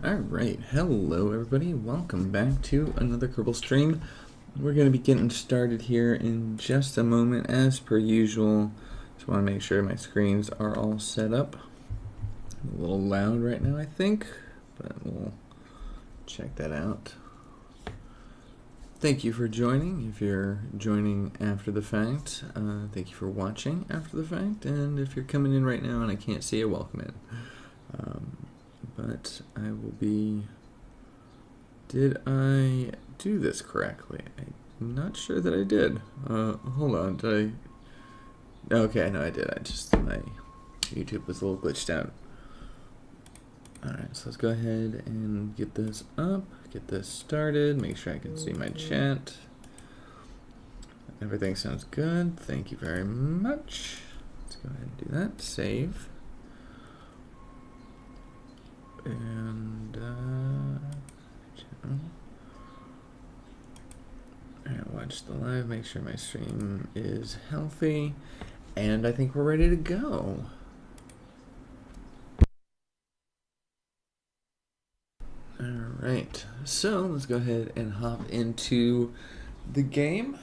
Alright, hello everybody, welcome back to another Kerbal stream. We're going to be getting started here in just a moment as per usual. Just want to make sure my screens are all set up. I'm a little loud right now I think, but we'll check that out. Thank you for joining, if you're joining after the fact. Thank you for watching after the fact, and if you're coming in right now and I can't see you, welcome in. But I will be... Did I do this correctly? I'm not sure that I did. Hold on, did I... Okay, no I did. My YouTube was a little glitched out. Alright, so let's go ahead and get this up, get this started, make sure I can see my chat. Everything sounds good. Thank you very much. Let's go ahead and do that. Save. And alright, watch the live, make sure my stream is healthy, and I think we're ready to go. Alright, so let's go ahead and hop into the game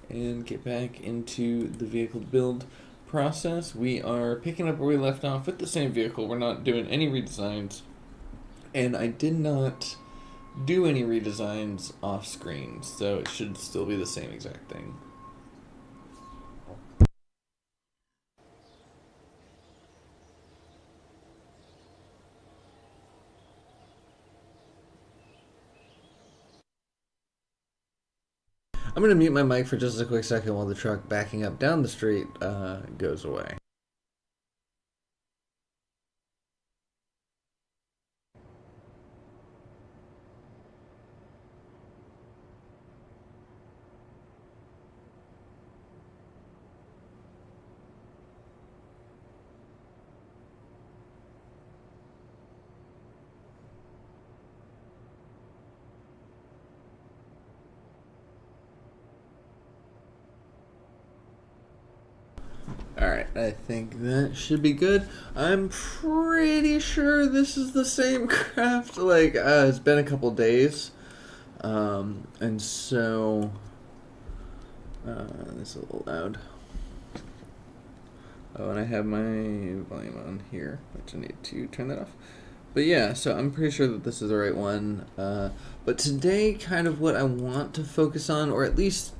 and get back into the vehicle build process. We are picking up where we left off with the same vehicle. We're not doing any redesigns. And I did not do any redesigns off screen, so it should still be the same exact thing. I'm going to mute my mic for just a quick second while the truck backing up down the street goes away. Alright, I think that should be good. I'm pretty sure this is the same craft. Like, it's been a couple days. And so... this is a little loud. Oh, and I have my volume on here, which I need to turn that off. But yeah, so I'm pretty sure that this is the right one. But today, kind of what I want to focus on, or at least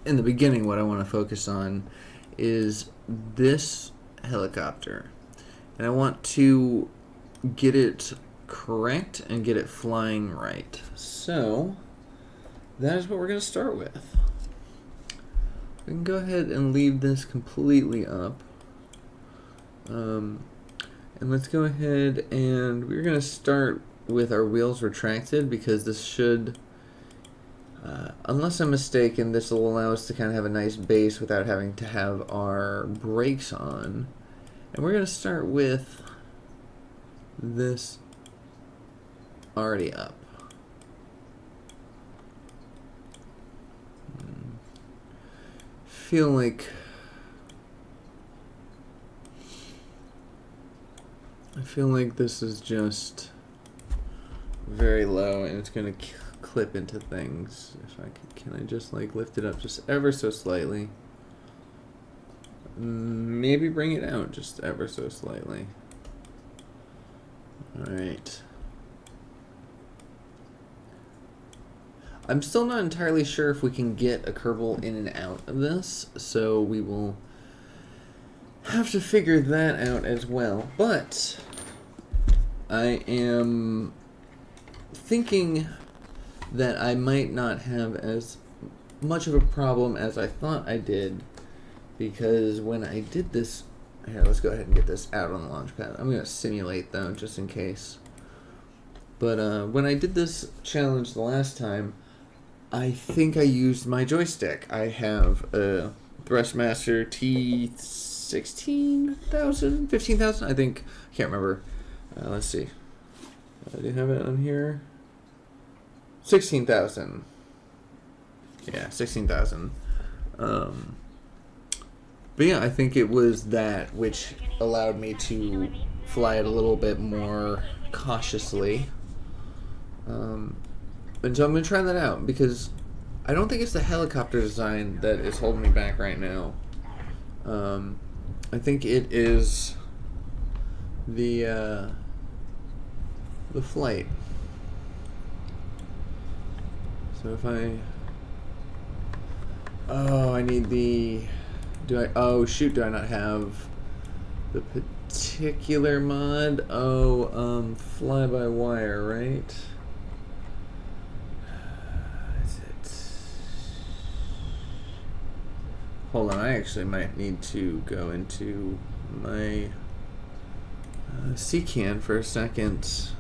in the beginning what I want to focus on, is this helicopter. And I want to get it correct and get it flying right. So, that is what we're going to start with. We can go ahead and leave this completely up. And let's go ahead and we're going to start with our wheels retracted, because this should, unless I'm mistaken, this will allow us to kind of have a nice base without having to have our brakes on. And we're going to start with this already up. Feel like this is just very low and it's going to clip into things. If I can I just like lift it up just ever so slightly? Maybe bring it out just ever so slightly. Alright. I'm still not entirely sure if we can get a Kerbal in and out of this, so we will have to figure that out as well. But I am thinking that I might not have as much of a problem as I thought I did, because when I did this, here, let's go ahead and get this out on the launch pad. I'm going to simulate though, just in case. But when I did this challenge the last time, I think I used my joystick. I have a Thrustmaster T16,000, 15,000, I think. I can't remember. Let's see. I do have it on here. 16,000. Yeah, 16,000. But yeah, I think it was that which allowed me to fly it a little bit more cautiously. And so I'm going to try that out because I don't think it's the helicopter design that is holding me back right now. I think it is the flight. So if I need the, oh shoot, do I not have the particular mod? Oh, fly-by-wire, right? Is it? Hold on, I actually might need to go into my CCAN for a second.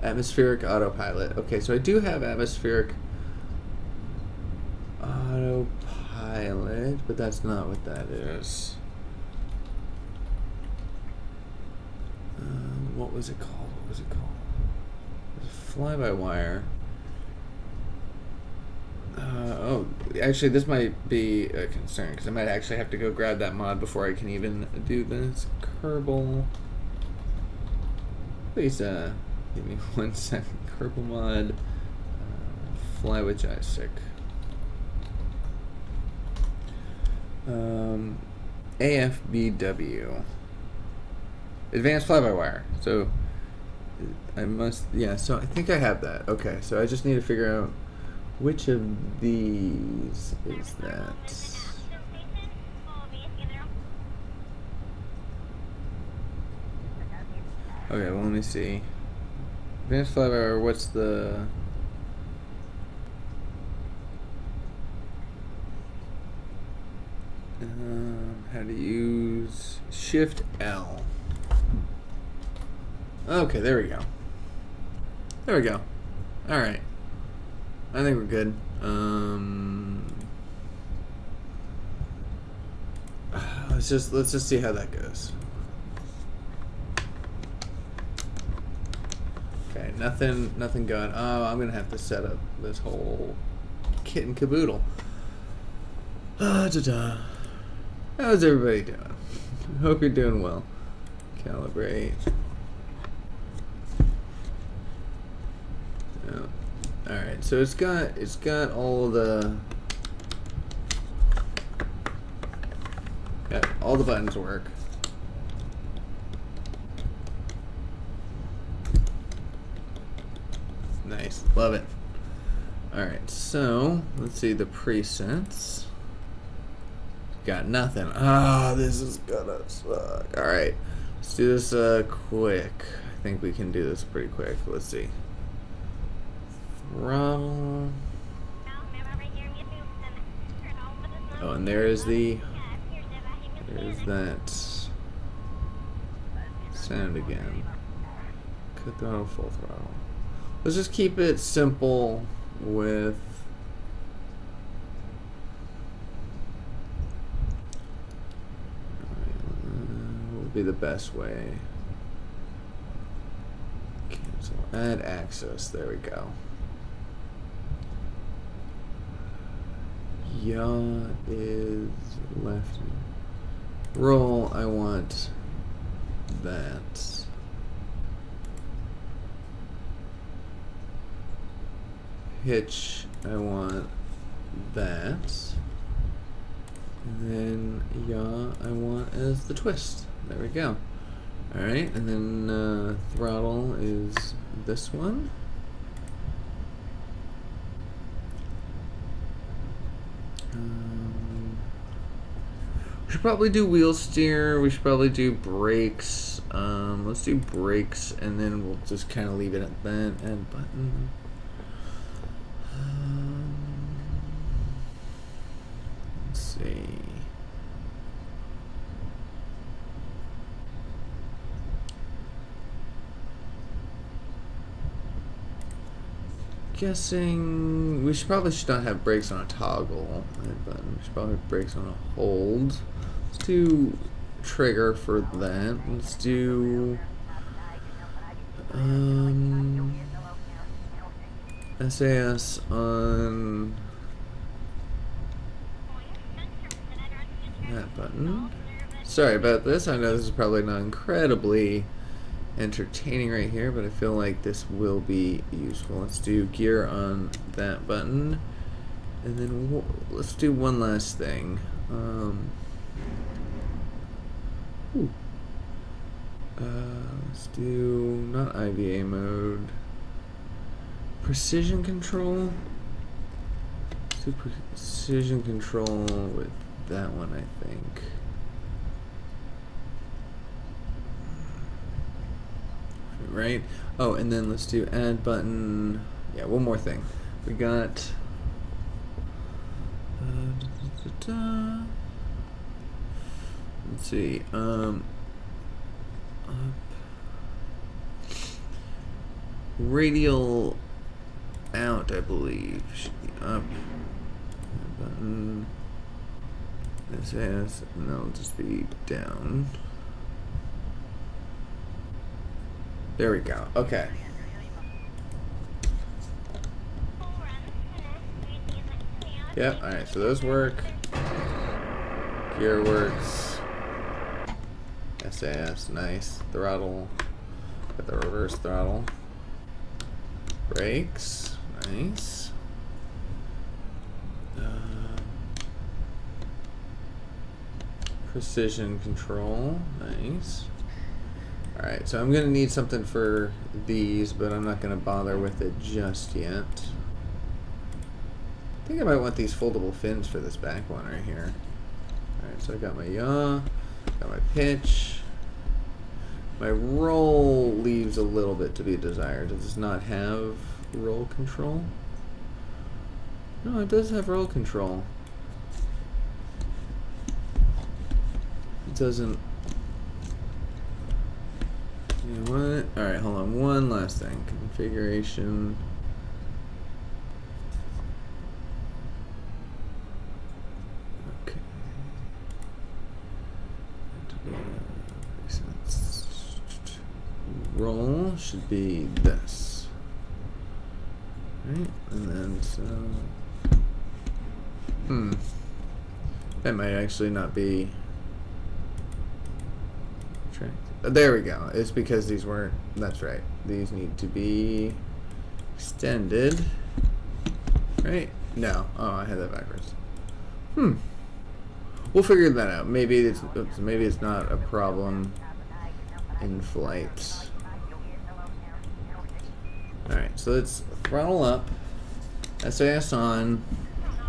Atmospheric autopilot. Okay, so I do have atmospheric autopilot, but that's not what that is. What was it called? What was it called? It was fly-by-wire. Oh, actually, this might be a concern because I might actually have to go grab that mod before I can even do this. Kerbal. Please, give me 1 second. Kerbal mod. Fly with joystick. AFBW. Advanced fly-by-wire. So I must, yeah. So I think I have that. Okay, so I just need to figure out which of these is that. Okay, well, let me see. Advanced fly-by-wire, what's the... how to use Shift L. Okay, there we go. There we go. All right. I think we're good. Let's just see how that goes. Okay, nothing going. Oh, I'm gonna have to set up this whole kit and caboodle. Ta-da. How's everybody doing? Hope you're doing well. Calibrate. Yeah. All right, so it's got all the all the buttons work. Nice, love it. All right, so let's see the presets. Got nothing. Ah, this is gonna suck. All right, let's do this quick. I think we can do this pretty quick. Let's see. Throttle. Oh, and there's that sound again. Cut throttle, full throttle. Let's just keep it simple with what would be the best way? Cancel. Add access. There we go. Yaw is left. Roll, I want that. Hitch, I want that. And then yaw, I want as the twist. There we go. Alright, and then throttle is this one. We should probably do wheel steer. We should probably do brakes. Let's do brakes, and then we'll just kind of leave it at that. Add button. Let's see. Guessing we should not have brakes on a toggle button. We should probably have brakes on a hold. Let's do trigger for that. Let's do SAS on that button. Sorry about this. I know this is probably not incredibly entertaining right here, but I feel like this will be useful. Let's do gear on that button, and then let's do one last thing. Let's do not IVA mode. Precision control. Let's do precision control with that one, I think. Right? Oh, and then let's do add button. Yeah, one more thing. We got let's see. Radial out, I believe, should be up. Button. SAS, and that'll just be down. There we go. Okay. Yep. All right. So those work. Gear works. SAS, nice. Throttle. Got the reverse throttle. Brakes, nice. Precision control, nice. Alright, so I'm going to need something for these, but I'm not going to bother with it just yet. I think I might want these foldable fins for this back one right here. Alright, so I got my yaw, got my pitch. My roll leaves a little bit to be desired. It does not have roll control. No, it does have roll control. It doesn't. You know what? Alright, hold on. One last thing. Configuration. Okay. Roll should be this. Right? And then so. That might actually not be. There we go. It's because these weren't. That's right. These need to be extended. Right? No. Oh, I had that backwards. We'll figure that out. Maybe it's not a problem in flight. Alright, so let's throttle up. SAS on.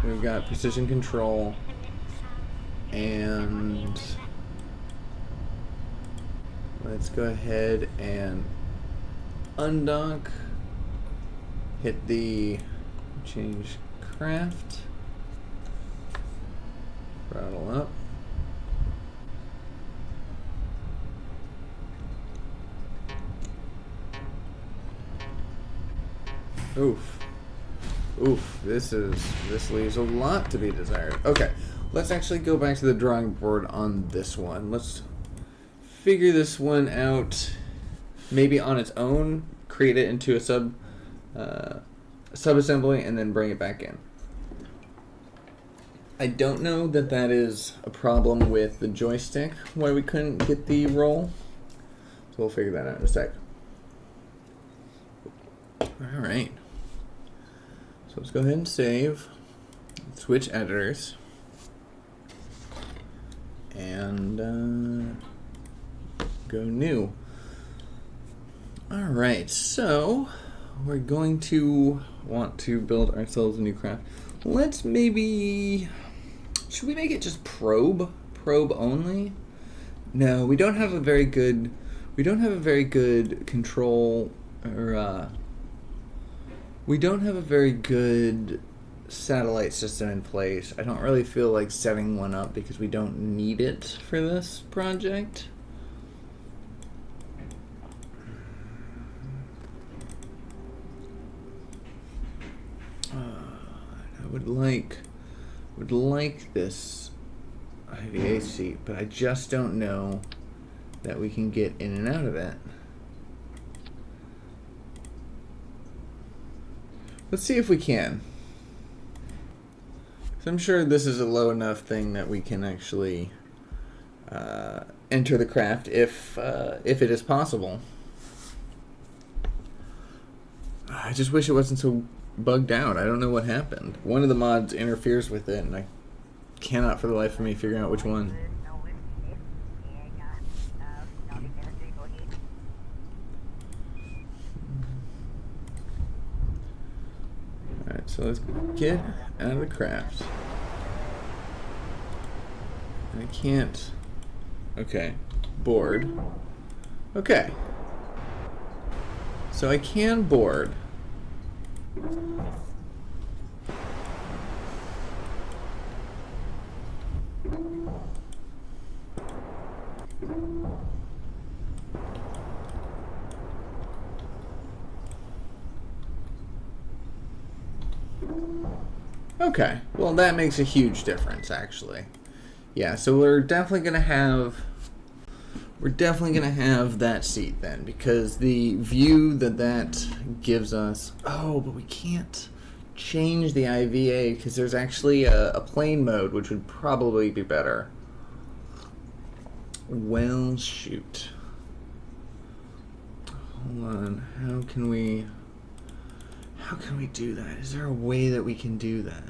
We've got precision control. And let's go ahead and undock. Hit the change craft. Throttle up. Oof. Oof. This leaves a lot to be desired. Okay. Let's actually go back to the drawing board on this one. Let's figure this one out maybe on its own, create it into a sub-assembly, and then bring it back in. I don't know that that is a problem with the joystick, why we couldn't get the roll. So we'll figure that out in a sec. Alright. So let's go ahead and save. Switch editors. And go new. Alright, so we're going to want to build ourselves a new craft. Let's maybe, should we make it just probe only? No, we don't have a very good control, or we don't have a very good satellite system in place. I don't really feel like setting one up because we don't need it for this project. I would like this IVA seat, but I just don't know that we can get in and out of it. Let's see if we can. So I'm sure this is a low enough thing that we can actually enter the craft if it is possible. I just wish it wasn't so bugged out. I don't know what happened. One of the mods interferes with it, and I cannot for the life of me figure out which one. Alright, so let's get out of the crafts. And I can't... Okay. Board. Okay. So I can board. Okay, well that makes a huge difference actually. Yeah, so we're definitely gonna have that seat then, because the view that gives us. Oh, but we can't change the IVA because there's actually a plane mode which would probably be better. Well, shoot. Hold on. How can we do that? Is there a way that we can do that?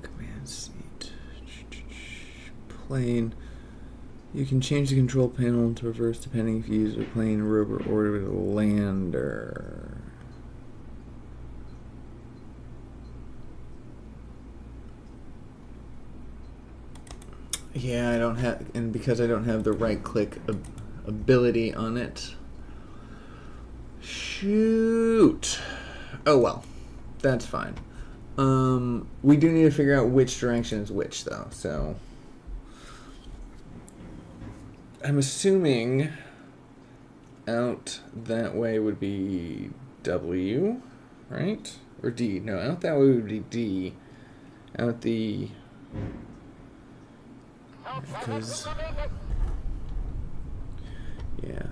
Command seat. Plane. You can change the control panel to reverse depending if you use a plane, rover, or a lander. Yeah, I don't have, and because I don't have the right-click ability on it. Shoot. Oh well, that's fine. We do need to figure out which direction is which, though. So I'm assuming out that way would be W, right? Or D? No, out that way would be D. Out the... Because... Yeah.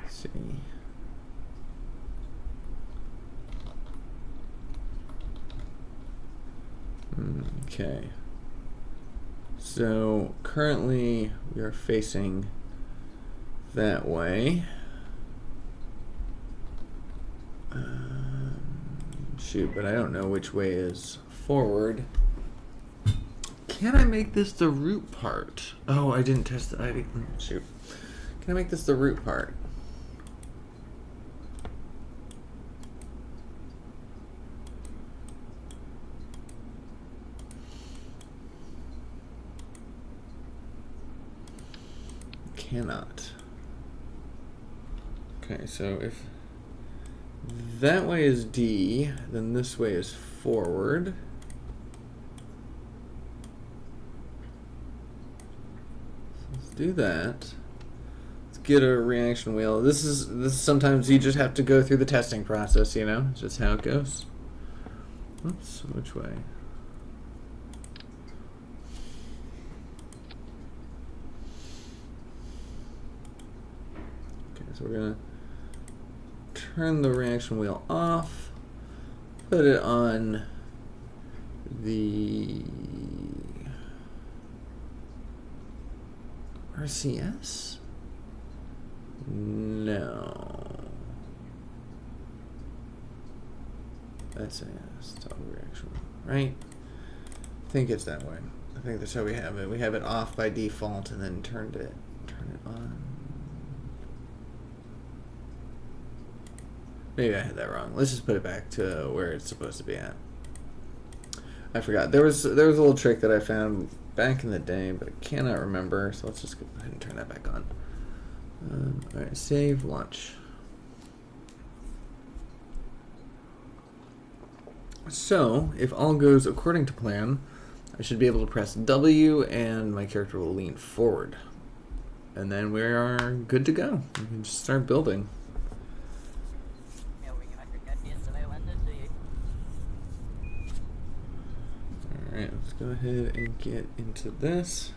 Let's see. Okay. So currently we are facing that way. Shoot, but I don't know which way is forward. Can I make this the root part? Oh, I didn't test the ID. Shoot. Can I make this the root part? Cannot. Okay, so if that way is D, then this way is forward. Let's do that. Let's get a reaction wheel. This is sometimes you just have to go through the testing process, you know? It's just how it goes. Oops, which way? Okay, so we're gonna turn the reaction wheel off, put it on the RCS? No. SAS, toggle reaction wheel, right? I think it's that way. I think that's how we have it. We have it off by default and then turn it on. Maybe I had that wrong. Let's just put it back to where it's supposed to be at. I forgot. There was a little trick that I found back in the day, but I cannot remember. So let's just go ahead and turn that back on. All right, save, launch. So if all goes according to plan, I should be able to press W, and my character will lean forward, and then we are good to go. We can just start building. Alright, let's go ahead and get into this.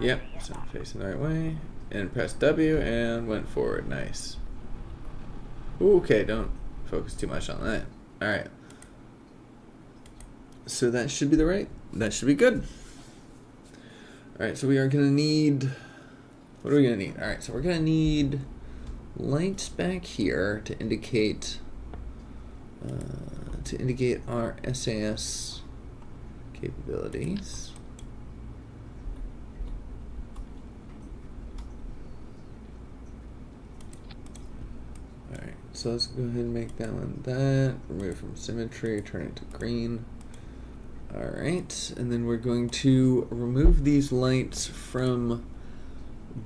Yep, so I'm facing the right way. And press W and went forward. Nice. Okay, don't focus too much on that. Alright. So that should be that should be good. Alright, so we are going to need... What are we going to need? Alright, so we're going to need lights back here to indicate our SAS capabilities. Alright, so let's go ahead and make that one that. Remove from symmetry, turn it to green. Alright, and then we're going to remove these lights from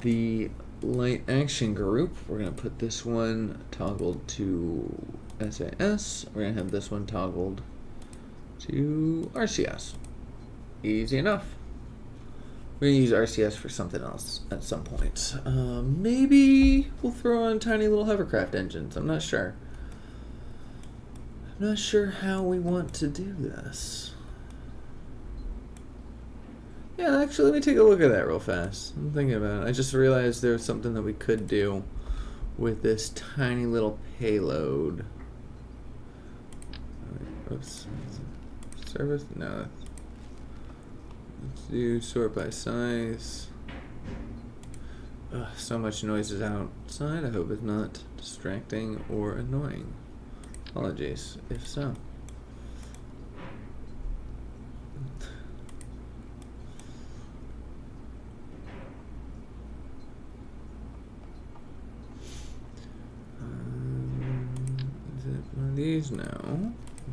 the light action group. We're going to put this one toggled to SAS. We're going to have this one toggled to RCS. Easy enough. We're going to use RCS for something else at some point. Maybe we'll throw on tiny little hovercraft engines. I'm not sure. I'm not sure how we want to do this. Yeah, actually, let me take a look at that real fast. I'm thinking about it. I just realized there was something that we could do with this tiny little payload. Oops. Service? No. Let's do sort by size. Ugh, so much noise is outside. I hope it's not distracting or annoying. Apologies if so. Is it one of these? No.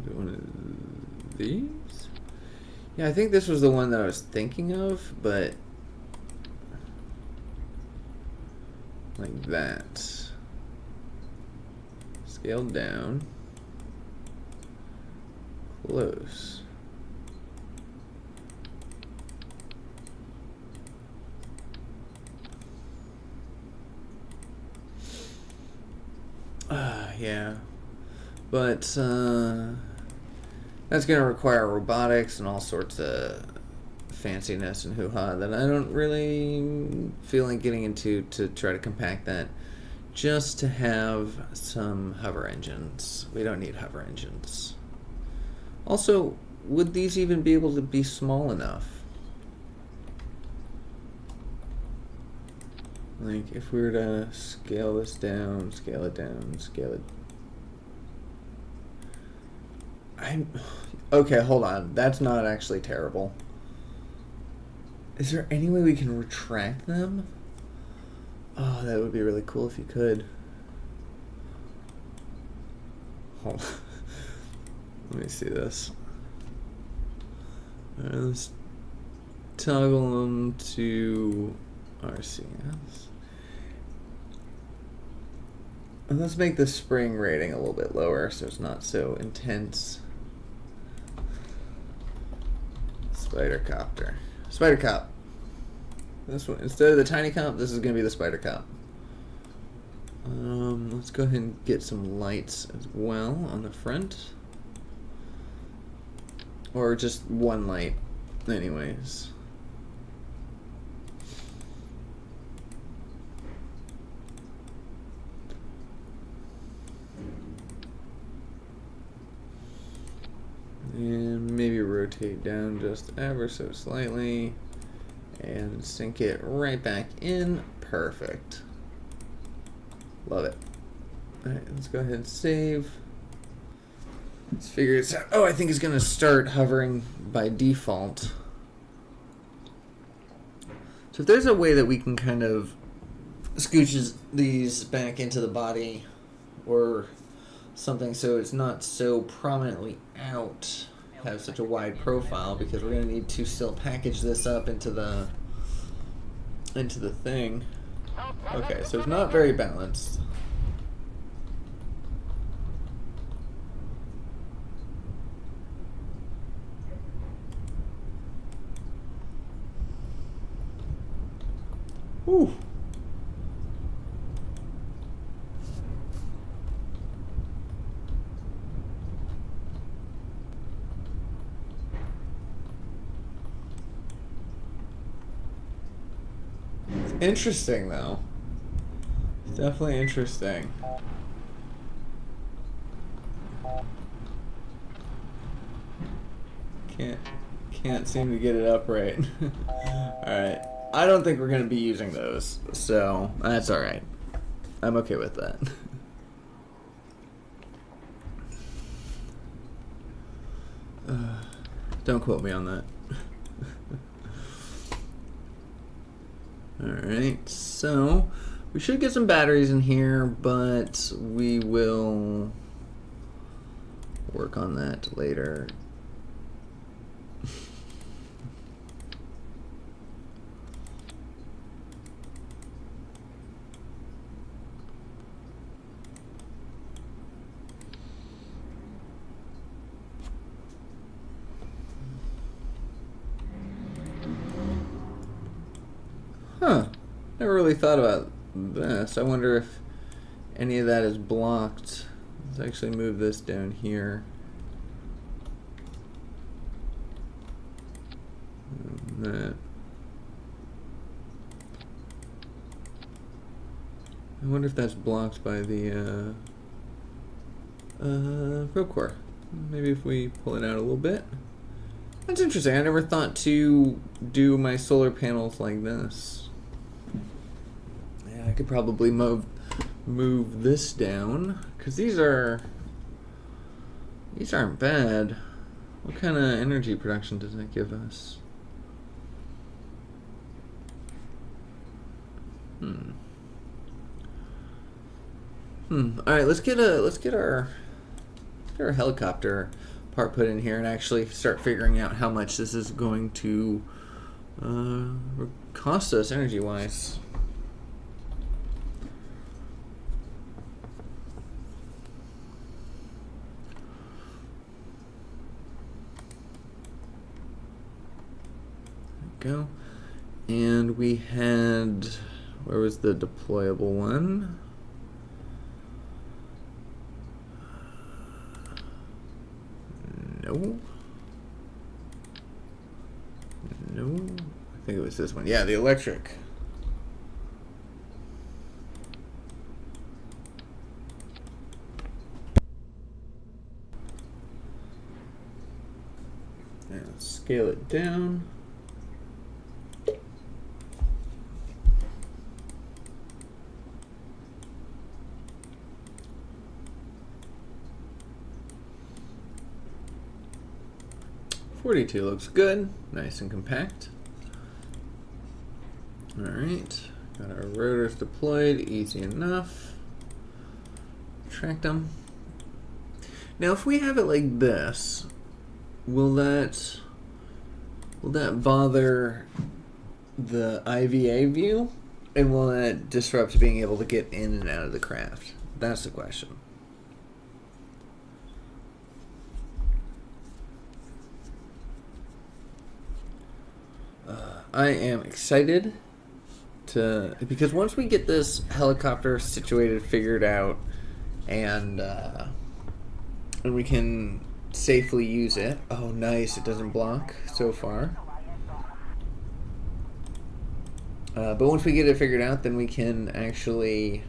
Is it one of these? Yeah, I think this was the one that I was thinking of, but like that. Scaled down. Close. Yeah. But that's going to require robotics and all sorts of fanciness and hoo-ha that I don't really feel like getting into to try to compact that. Just to have some hover engines. We don't need hover engines. Also, would these even be able to be small enough? Like, if we were to scale this down, scale it down, scale it... Okay, hold on. That's not actually terrible. Is there any way we can retract them? Oh, that would be really cool if you could. Hold on. Let me see this. Let's toggle them to RCS. And let's make the spring rating a little bit lower so it's not so intense. Spider copter. Spider cop. This one, instead of the tiny cop, this is going to be the spider cop. Let's go ahead and get some lights as well on the front. Or just one light, anyways. And maybe rotate down just ever so slightly. And sink it right back in. Perfect. Love it. Alright, let's go ahead and save. Let's figure this out. Oh, I think it's going to start hovering by default. So if there's a way that we can kind of scooch these back into the body or something so it's not so prominently out, have such a wide profile, because we're going to need to still package this up into the thing. Okay, so it's not very balanced. Whew. Interesting, though. It's definitely interesting. Can't seem to get it up right. Alright. I don't think we're going to be using those, so that's alright. I'm okay with that. Don't quote me on that. Alright, so we should get some batteries in here, but we will work on that later. Huh. Never really thought about this. I wonder if any of that is blocked. Let's actually move this down here. And that. I wonder if that's blocked by the probe core. Maybe if we pull it out a little bit. That's interesting. I never thought to do my solar panels like this. Yeah, I could probably move this down, because these aren't bad. What kind of energy production does that give us? All right, let's get our helicopter part put in here and actually start figuring out how much this is going to cost us energy-wise. Go. And we had, where was the deployable one? No. I think it was this one. Yeah, the electric. And let's scale it down. .42 looks good, nice and compact. All right, got our rotors deployed, easy enough. Track them. Now, if we have it like this, will that bother the IVA view, and will that disrupt being able to get in and out of the craft? That's the question. I am excited because once we get this helicopter situated, figured out, and we can safely use it. Oh, nice! It doesn't block so far. But once we get it figured out, then we can actually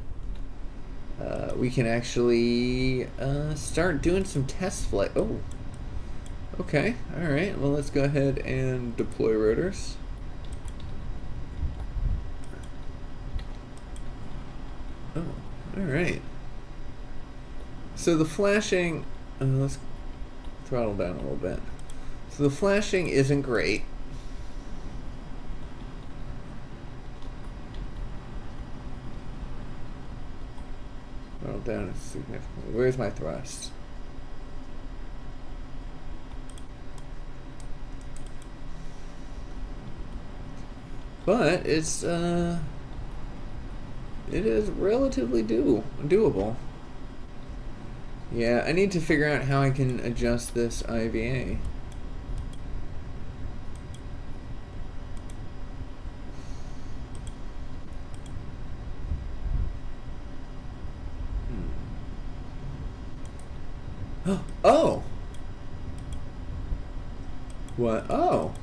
start doing some test flight. Oh, okay, all right. Well, let's go ahead and deploy rotors. Oh, all right. So the flashing, let's throttle down a little bit. So the flashing isn't great. Throttle down is significantly. Where's my thrust? But it is relatively doable. Yeah, I need to figure out how I can adjust this IVA. Oh! What? Oh!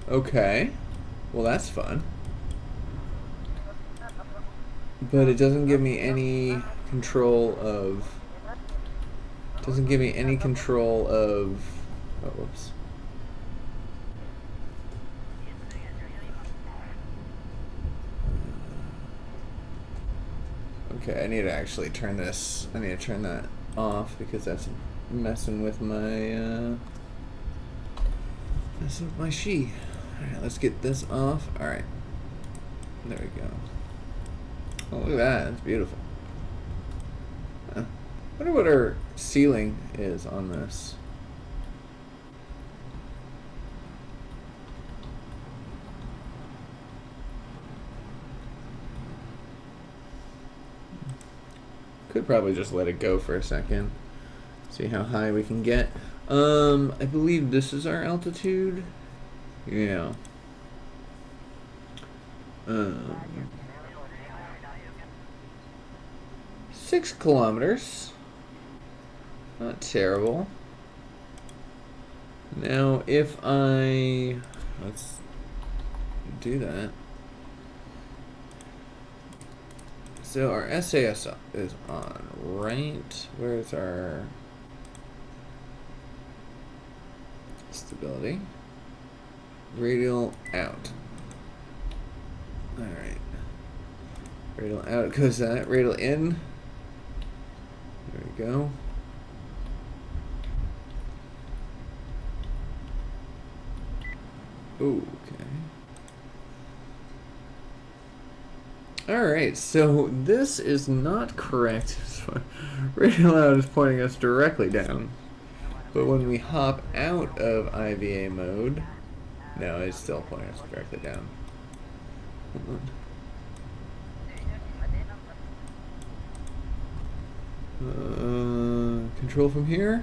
Okay. Well, that's fun. But it doesn't give me any control of... Oh, whoops. Okay, I need to actually turn this. I need to turn that off because that's messing with my she. Alright, let's get this off. Alright. There we go. Oh, look at that. That's beautiful. Huh. I wonder what our ceiling is on this. Could probably just let it go for a second. See how high we can get. I believe this is our altitude. Yeah. 6 kilometers. Not terrible. Now, if let's do that. So our SAS is on, right? Where's our stability? Radial out. Alright. Radial out goes that. Radial in. There we go. Ooh, okay. Alright, so this is not correct. Radial out is pointing us directly down. But when we hop out of IVA mode, no, it's still pointing us directly down. Hold on. Control from here.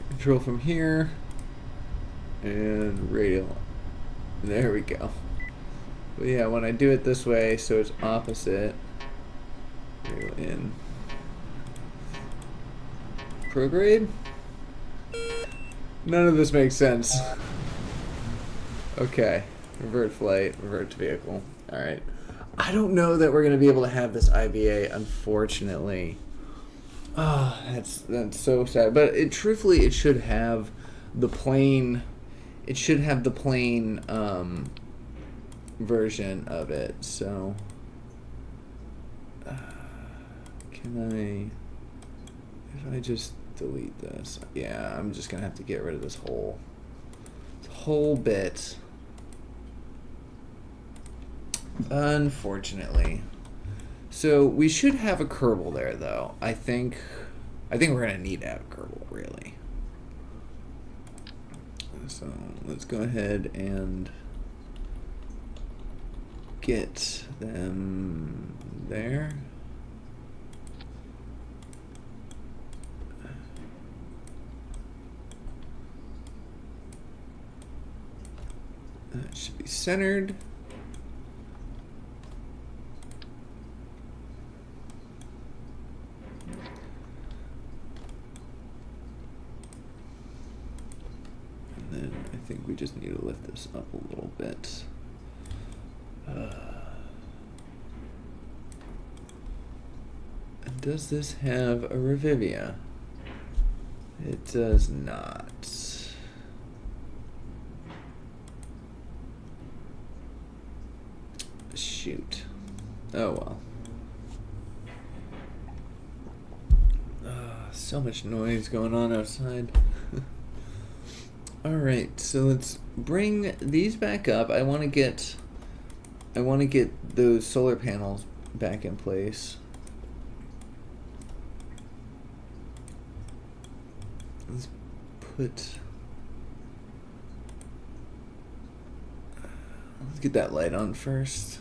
Control from here. And radial. There we go. But yeah, when I do it this way, so it's opposite. Radial in. Prograde? None of this makes sense. Okay. Revert flight, revert to vehicle. Alright. I don't know that we're going to be able to have this IVA, unfortunately. Oh, that's so sad. But truthfully, it should have the plain... It should have the plain version of it. So... can I... If I just delete this... Yeah, I'm just going to have to get rid of this whole bit. Unfortunately. So we should have a Kerbal there, though. I think we're gonna need to have a Kerbal, really. So let's go ahead and get them there. That should be centered. I think we just need to lift this up a little bit. Does this have a Revivia? It does not. Shoot. Oh well. So much noise going on outside. Alright, so let's bring these back up. I want to get those solar panels back in place. Let's get that light on first.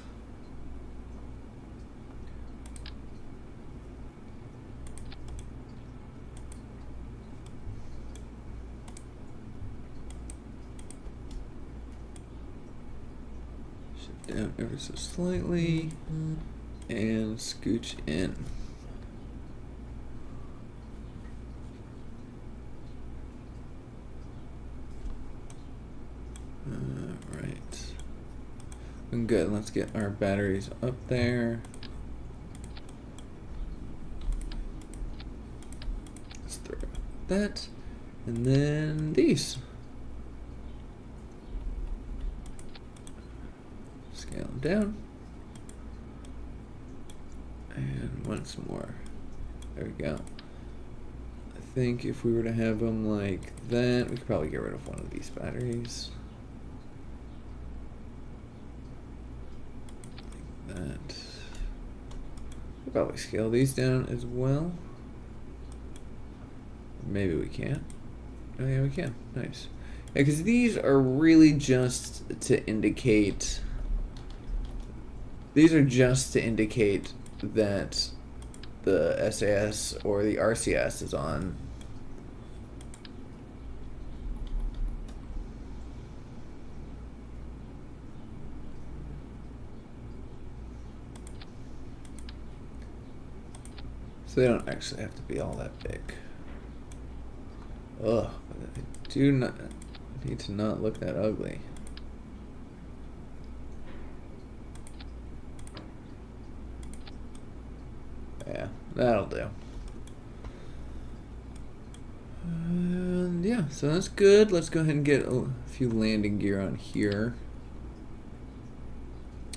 Down ever so slightly and scooch in. Right. Good. Let's get our batteries up there. Let's throw that. And then these. Scale them down. And once more. There we go. I think if we were to have them like that, we could probably get rid of one of these batteries. Like that. We'll probably scale these down as well. Maybe we can't. Oh yeah, we can. Nice. Yeah, because these are really just to indicate. These are just to indicate that the SAS or the RCS is on. So they don't actually have to be all that big. Ugh, but I do not need to not look that ugly. Yeah, that'll do. And yeah, so that's good. Let's go ahead and get a few landing gear on here.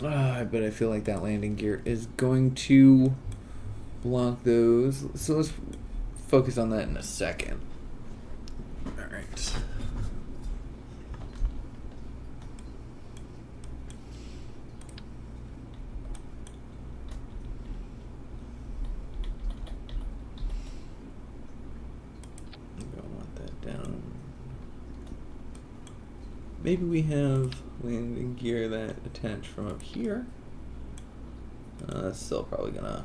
But I feel like that landing gear is going to block those. So let's focus on that in a second. Alright. Maybe we have landing gear that attach from up here. That's still probably gonna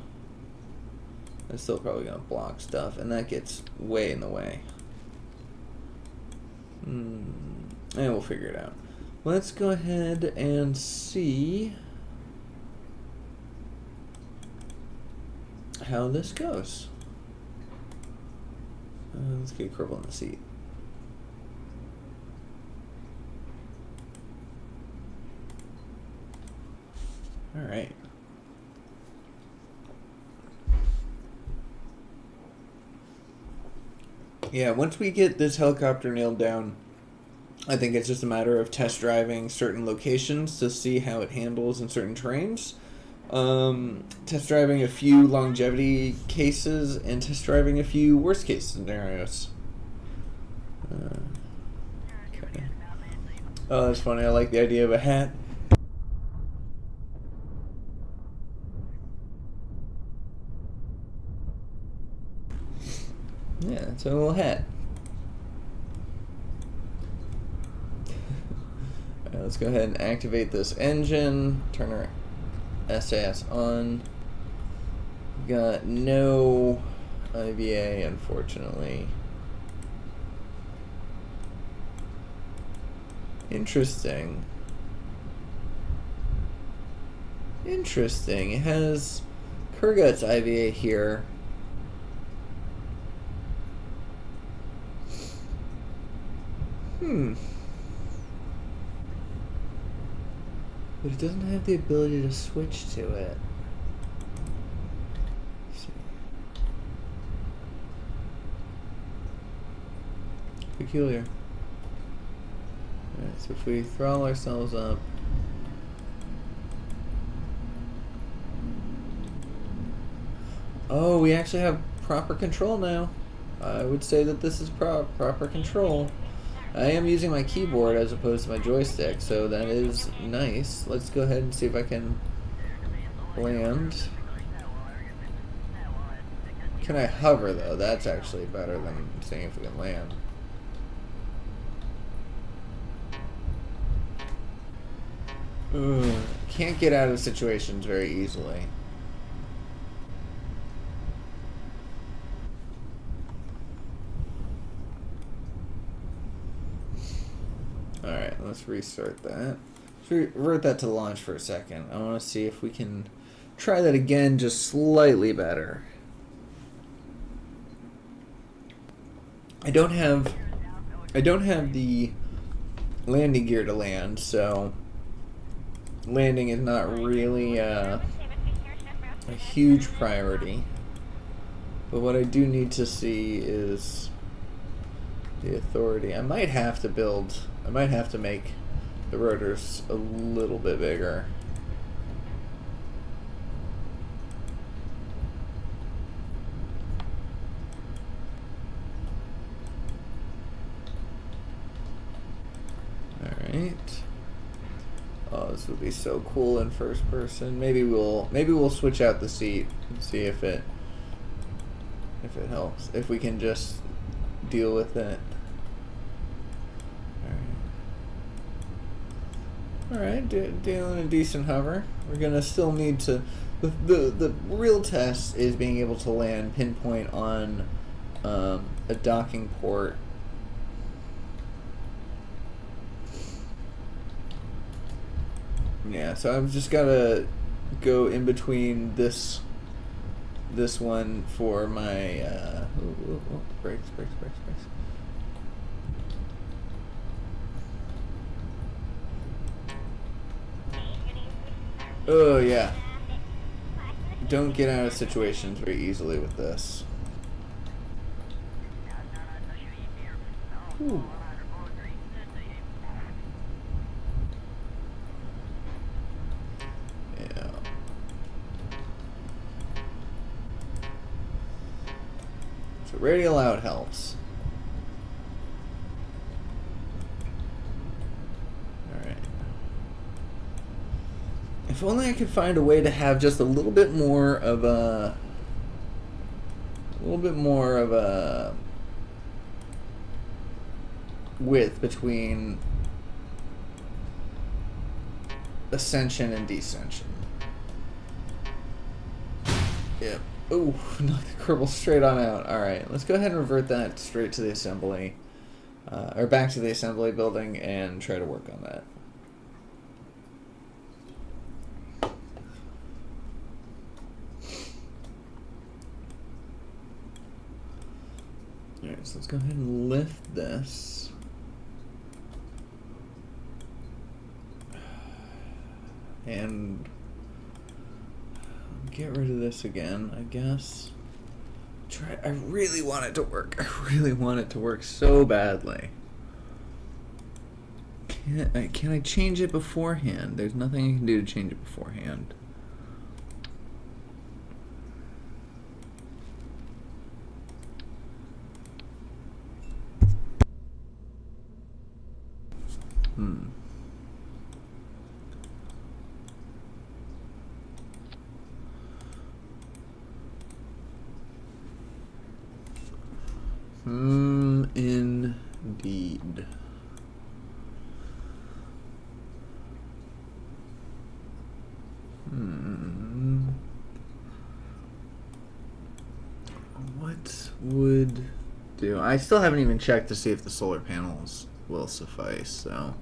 block stuff, and that gets way in the way. And we'll figure it out. Let's go ahead and see how this goes. Let's get Kerbin in the seat. All right. Yeah, once we get this helicopter nailed down, I think it's just a matter of test driving certain locations to see how it handles in certain terrains. Test driving a few longevity cases and test driving a few worst case scenarios. Okay. Oh, that's funny. I like the idea of a hat. Yeah, it's a little hat. Alright, let's go ahead and activate this engine. Turn our SAS on. Got no IVA, unfortunately. Interesting. Interesting. It has Kurgut's IVA here. But it doesn't have the ability to switch to it. Let's see. Peculiar. Alright, so if we throttle ourselves up. Oh, we actually have proper control now. I would say that this is proper control. I am using my keyboard as opposed to my joystick, so that is nice. Let's go ahead and see if I can land. Can I hover, though? That's actually better than seeing if we can land. Can't get out of situations very easily. Alright, let's restart that. Let's revert that to launch for a second. I want to see if we can try that again just slightly better. I don't have the landing gear to land, so landing is not really a huge priority. But what I do need to see is The Authority. I might have to make the rotors a little bit bigger. Alright. Oh, this would be so cool in first person. Maybe we'll switch out the seat and see if it helps. If we can just deal with it. Alright, dealing a decent hover. We're gonna still need to. The real test is being able to land pinpoint on a docking port. Yeah, so I've just gotta go in between this one for my brakes. Oh yeah. Don't get out of situations very easily with this. Ooh. Yeah. So radial out helps. If only I could find a way to have just a little bit more of a width between ascension and descension. Yep. Ooh, knocked the Kerbal straight on out. Alright, let's go ahead and revert that straight to the assembly. Or back to the assembly building and try to work on that. Alright, so let's go ahead and lift this. And get rid of this again, I guess. I really want it to work. I really want it to work so badly. Can I change it beforehand? There's nothing I can do to change it beforehand. Indeed. What would do? I still haven't even checked to see if the solar panels will suffice, so.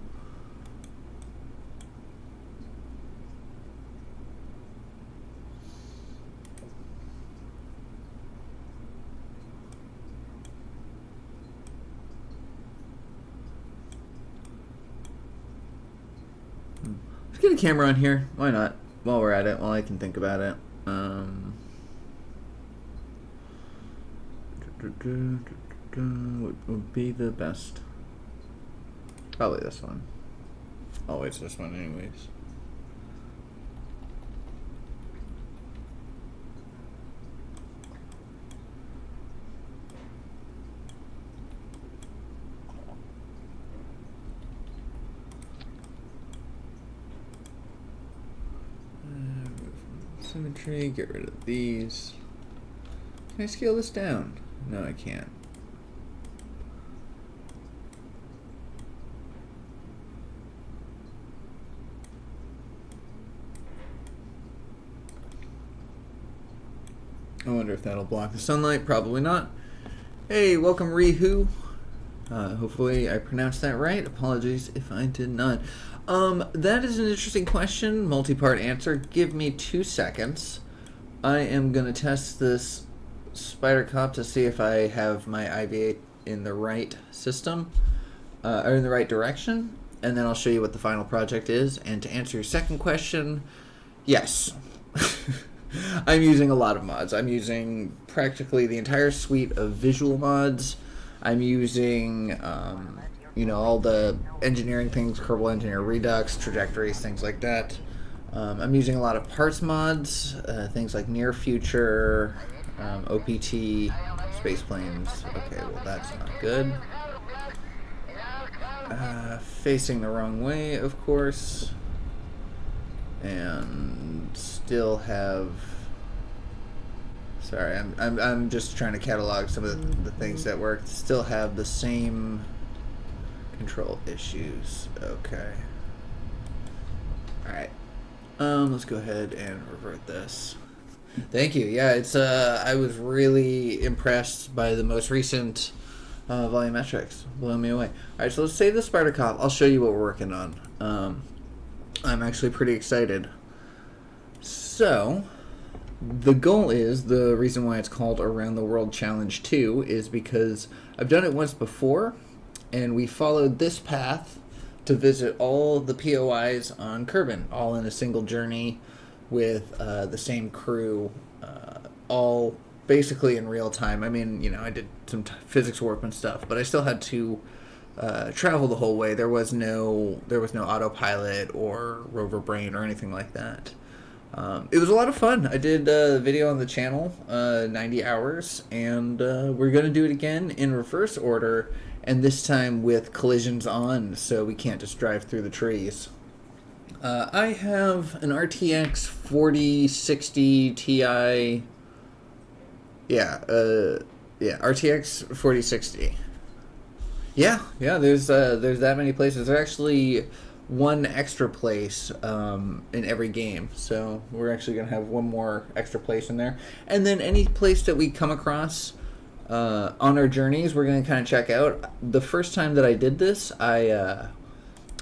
Let's get a camera on here. Why not? While we're at it, while I can think about it. What would be the best? Probably this one. Always this one anyways. Symmetry, get rid of these. Can I scale this down? No, I can't. I wonder if that'll block the sunlight. Probably not. Hey, welcome Rihu. Hopefully I pronounced that right. Apologies if I did not. That is an interesting question. Multi-part answer. Give me 2 seconds. I am going to test this Spider Cop to see if I have my IV8 in the right system, or in the right direction, and then I'll show you what the final project is. And to answer your second question, yes. I'm using a lot of mods. I'm using practically the entire suite of visual mods. I'm using, you know, all the engineering things, Kerbal Engineer Redux, trajectories, things like that. I'm using a lot of parts mods, things like Near Future, OPT, space planes. Okay, well that's not good. Facing the wrong way, of course. And still have... Sorry, I'm just trying to catalog some of the things that work. Still have the same control issues. Okay. Alright. Let's go ahead and revert this. Thank you. Yeah, it's I was really impressed by the most recent volumetrics. Blew me away. Alright, so let's save the spider cop. I'll show you what we're working on. I'm actually pretty excited. So, the goal is, the reason why it's called Around the World Challenge 2 is because I've done it once before, and we followed this path to visit all the POIs on Kerbin, all in a single journey with the same crew, all basically in real time. I mean, you know, I did some physics warp and stuff, but I still had to travel the whole way. There was no autopilot or rover brain or anything like that. It was a lot of fun. I did a video on the channel, 90 hours, and we're going to do it again in reverse order, and this time with collisions on, so we can't just drive through the trees. I have an RTX 4060 Ti. Yeah, RTX 4060. Yeah, there's that many places. There's actually one extra place in every game, so we're actually gonna have one more extra place in there, and then any place that we come across on our journeys, we're gonna kind of check out. The first time that I did this, I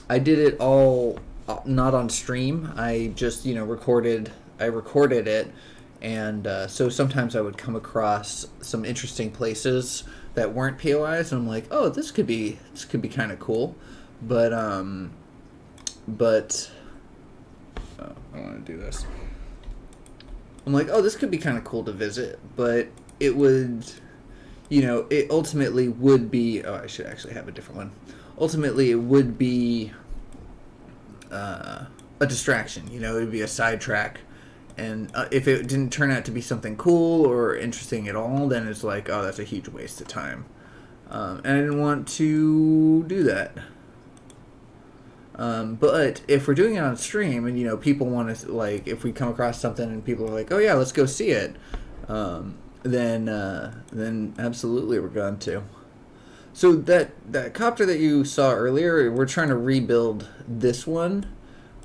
did it all not on stream. I just recorded it, and so sometimes I would come across some interesting places that weren't POIs, and I'm like, oh, this could be kind of cool, but oh, I want to do this. I'm like, oh, this could be kind of cool to visit, but it would, it ultimately would be, oh, I should actually have a different one. Ultimately, it would be a distraction, it would be a sidetrack. And if it didn't turn out to be something cool or interesting at all, then it's like, oh, that's a huge waste of time. And I didn't want to do that. But if we're doing it on stream and, people want to, like, if we come across something and people are like, oh, yeah, let's go see it, then absolutely we're going to. So that copter that you saw earlier, we're trying to rebuild this one,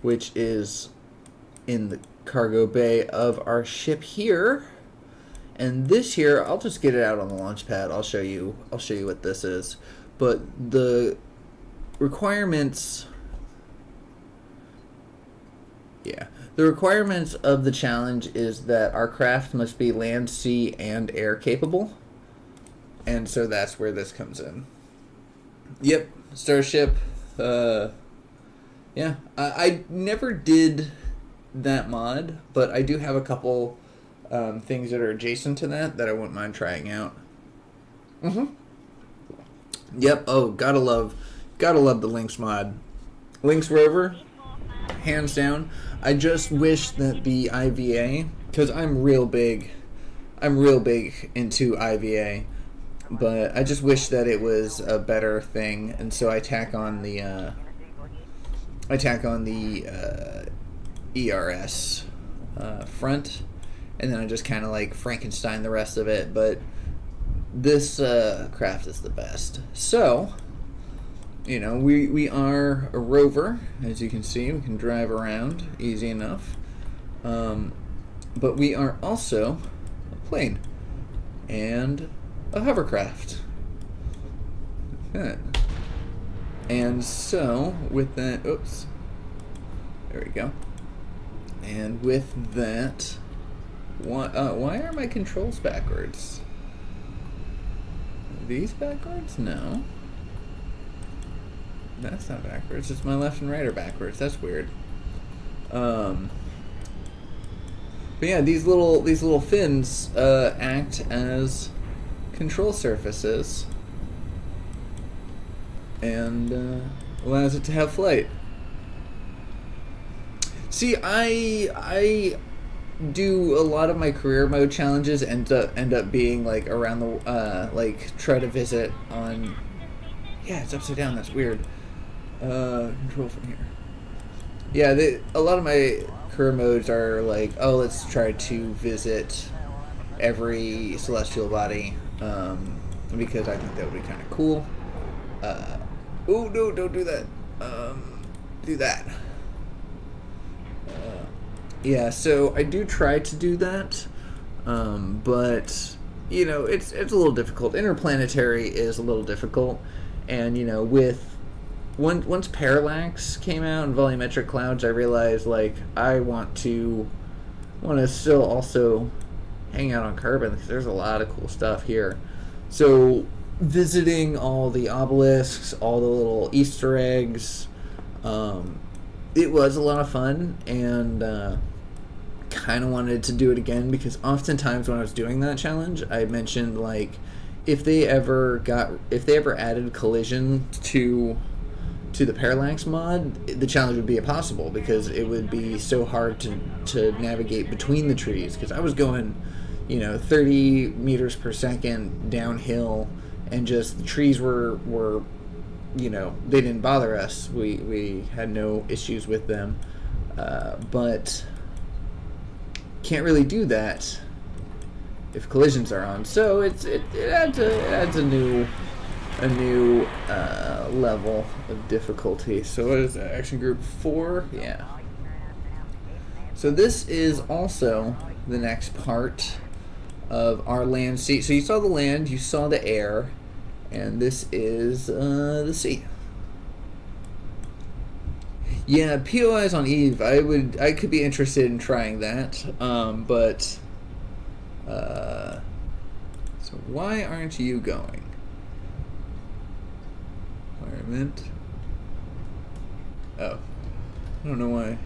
which is in the cargo bay of our ship here. And this here, I'll just get it out on the launch pad. I'll show you what this is. But the requirements... Yeah. The requirements of the challenge is that our craft must be land, sea, and air capable. And so that's where this comes in. Yep. Starship. Yeah. I never did that mod, but I do have a couple things that are adjacent to that I wouldn't mind trying out. Yep. Oh, gotta love the Lynx mod. Lynx rover, hands down. I just wish that the IVA, because I'm real big into IVA, but I just wish that it was a better thing, and so I tack on the ERS front, and then I just kind of like Frankenstein the rest of it, but this craft is the best. So, we are a rover, as you can see. We can drive around easy enough, but we are also a plane and a hovercraft. Good. And so with that, oops, there we go. And with that, why are my controls backwards? Are these backwards? No. That's not backwards. It's my left and right are backwards. That's weird. But yeah, these little fins act as control surfaces. and allows it to have flight. See, I do a lot of my career mode challenges end up being like around the like try to visit on. Yeah, it's upside down. That's weird. Control from here. Yeah, a lot of my career modes are like, oh, let's try to visit every celestial body, because I think that would be kind of cool. Oh no, don't do that. Do that. Yeah, so I do try to do that, but you know, it's a little difficult. Interplanetary is a little difficult, and you know, with once parallax came out and volumetric clouds, I realized like I want to still also hang out on Kerbin because there's a lot of cool stuff here. So visiting all the obelisks, all the little Easter eggs, it was a lot of fun, and kind of wanted to do it again because oftentimes when I was doing that challenge, I mentioned like if they ever added collision to the parallax mod, the challenge would be impossible because it would be so hard to navigate between the trees because I was going, you know, 30 meters per second downhill, and just the trees were you know, they didn't bother us. We had no issues with them, but can't really do that if collisions are on. So it adds a new level of difficulty. So what is that? Action group 4? Yeah. So this is also the next part of our land sea. So you saw the land, you saw the air, and this is the sea. Yeah, POIs on Eve. I could be interested in trying that, but so why aren't you going? Environment. Oh, I don't know why.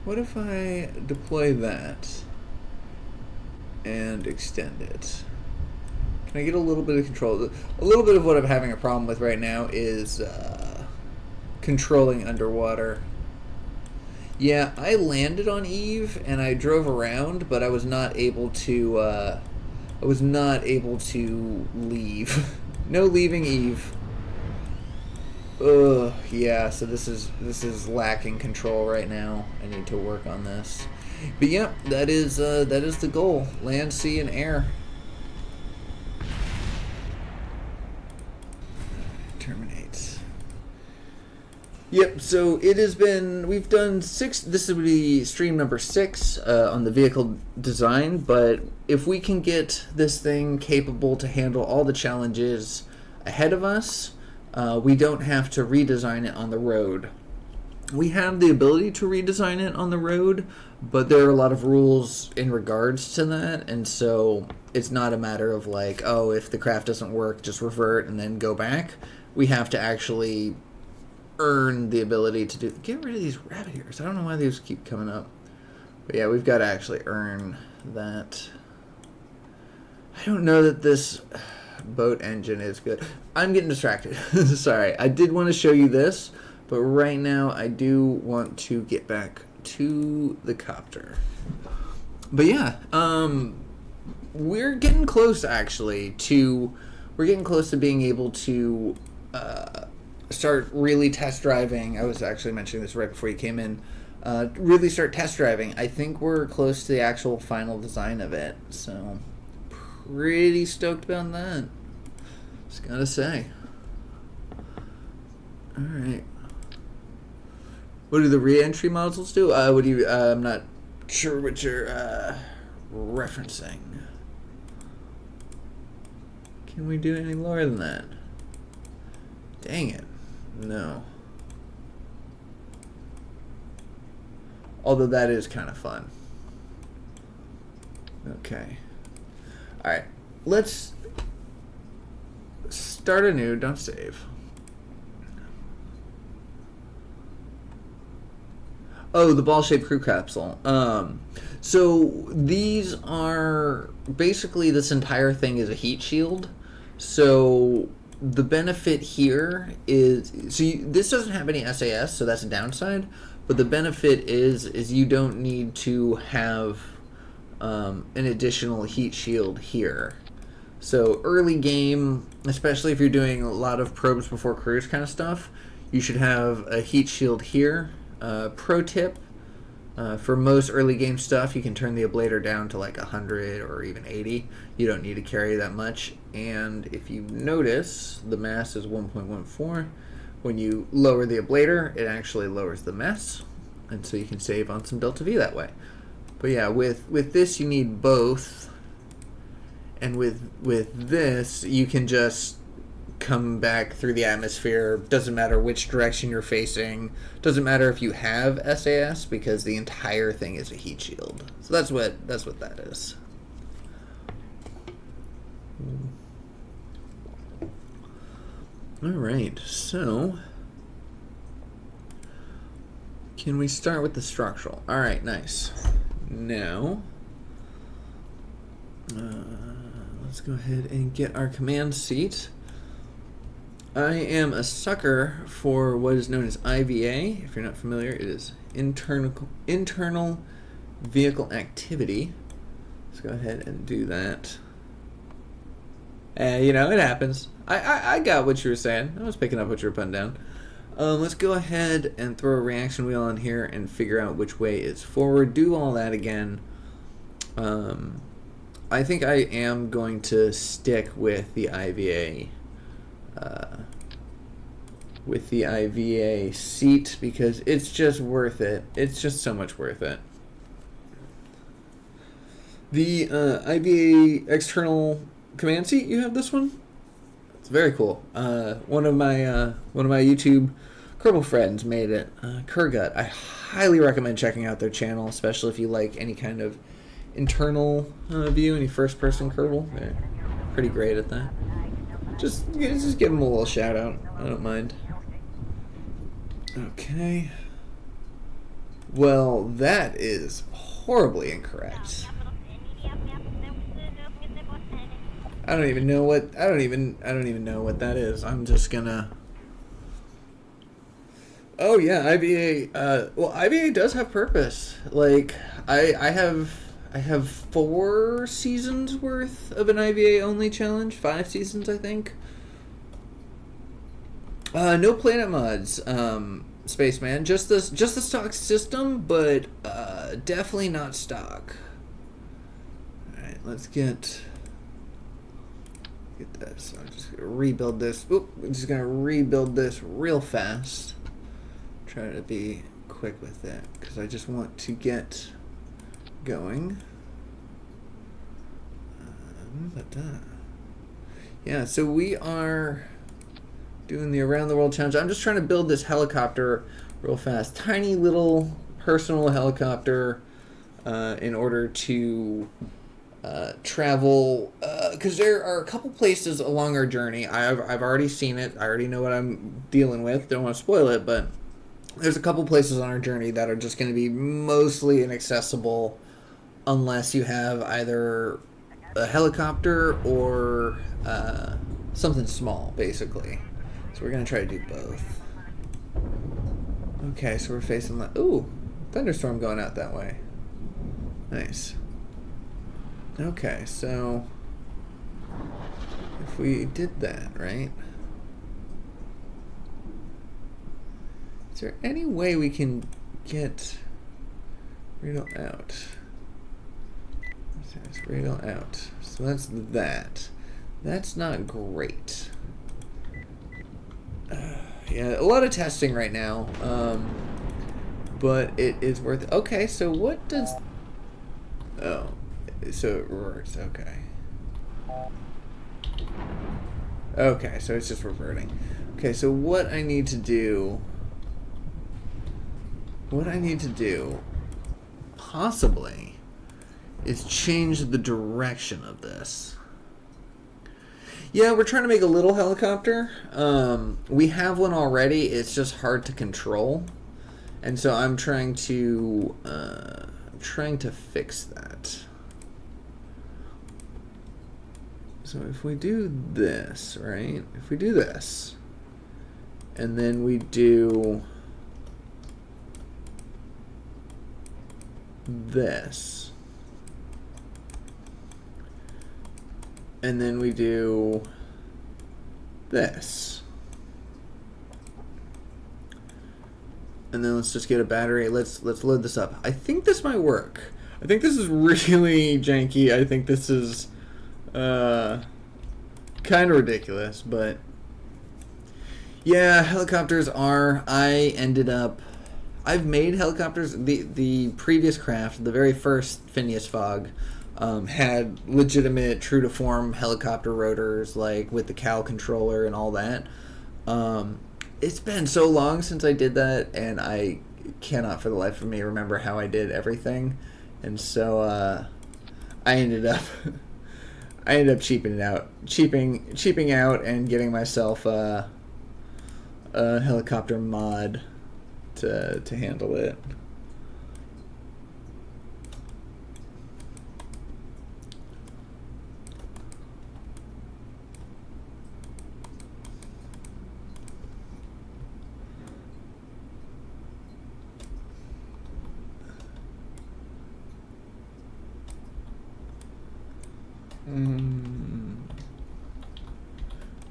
What if I deploy that and extend it? Can I get a little bit of control? A little bit of what I'm having a problem with right now is controlling underwater. Yeah, I landed on Eve and I drove around, but I was not able to. Leave. No leaving Eve. Ugh. Yeah. So this is lacking control right now. I need to work on this. But yep, that is the goal: land, sea, and air. Terminate. Yep, so it has been, we've done 6, this would be stream number 6 on the vehicle design, but if we can get this thing capable to handle all the challenges ahead of us, we don't have to redesign it on the road. We have the ability to redesign it on the road, but there are a lot of rules in regards to that, and so it's not a matter of like, oh, if the craft doesn't work, just revert and then go back. We have to actually earn the ability to get rid of these rabbit ears. I don't know why these keep coming up, but yeah, we've got to actually earn that. I don't know that this boat engine is good. I'm getting distracted. Sorry, I did want to show you this, but right now I do want to get back to the copter. But yeah, we're getting close actually to being able to start really test driving. I was actually mentioning this right before you came in. Really start test driving. I think we're close to the actual final design of it, so pretty stoked about that. Just gotta say. All right. What do the re-entry modules do? What do you? I'm not sure what you're referencing. Can we do any lower than that? Dang it. No. Although that is kind of fun. Okay. Alright. Let's start anew. Don't save. Oh, the ball-shaped crew capsule. So these are basically, this entire thing is a heat shield. So the benefit here is, this doesn't have any SAS, so that's a downside. But the benefit is you don't need to have an additional heat shield here. So early game, especially if you're doing a lot of probes before crews kind of stuff, you should have a heat shield here. Pro tip, for most early game stuff, you can turn the ablator down to like 100 or even 80. You don't need to carry that much. And if you notice, the mass is 1.14. When you lower the ablator, it actually lowers the mass. And so you can save on some delta V that way. But yeah, with this you need both. And with this, you can just come back through the atmosphere. Doesn't matter which direction you're facing. Doesn't matter if you have SAS, because the entire thing is a heat shield. So that's what that is. All right, so can we start with the structural? All right, nice. Now let's go ahead and get our command seat. I am a sucker for what is known as IVA. If you're not familiar, it is internal vehicle activity. Let's go ahead and do that. You know, it happens. I got what you were saying. I was picking up what you were putting down. Let's go ahead and throw a reaction wheel on here and figure out which way is forward. Do all that again. I think I am going to stick with the IVA. With the IVA seat, because it's just worth it. It's just so much worth it. The IVA external command seat, you have this one? It's very cool. One of my YouTube Kerbal friends made it. Kurgut. I highly recommend checking out their channel, especially if you like any kind of internal view, any first-person Kerbal. They're pretty great at that. Just give them a little shout out. I don't mind. Okay. Well, that is horribly incorrect. I don't even know what that is. I'm just gonna. Oh yeah, IVA. Well, IVA does have purpose. Like I have 4 seasons worth of an IVA only challenge. 5 seasons, I think. No planet mods, Spaceman. Just the stock system, but definitely not stock. All right, let's get this. I'm just gonna rebuild this. Oop, I'm just gonna rebuild this real fast. Try to be quick with it because I just want to get going. Yeah, so we are doing the Around the World Challenge. I'm just trying to build this helicopter real fast. Tiny little personal helicopter in order to travel, because there are a couple places along our journey. I've already seen it. I already know what I'm dealing with. Don't want to spoil it, but there's a couple places on our journey that are just going to be mostly inaccessible unless you have either a helicopter or something small, basically. So we're going to try to do both. Okay, so we're facing that. Ooh, thunderstorm going out that way. Nice. Okay, so if we did that, right? Is there any way we can get Radal out? There's Radal out. So that's that. That's not great. Yeah, a lot of testing right now. But it is worth it. Okay, so what does... Oh, so it reverts. Okay. Okay, so it's just reverting. Okay, so what I need to do... possibly, is change the direction of this. Yeah, we're trying to make a little helicopter. We have one already. It's just hard to control. And so I'm trying to fix that. So if we do this, right? If we do this, and then we do this, and then we do this, and then let's just get a battery. Let's load this up. I think this might work. I think this is really janky. I think this is kind of ridiculous, but yeah, helicopters are. I've made helicopters. The previous craft, the very first Phineas Fogg, had legitimate true to form helicopter rotors, like with the cow controller and all that. It's been so long since I did that, and I cannot for the life of me remember how I did everything, and so I ended up cheaping out and getting myself a helicopter mod to handle it.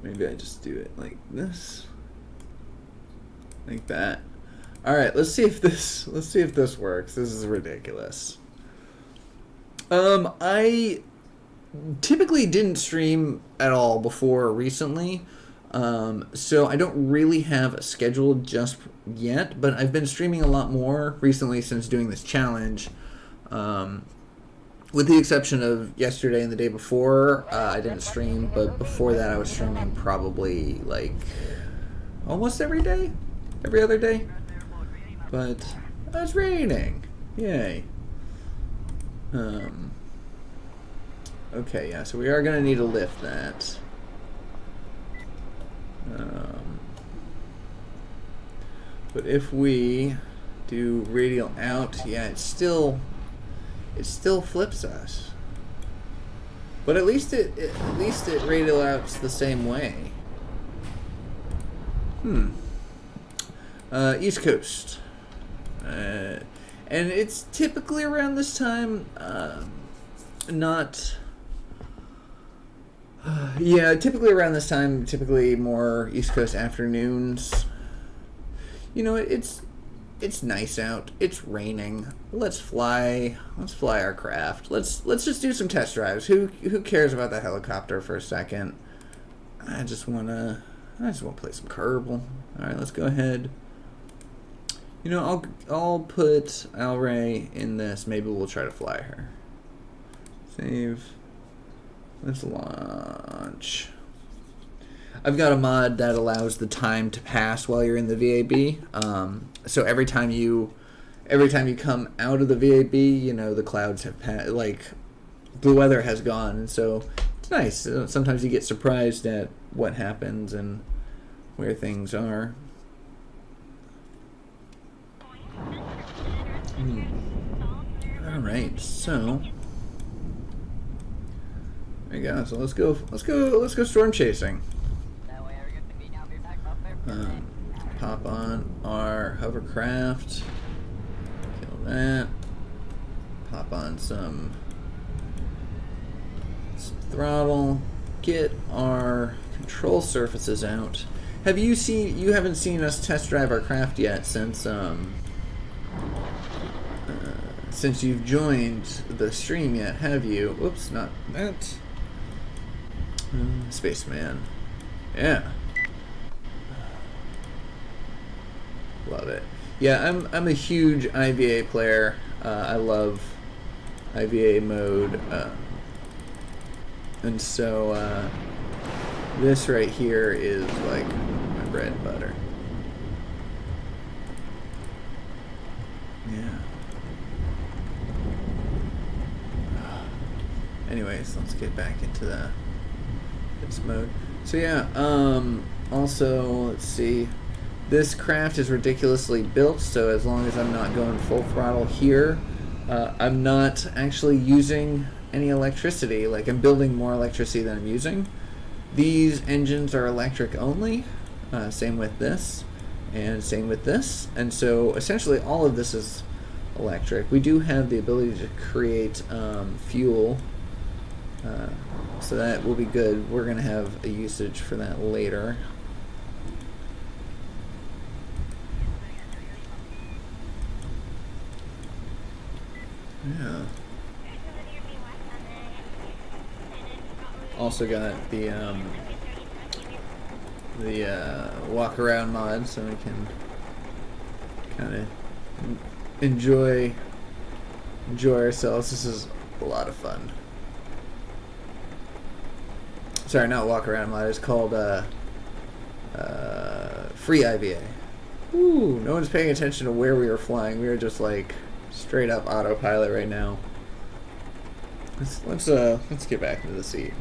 Maybe I just do it like this, like that. All right, let's see if this works. This is ridiculous. I typically didn't stream at all before recently, so I don't really have a schedule just yet. But I've been streaming a lot more recently since doing this challenge. With the exception of yesterday and the day before, I didn't stream, but before that I was streaming probably like almost every day, every other day. But it's raining. Yay. Okay, yeah, so we are going to need to lift that. But if we do radial out, yeah, it still flips us. But at least it radial outs the same way. East Coast. And it's typically around this time, typically around this time, typically more East Coast afternoons. You know, it's nice out. It's raining. Let's fly our craft. Let's just do some test drives. Who cares about the helicopter for a second? I just wanna play some Kerbal. All right, let's go ahead. You know, I'll put Al Ray in this. Maybe we'll try to fly her. Save. Let's launch. I've got a mod that allows the time to pass while you're in the VAB. So every time you come out of the VAB, you know, the clouds have like the weather has gone, and so it's nice. Sometimes you get surprised at what happens and where things are. All right, so there you go. So let's go storm chasing. Pop on our hovercraft. Kill that. Pop on some throttle. Get our control surfaces out. You haven't seen us test drive our craft yet since you've joined the stream yet, have you? Whoops, not that. Spaceman. Yeah. Love it. Yeah, I'm a huge IVA player. I love IVA mode. And so this right here is like my bread and butter. Yeah. Anyways, let's get back into this mode. So yeah, also, let's see. This craft is ridiculously built, so as long as I'm not going full throttle here, I'm not actually using any electricity. Like, I'm building more electricity than I'm using. These engines are electric only, same with this, and same with this. And so essentially all of this is electric. We do have the ability to create fuel, so that will be good. We're going to have a usage for that later. Yeah. Also got the walk around mod, so we can kind of enjoy ourselves. This is a lot of fun. Sorry, not walk around mod. It's called free IVA. Ooh, no one's paying attention to where we were flying. We were just like straight up autopilot right now. Let's get back into the seat.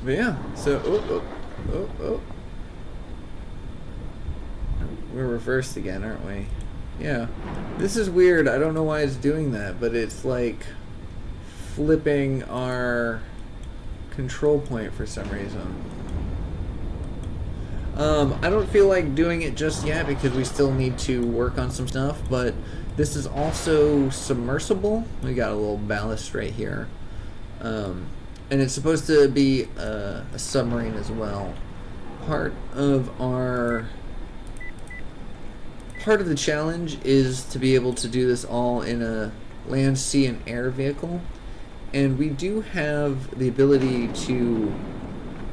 But yeah, so we're reversed again, aren't we? Yeah, this is weird. I don't know why it's doing that, but it's like flipping our control point for some reason. I don't feel like doing it just yet because we still need to work on some stuff, but this is also submersible. We got a little ballast right here. And it's supposed to be a submarine as well. Part of the challenge is to be able to do this all in a land, sea, and air vehicle. And we do have the ability to,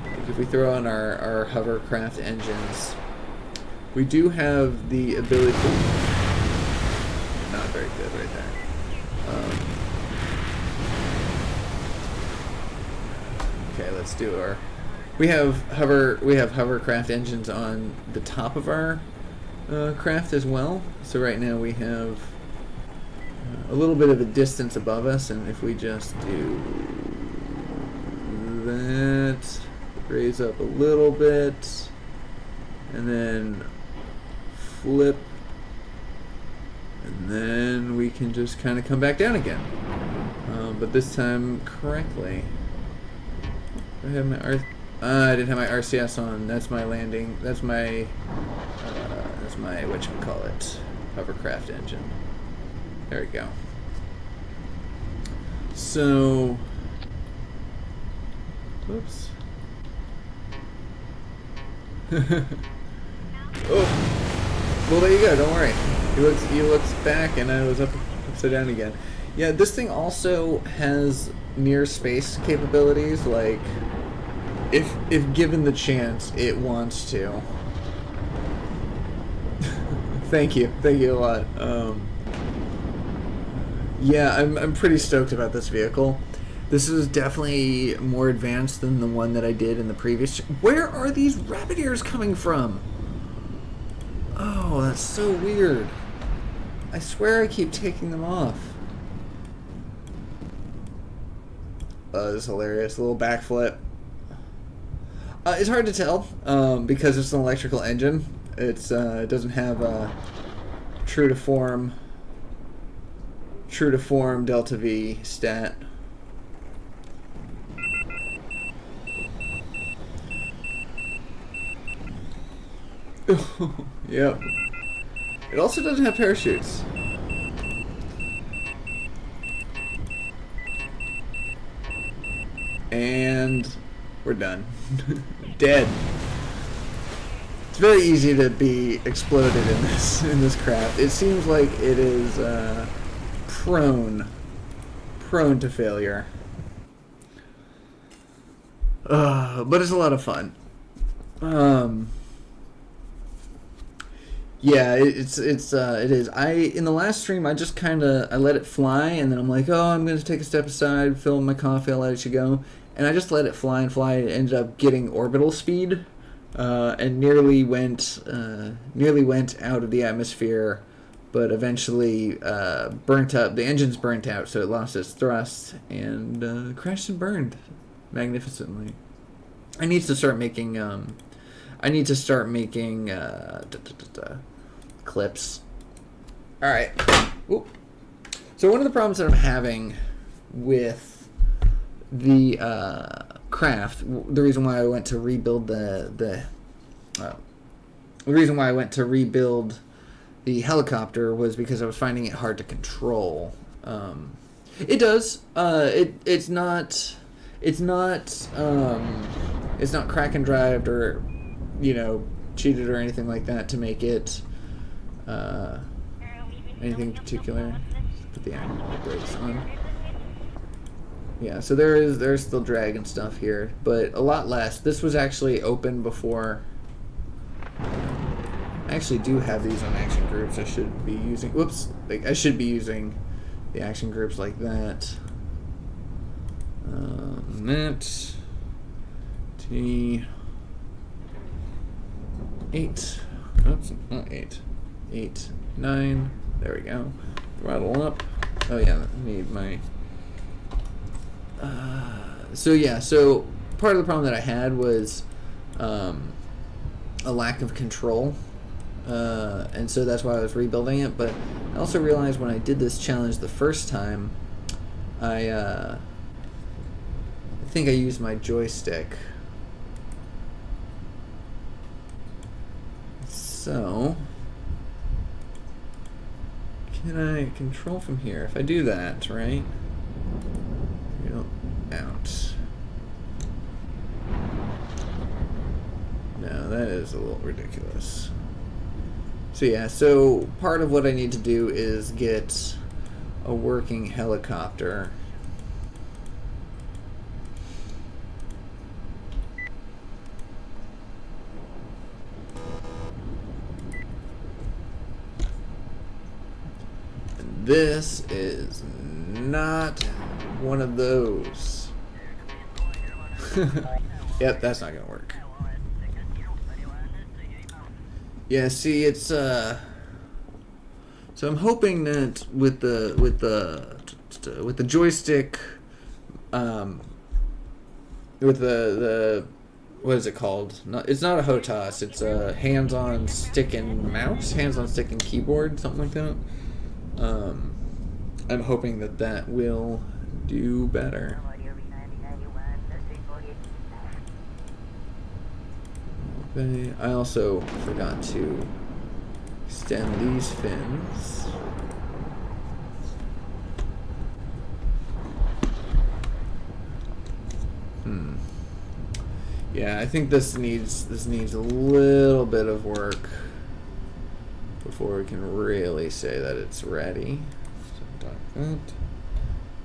like if we throw on our hovercraft engines, we do have the ability. Not very good right there. Okay, let's do our. We have hovercraft engines on the top of our craft as well. So right now we have a little bit of a distance above us, and if we just do that, raise up a little bit, and then flip, and then we can just kind of come back down again, but this time correctly. I have my I didn't have my RCS on. That's my landing. That's my whatchamacallit, hovercraft engine. There we go. So, whoops. Oh, well there you go. Don't worry. He looks back, and I was upside down again. Yeah, this thing also has near space capabilities. Like, if given the chance, it wants to. Thank you a lot. Yeah, I'm pretty stoked about this vehicle. This is definitely more advanced than the one that I did in the previous. Where are these rabbit ears coming from? Oh, that's so weird. I swear I keep taking them off. This is hilarious. A little backflip. It's hard to tell because it's an electrical engine. It doesn't have a true to form delta V stat. Yep. It also doesn't have parachutes. And we're done. Dead. It's very easy to be exploded in this craft. It seems like it is prone to failure. But it's a lot of fun. Yeah, it is. In the last stream, I just I let it fly, and then I'm like, oh, I'm going to take a step aside, fill my coffee, I'll let it go. And I just let it fly and fly. It ended up getting orbital speed, and nearly went out of the atmosphere, but eventually burnt up. The engine's burnt out, so it lost its thrust and crashed and burned. magnificently. I need to start making clips. All right. Ooh. So one of the problems that I'm having with the craft, the reason why I went to rebuild the helicopter was because I was finding it hard to control. It's not crack and drived or, cheated or anything like that to make it anything particular. Put the brakes on. Yeah, so there's still drag and stuff here, but a lot less. This was actually open before. I actually do have these on action groups. I should be using. Whoops! I should be using the action groups like that. Net T 8. Oops, not 8. 8, 9. There we go. Throttle up. Oh yeah, I need my. So part of the problem that I had was a lack of control, and so that's why I was rebuilding it. But I also realized when I did this challenge the first time, I think I used my joystick. So can I control from here? If I do that, right? Out. No, that is a little ridiculous. So yeah, so part of what I need to do is get a working helicopter. And this is not one of those. Yep, that's not gonna work. Yeah, see, it's so I'm hoping that with the joystick, with the what is it called? It's not a HOTAS. It's a hands-on stick and mouse, hands-on stick and keyboard, something like that. I'm hoping that will do better. Okay, I also forgot to extend these fins. Yeah, I think this needs a little bit of work before we can really say that it's ready. So like that.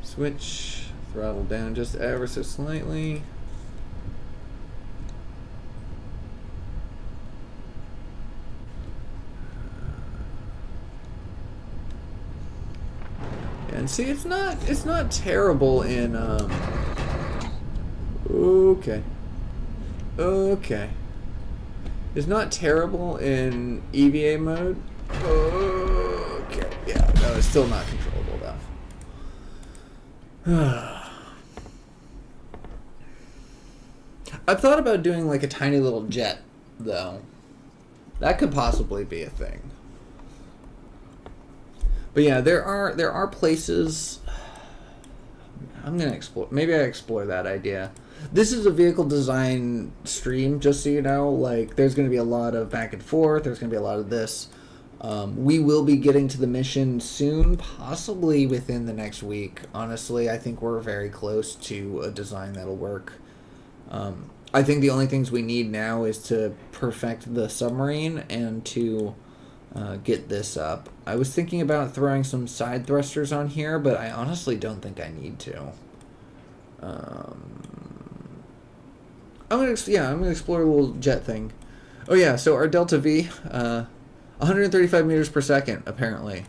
Switch, throttle down just ever so slightly. And see, it's not terrible in okay. It's not terrible in EVA mode. Okay. Yeah, no, it's still not controllable though. I've thought about doing like a tiny little jet though. That could possibly be a thing. But yeah, there are places. I'm gonna explore. Maybe I explore that idea. This is a vehicle design stream, just so you know. Like, there's gonna be a lot of back and forth. There's gonna be a lot of this. We will be getting to the mission soon, possibly within the next week. Honestly, I think we're very close to a design that'll work. I think the only things we need now is to perfect the submarine and to get this up. I was thinking about throwing some side thrusters on here, but I honestly don't think I need to. I'm gonna explore a little jet thing. Oh yeah, so our Delta V, 135 meters per second apparently,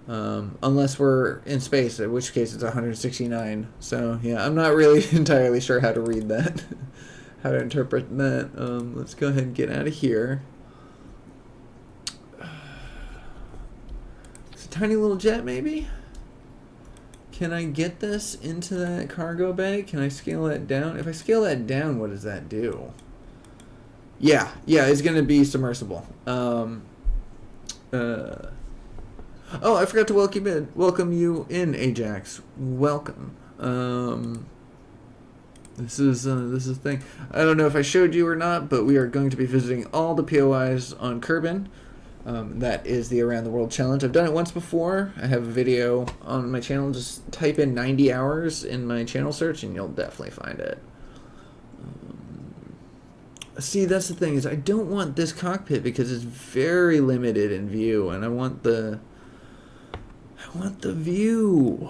unless we're in space, in which case it's 169. So yeah, I'm not really entirely sure how to read that, how to interpret that. Let's go ahead and get out of here. It's a tiny little jet, maybe. Can I get this into that cargo bay? Can I scale that down? If I scale that down, what does that do? Yeah, it's gonna be submersible. Oh, I forgot to welcome you in, Ajax. Welcome. This is a thing. I don't know if I showed you or not, but we are going to be visiting all the POIs on Kerbin. That is the Around the World Challenge. I've done it once before. I have a video on my channel. Just type in 90 hours in my channel search and you'll definitely find it. See, that's the thing, is I don't want this cockpit because it's very limited in view, and I want the view.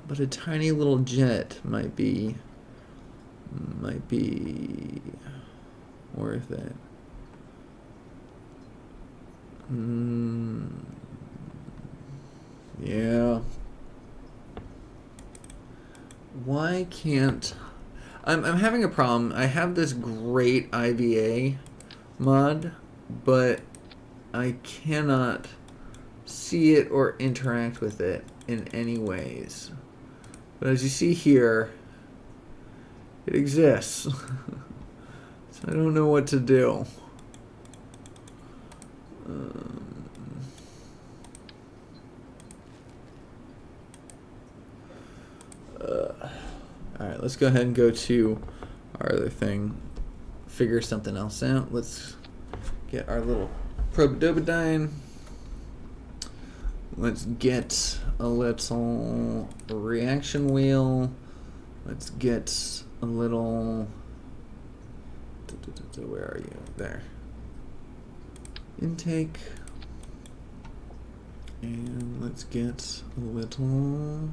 But a tiny little jet might be worth it. Yeah. Why can't... I'm having a problem. I have this great IVA mod, but I cannot see it or interact with it in any ways. But as you see here, it exists. So I don't know what to do. Alright, let's go ahead and go to our other thing. Figure something else out. Let's get our little Probodobodyne. Let's get a little reaction wheel. Let's get a little... Where are you? There. Intake. And let's get a little...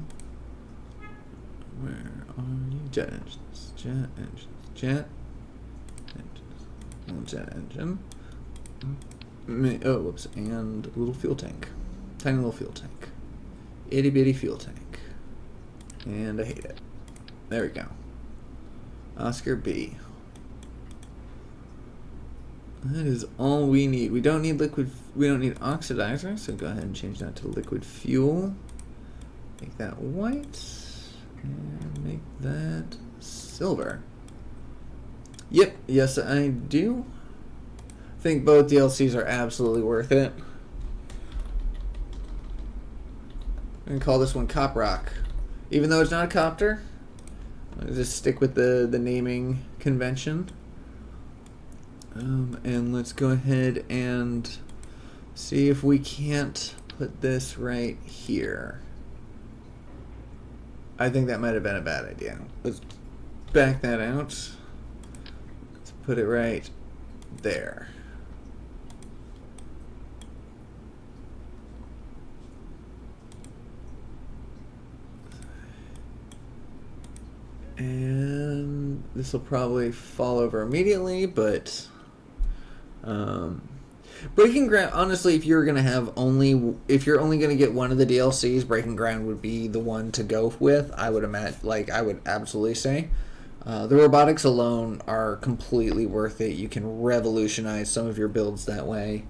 Where are you? Jet engines. Jet engines. Jet engines. Little jet engine. Oh, whoops. And a little fuel tank. Tiny little fuel tank. Itty bitty fuel tank. And I hate it. There we go. Oscar B. That is all we need. We don't need liquid. We don't need oxidizer. So go ahead and change that to liquid fuel. Make that white. And make that silver. Yep. Yes, I do. I think both DLCs are absolutely worth it. I'm going to call this one Cop Rock. Even though it's not a copter, I'll just stick with the naming convention. And let's go ahead and see if we can't put this right here. I think that might have been a bad idea. Let's back that out. Let's put it right there. And this will probably fall over immediately, but Breaking Ground, honestly, if you're only gonna get one of the DLCs, Breaking Ground would be the one to go with. I would imagine, I would absolutely say. The robotics alone are completely worth it. You can revolutionize some of your builds that way.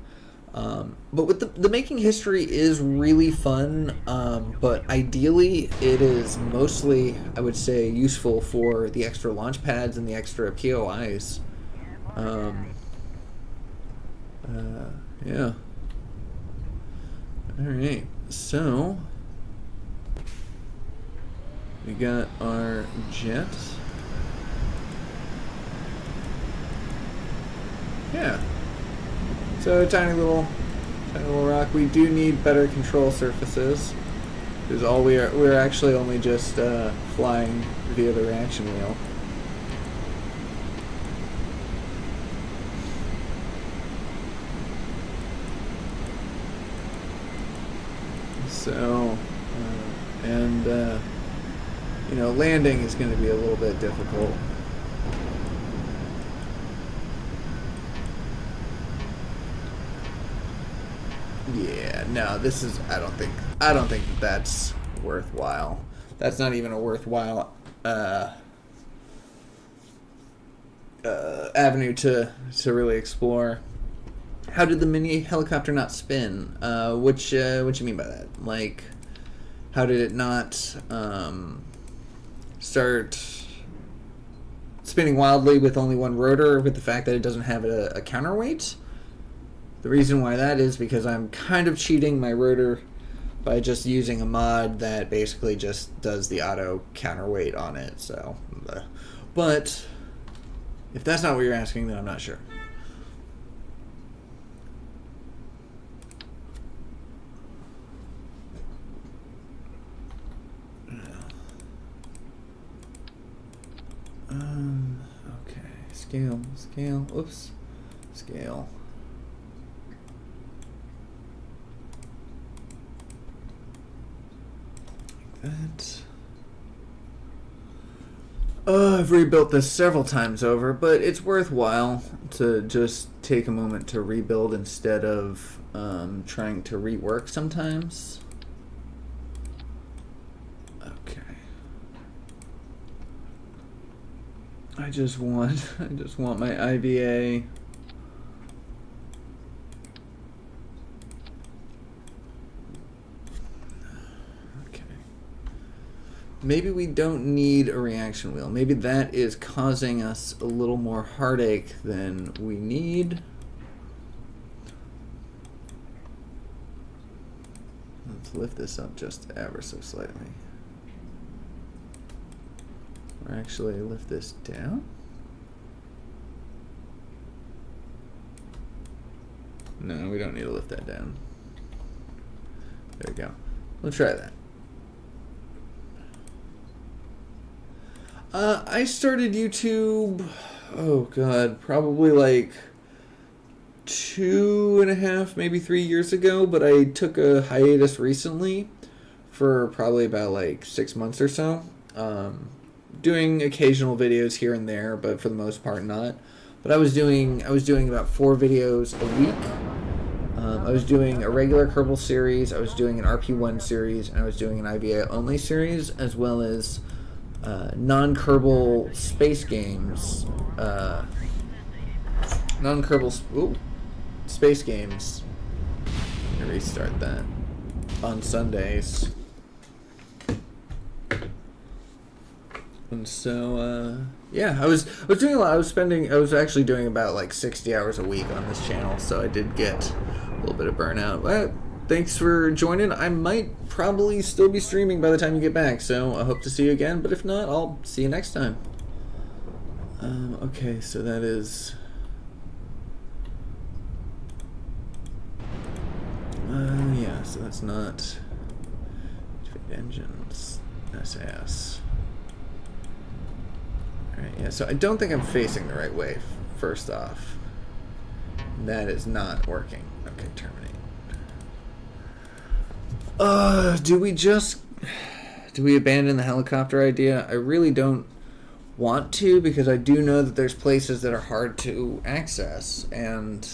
But with the making history is really fun, but ideally it is mostly, I would say, useful for the extra launch pads and the extra POIs. Yeah. Alright, so we got our jet. Yeah. So tiny little rock. We do need better control surfaces. Because we're actually only just flying via the reaction wheel. So, landing is going to be a little bit difficult. Yeah, no, this is, I don't think that's worthwhile. That's not even a worthwhile avenue to really explore. How did the mini helicopter not spin? What you mean by that? Like, how did it not start spinning wildly with only one rotor, with the fact that it doesn't have a counterweight? The reason why that is because I'm kind of cheating my rotor by just using a mod that basically just does the auto counterweight on it. So, but if that's not what you're asking, then I'm not sure. Okay, scale, oops, scale. That. I've rebuilt this several times over, but it's worthwhile to just take a moment to rebuild instead of trying to rework sometimes. Okay. I just want my IVA. Maybe we don't need a reaction wheel. Maybe that is causing us a little more heartache than we need. Let's lift this up just ever so slightly. Or actually lift this down. No, we don't need to lift that down. There we go. Let's try that. I started YouTube, oh god, probably like 2.5, maybe 3 years ago, but I took a hiatus recently for probably about like 6 months or so. Doing occasional videos here and there, but for the most part not. But I was doing about 4 videos a week. I was doing a regular Kerbal series, I was doing an RP1 series, and I was doing an IVA only series, as well as non-Kerbal space games, non-Kerbal space games. Let me restart that on Sundays. And so yeah, I was doing a lot. I was actually doing about like 60 hours a week on this channel, so I did get a little bit of burnout. But thanks for joining. I might probably still be streaming by the time you get back, so I hope to see you again, but if not, I'll see you next time. Okay, so that is... yeah, so that's not... engines, SAS. Alright, yeah, so I don't think I'm facing the right way, first off. That is not working. Okay, terminate. Do we abandon the helicopter idea? I really don't want to, because I do know that there's places that are hard to access, and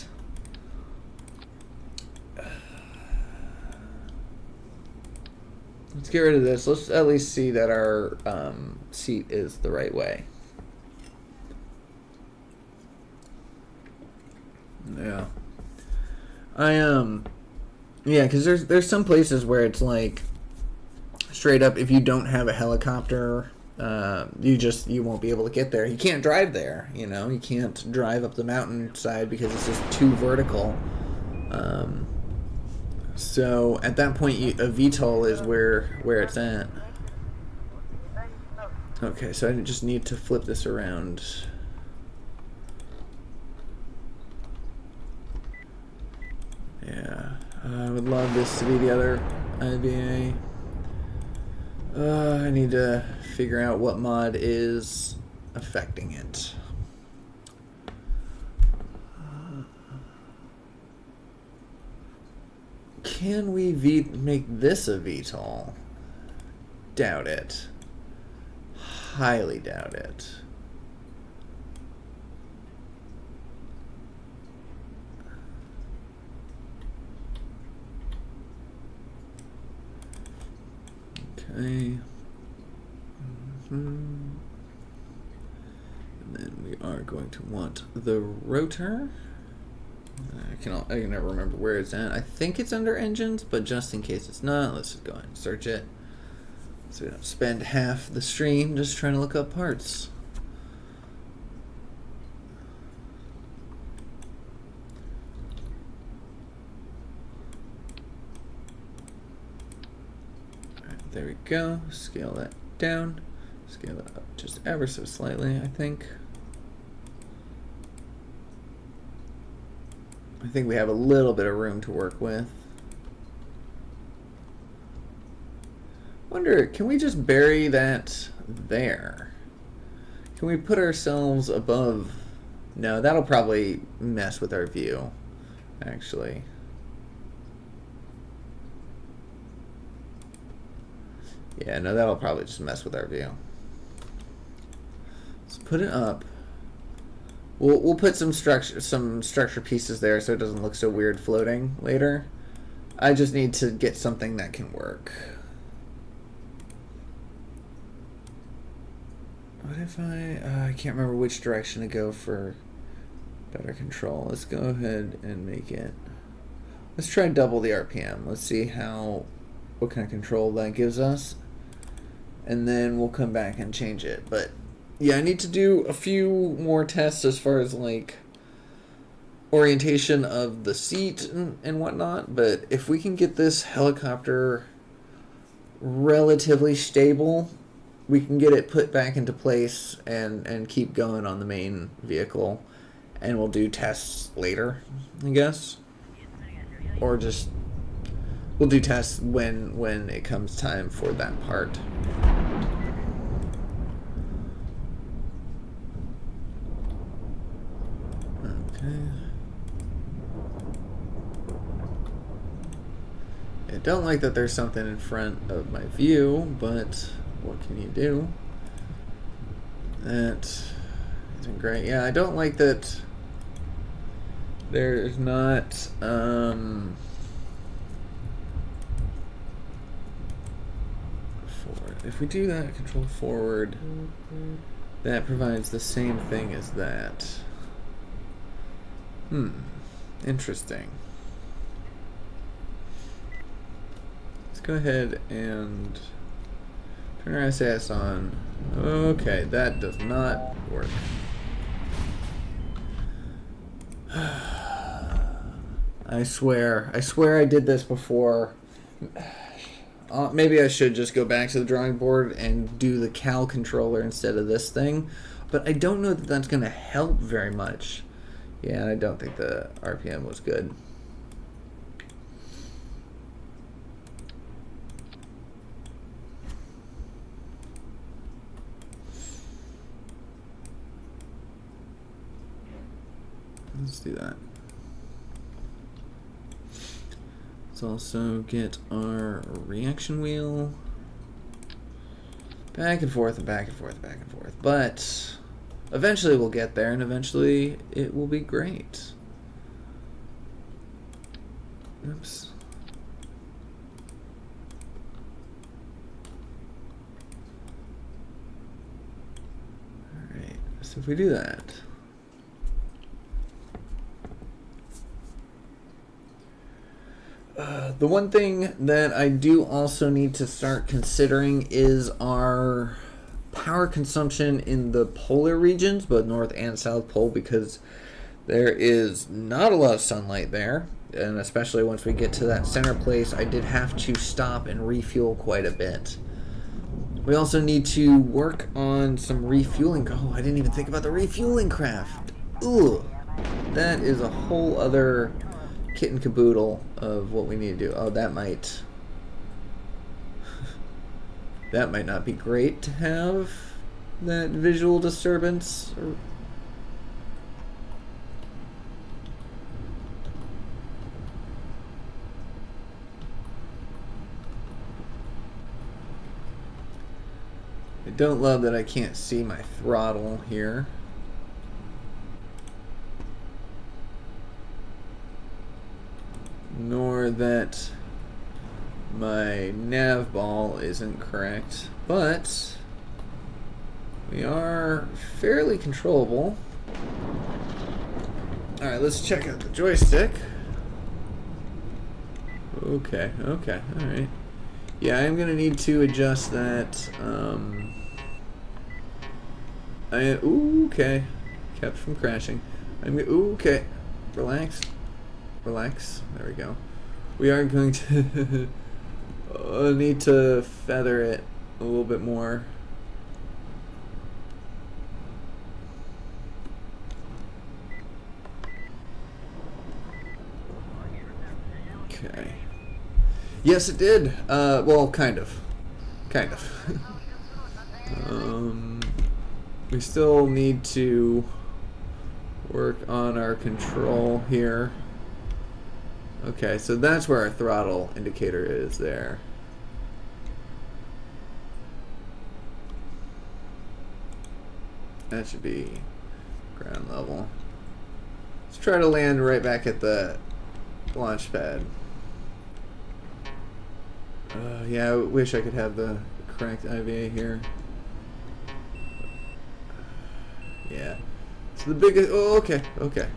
let's get rid of this. Let's at least see that our seat is the right way. Yeah. Yeah, because there's some places where it's like straight up, if you don't have a helicopter, you won't be able to get there. You can't drive there, you know. You can't drive up the mountainside because it's just too vertical. So at that point, a VTOL is where it's at. Okay, so I just need to flip this around. Yeah, I would love this to be the other IBA. I need to figure out what mod is affecting it. Can we make this a VTOL? Doubt it. Highly doubt it. Okay. And then we are going to want the rotor. I can never remember where it's at. I think it's under engines, but just in case it's not, let's just go ahead and search it. So we don't spend half the stream just trying to look up parts. Alright, there we go. Scale that down. Scale it up just ever so slightly, I think. I think we have a little bit of room to work with. Wonder, can we just bury that there? Can we put ourselves above? No, that'll probably mess with our view, actually. Yeah, no, that'll probably just mess with our view. Let's put it up. We'll put some structure pieces there so it doesn't look so weird floating later. I just need to get something that can work. What if I can't remember which direction to go for better control. Let's go ahead and make it. Let's try double the RPM. Let's see what kind of control that gives us. And then we'll come back and change it. But yeah, I need to do a few more tests as far as like orientation of the seat and whatnot. But if we can get this helicopter relatively stable, we can get it put back into place and keep going on the main vehicle. And we'll do tests later, I guess. Or just we'll do tests when it comes time for that part. Okay. I don't like that there's something in front of my view, but what can you do? That isn't great. Yeah, I don't like that there's not forward. If we do that, control forward, that provides the same thing as that. Interesting. Let's go ahead and turn our SAS on. Okay, that does not work. I swear I did this before. Maybe I should just go back to the drawing board and do the Cal controller instead of this thing. But I don't know that that's going to help very much. Yeah, I don't think the RPM was good. Let's do that. Let's also get our reaction wheel back and forth and back and forth and back and forth. But eventually we'll get there, and eventually it will be great. Oops. Alright, so if we do that. The one thing that I do also need to start considering is our power consumption in the polar regions, both North and South Pole, because there is not a lot of sunlight there, and especially once we get to that center place, I did have to stop and refuel quite a bit. We also need to work on some refueling. Oh, I didn't even think about the refueling craft. Ugh, that is a whole other kit and caboodle of what we need to do. Oh, that might not be great to have that visual disturbance. I don't love that I can't see my throttle here. Nor that my nav ball isn't correct, but we are fairly controllable. Alright, let's check out the joystick. Okay, alright. Yeah, I'm gonna need to adjust that. Ooh, okay. Kept from crashing. Ooh, okay. Relax. Relax. There we go. We are going to need to feather it a little bit more. Okay. Yes, it did. Well, kind of. Kind of. We still need to work on our control here. Okay, so that's where our throttle indicator is there. That should be ground level. Let's try to land right back at the launch pad. Yeah, I wish I could have the correct IVA here. Yeah. So the biggest... Oh, okay, okay.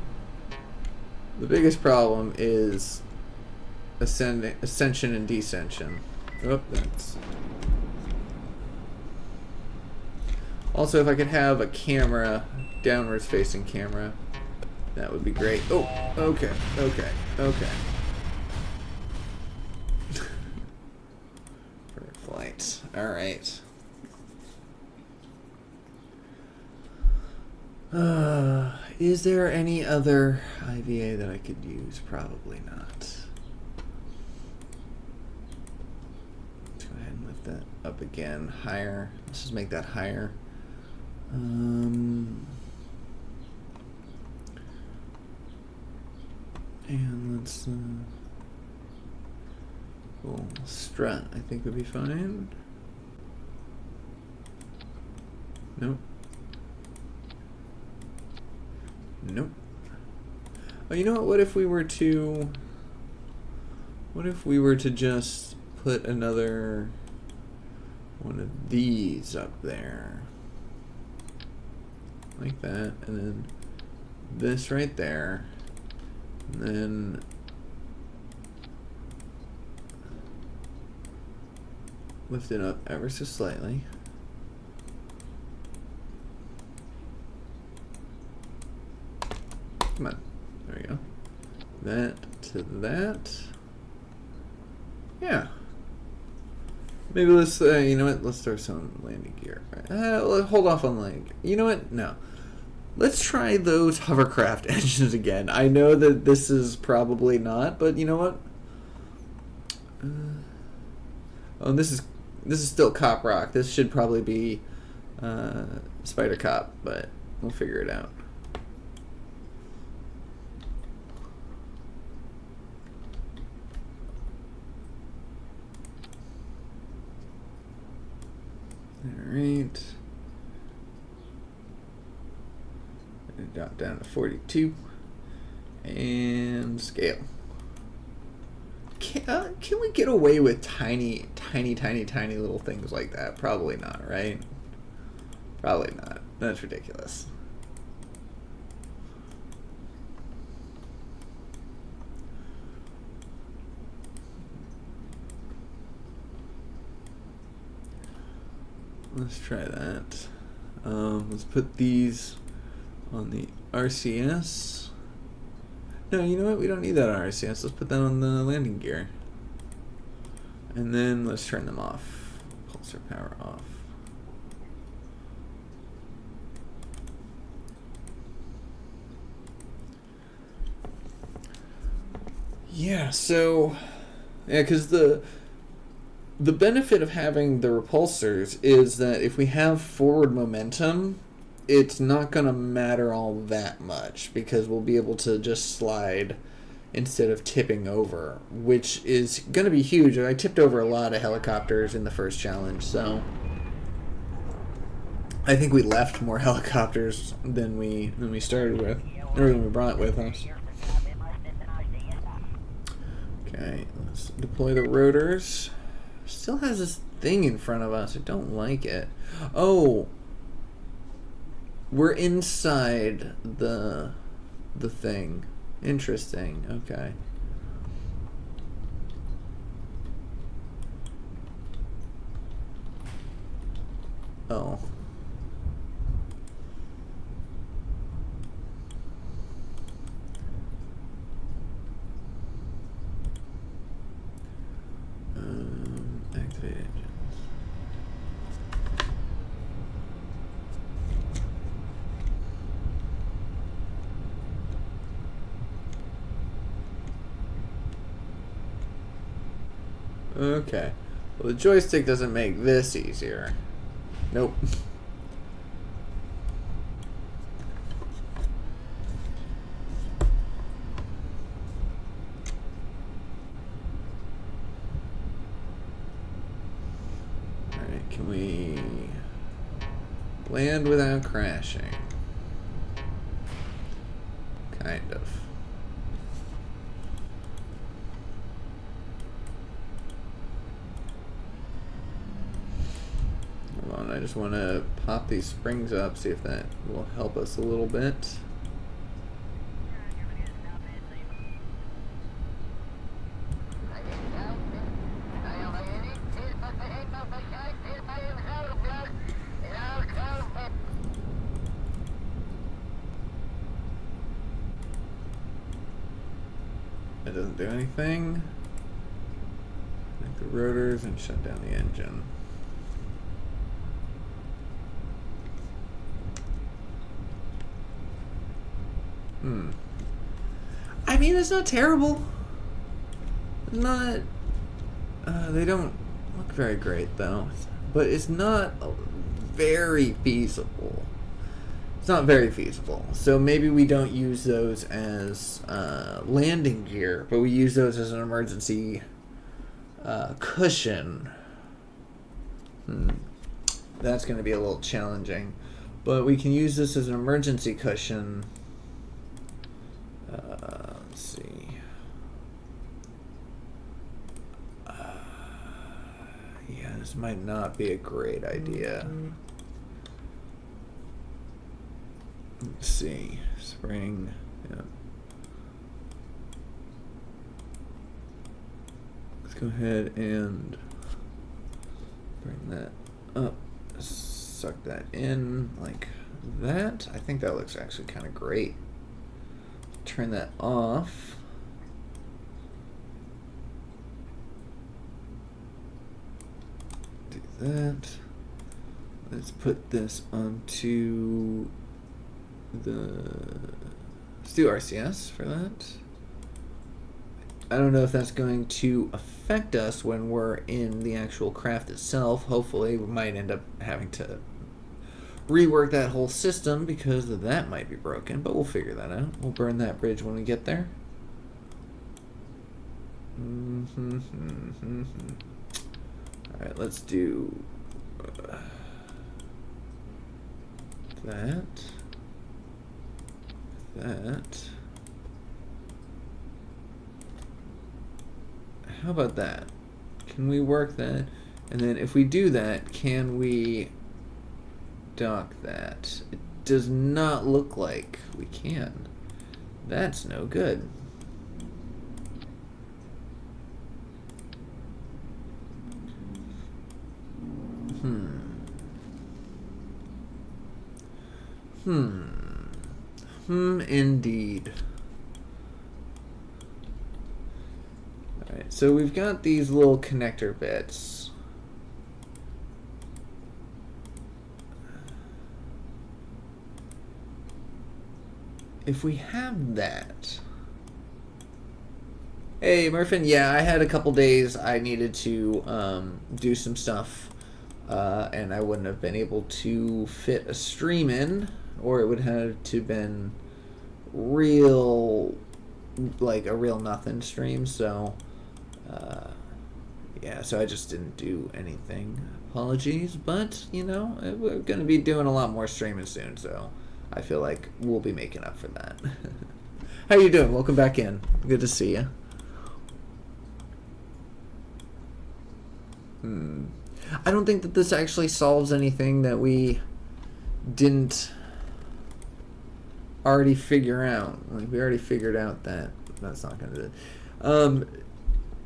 The biggest problem is ascension and descension. Oh, that's... Also, if I could have a camera, downwards facing camera, that would be great. Oh, okay, okay, okay. For flight. Alright. Is there any other IVA that I could use? Probably not. Let's go ahead and lift that up again. Higher. Let's just make that higher. And let's well, strut I think would be fine. Nope. Nope. Oh, you know what? What if we were to just put another one of these up there? Like that, and then this right there, and then lift it up ever so slightly. Come on, there we go. That to that. Yeah. Maybe let's, you know what, let's throw some landing gear. Let's hold off on landing gear. You know what, no. Let's try those hovercraft engines again. I know that this is probably not, but you know what? Oh, this is still Cop Rock. This should probably be Spider Cop, but we'll figure it out. Alright. Drop down to 42. And scale. Can we get away with tiny little things like that? Probably not, right? Probably not. That's ridiculous. Let's try that. Let's put these on the RCS. No, you know what? We don't need that on RCS. Let's put that on the landing gear. And then let's turn them off. Pulsar power off. Yeah, so... Yeah, because the benefit of having the repulsors is that if we have forward momentum, it's not going to matter all that much because we'll be able to just slide instead of tipping over, which is going to be huge. I tipped over a lot of helicopters in the first challenge, so I think we left more helicopters than we started with, or than we brought with us. Okay, let's deploy the rotors. Still has this thing in front of us. I don't like it. Oh, we're inside the thing. Interesting. Okay. Oh. Activate engines. Okay. Well, the joystick doesn't make this easier. Nope. Alright, can we land without crashing? Kind of. Hold on, I just want to pop these springs up, see if that will help us a little bit. It doesn't do anything. Connect the rotors and shut down the engine. I mean, it's not terrible. It's not. They don't look very great though, but it's not very feasible. It's not very feasible. So maybe we don't use those as landing gear, but we use those as an emergency cushion. That's going to be a little challenging, but we can use this as an emergency cushion. Let's see. Yeah, this might not be a great idea. Let's see. Spring. Yeah. Let's go ahead and bring that up. Suck that in like that. I think that looks actually kind of great. Turn that off. Do that. Let's put this onto let's do RCS for that. I don't know if that's going to affect us when we're in the actual craft itself. Hopefully we might end up having to rework that whole system because that might be broken, but we'll figure that out. We'll burn that bridge when we get there. Alright, let's do that. How about that? Can we work that? And then if we do that, can we dock that? It does not look like we can. That's no good. Indeed. Alright, so we've got these little connector bits. If we have that... Hey, Murphin, yeah, I had a couple days I needed to do some stuff, and I wouldn't have been able to fit a stream in, or it would have to been real, like a real nothing stream, so, yeah, so I just didn't do anything. Apologies, but, you know, we're going to be doing a lot more streaming soon, so I feel like we'll be making up for that. How you doing? Welcome back in. Good to see you. I don't think that this actually solves anything that we didn't already figure out. Like, we already figured out that that's not going to do it.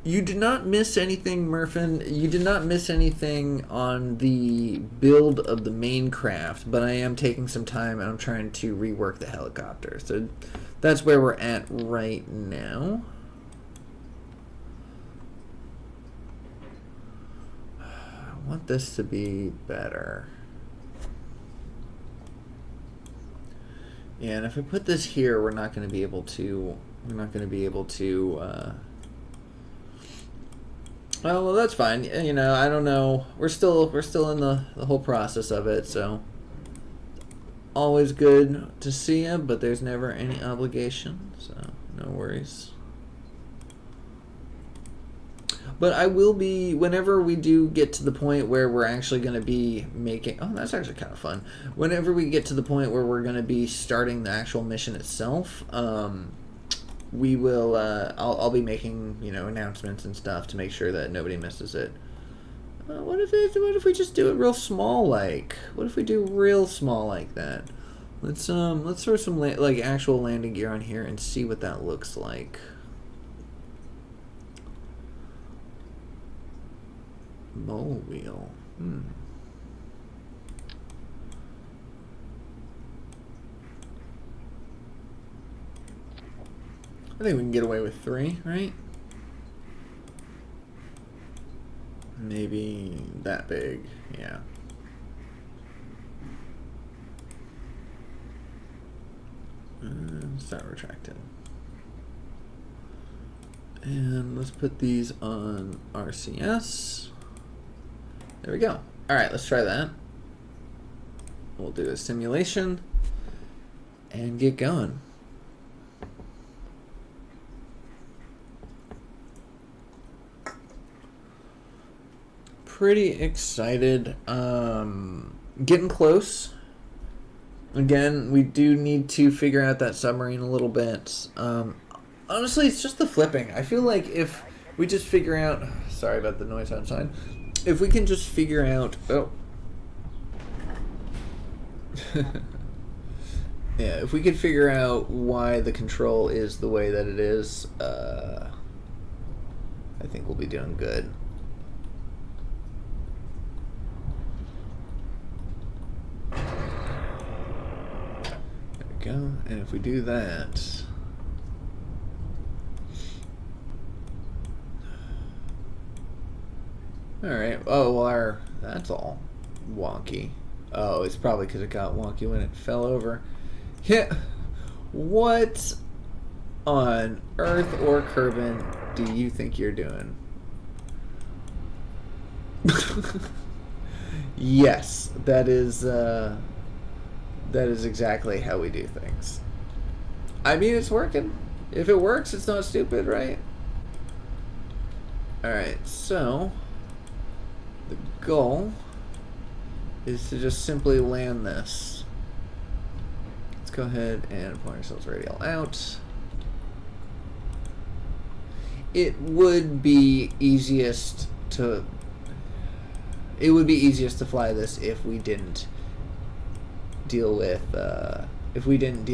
You did not miss anything, Murphin. You did not miss anything on the build of the main craft, but I am taking some time and I'm trying to rework the helicopter. So that's where we're at right now. I want this to be better. Yeah, and if I put this here, we're not going to be able to. Oh, well, that's fine. You know, I don't know. We're still in the whole process of it, so always good to see you, but there's never any obligation, so no worries. But I will be, whenever we do get to the point where we're actually going to be making, oh, that's actually kind of fun. Whenever we get to the point where we're going to be starting the actual mission itself, we will, I'll be making, you know, announcements and stuff to make sure that nobody misses it. What if we just do it real small, like? What if we do real small like that? Let's throw some like actual landing gear on here and see what that looks like. Mobile. I think we can get away with 3, right? Maybe that big, yeah. Start retracting. And let's put these on RCS. There we go. Alright, let's try that. We'll do a simulation and get going. Pretty excited. Getting close. Again, we do need to figure out that submarine a little bit. Honestly, it's just the flipping. I feel like if we just figure out... Sorry about the noise outside. If we can just figure out... Oh. Yeah, if we could figure out why the control is the way that it is, I think we'll be doing good. There we go. And if we do that... Alright, oh, well, that's all wonky. Oh, it's probably because it got wonky when it fell over. Yeah, what on earth or Kerbin do you think you're doing? Yes, that is exactly how we do things. I mean, it's working. If it works, it's not stupid, right? Alright, so... the goal is to just simply land this. Let's go ahead and point ourselves radial out. It would be easiest to fly this if we didn't deal with yeah, if we didn't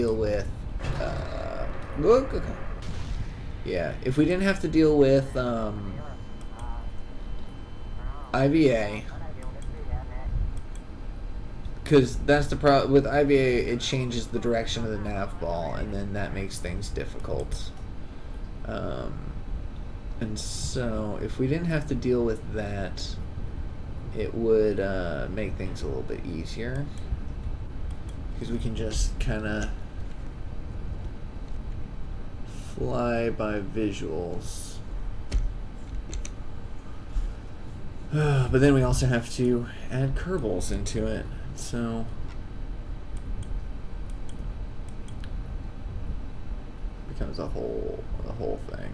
have to deal with IVA, because that's the problem with IVA. It changes the direction of the nav ball, and then that makes things difficult. And so, if we didn't have to deal with that, it would make things a little bit easier, because we can just kind of fly by visuals. But then we also have to add Kerbals into it, so it becomes a whole thing.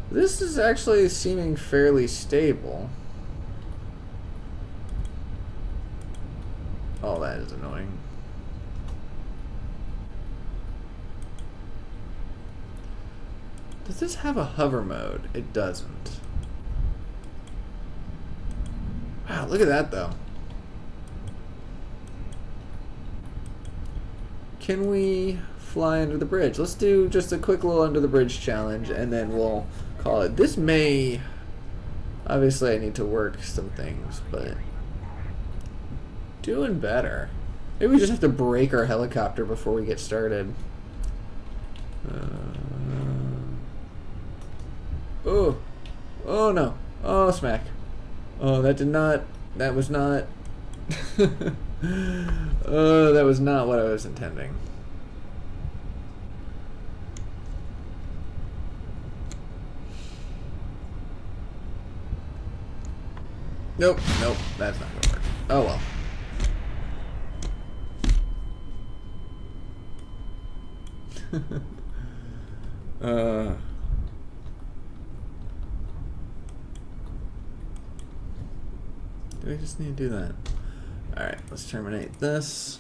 This is actually seeming fairly stable. Oh, that is annoying. Does this have a hover mode? It doesn't. Wow, look at that though. Can we fly under the bridge? Let's do just a quick little under the bridge challenge, and then we'll call it. This may... Obviously I need to work some things, but... Doing better. Maybe we just have to break our helicopter before we get started. Oh. Oh no. Oh, smack. Oh, that did not... That was not... Oh, that was not what I was intending. Nope, nope, that's not gonna work. Oh well. Do I just need to do that? Alright, let's terminate this.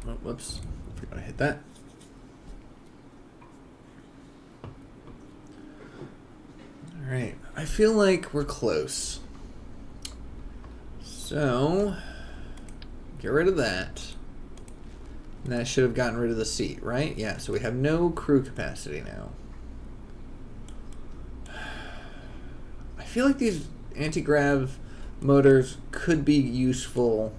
Oh, whoops. I forgot to hit that. Alright, I feel like we're close. So, get rid of that. And that should have gotten rid of the seat, right? Yeah, so we have no crew capacity now. I feel like these anti-grav motors could be useful.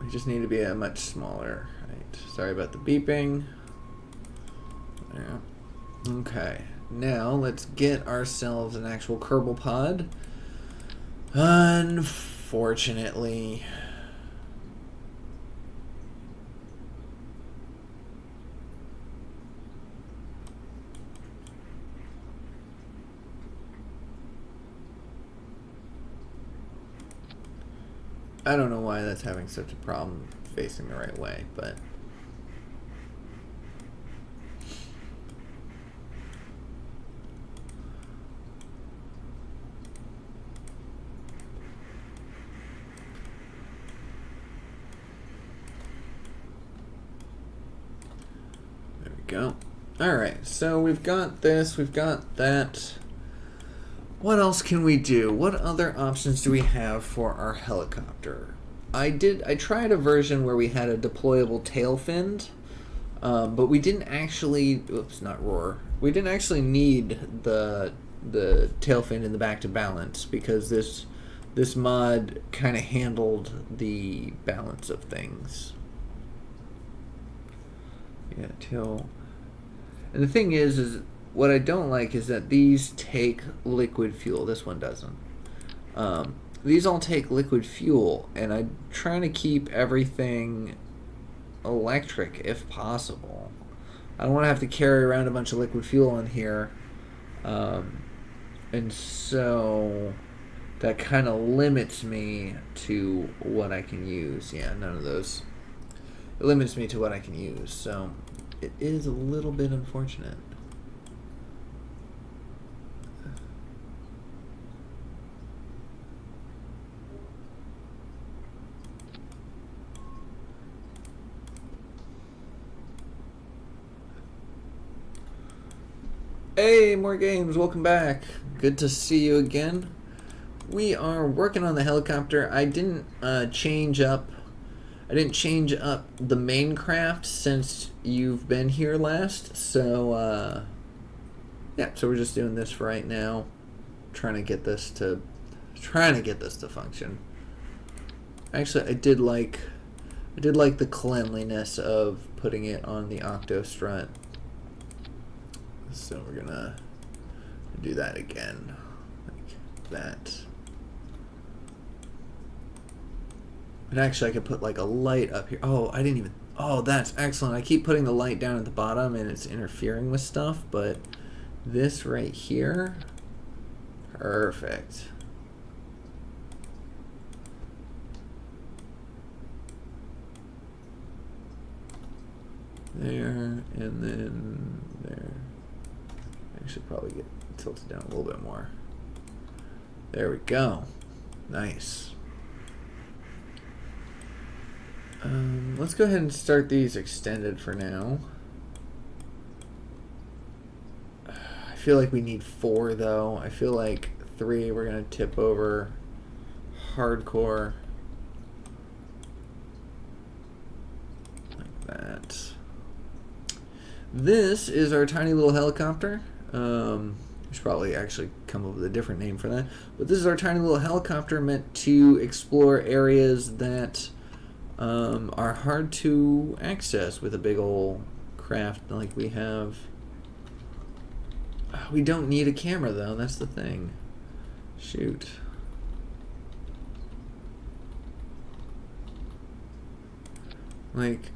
We just need to be a much smaller. Right. Sorry about the beeping. Yeah. Okay. Now let's get ourselves an actual Kerbal pod. Unfortunately. I don't know why that's having such a problem facing the right way, but... There we go. Alright, so we've got this, we've got that. What else can we do? What other options do we have for our helicopter? I tried a version where we had a deployable tail fin, but we didn't actually, oops, not roar. We didn't actually need the tail fin in the back to balance because this mod kind of handled the balance of things. Yeah, tail. And the thing is what I don't like is that these take liquid fuel. This one doesn't. These all take liquid fuel, and I'm trying to keep everything electric if possible. I don't want to have to carry around a bunch of liquid fuel in here. And so that kind of limits me to what I can use. Yeah, none of those. It limits me to what I can use. So it is a little bit unfortunate. Hey, more games, welcome back. Good to see you again. We are working on the helicopter. I didn't change up the main craft since you've been here last. So yeah, so we're just doing this for right now. Trying to get this to function. Actually, I did like the cleanliness of putting it on the octo strut. So we're gonna do that again, like that. And actually I could put like a light up here. Oh, I didn't even, oh, that's excellent. I keep putting the light down at the bottom and it's interfering with stuff, but this right here, perfect. There, and then there. I should probably get tilted down a little bit more. There we go. Nice. Let's go ahead and start these extended for now. I feel like we need 4 though. I feel like 3 we're gonna tip over hardcore. This is our tiny little helicopter. We should probably actually come up with a different name for that. But this is our tiny little helicopter meant to explore areas that are hard to access with a big old craft like we have. We don't need a camera though, that's the thing. Shoot. Like,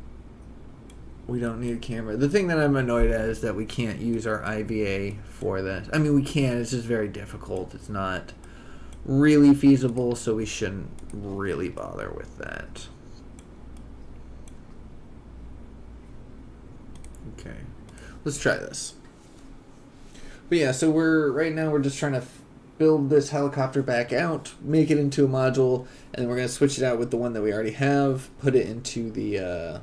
we don't need a camera. The thing that I'm annoyed at is that we can't use our IVA for this. I mean, we can, it's just very difficult. It's not really feasible, so we shouldn't really bother with that. Okay, let's try this. But yeah, so right now we're just trying to build this helicopter back out, make it into a module, and then we're going to switch it out with the one that we already have, put it into the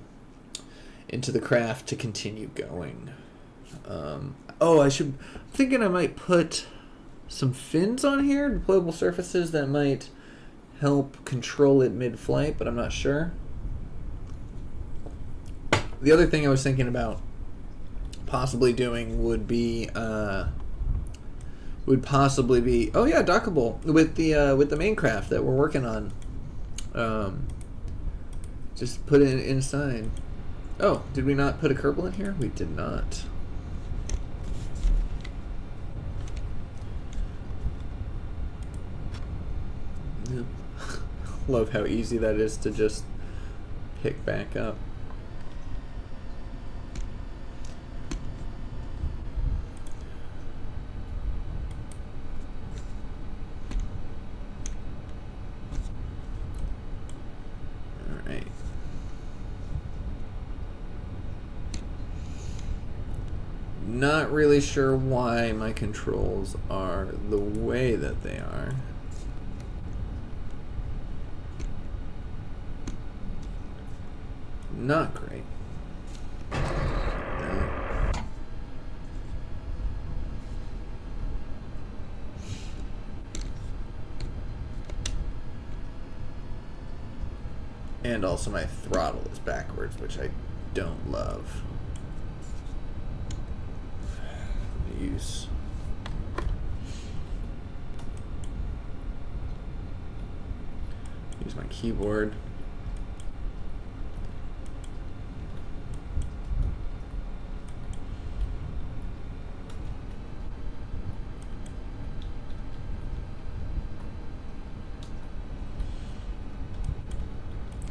craft to continue going. I'm thinking I might put some fins on here, deployable surfaces that might help control it mid-flight, but I'm not sure. The other thing I was thinking about possibly doing would possibly be dockable with the main craft that we're working on. Just put it inside. Oh, did we not put a Kerbin in here? We did not. Yep. Love how easy that is to just pick back up. Not really sure why my controls are the way that they are. Not great. And also my throttle is backwards, which I don't love. Use my keyboard.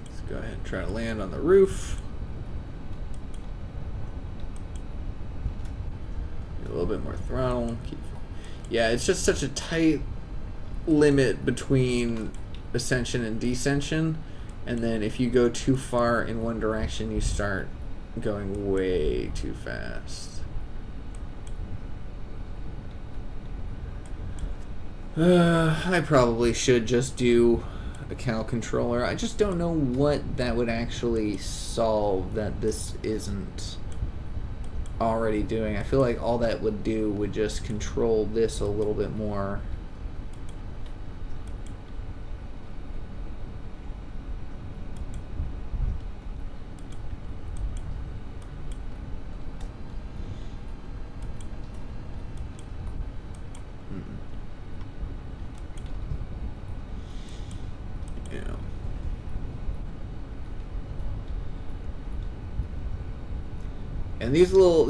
Let's go ahead and try to land on the roof. A little bit more throttle. Yeah, it's just such a tight limit between ascension and descension, and then if you go too far in one direction, you start going way too fast. I probably should just do a cow controller. I just don't know what that would actually solve that this isn't already doing. I feel like all that would do would just control this a little bit more. Yeah. And these little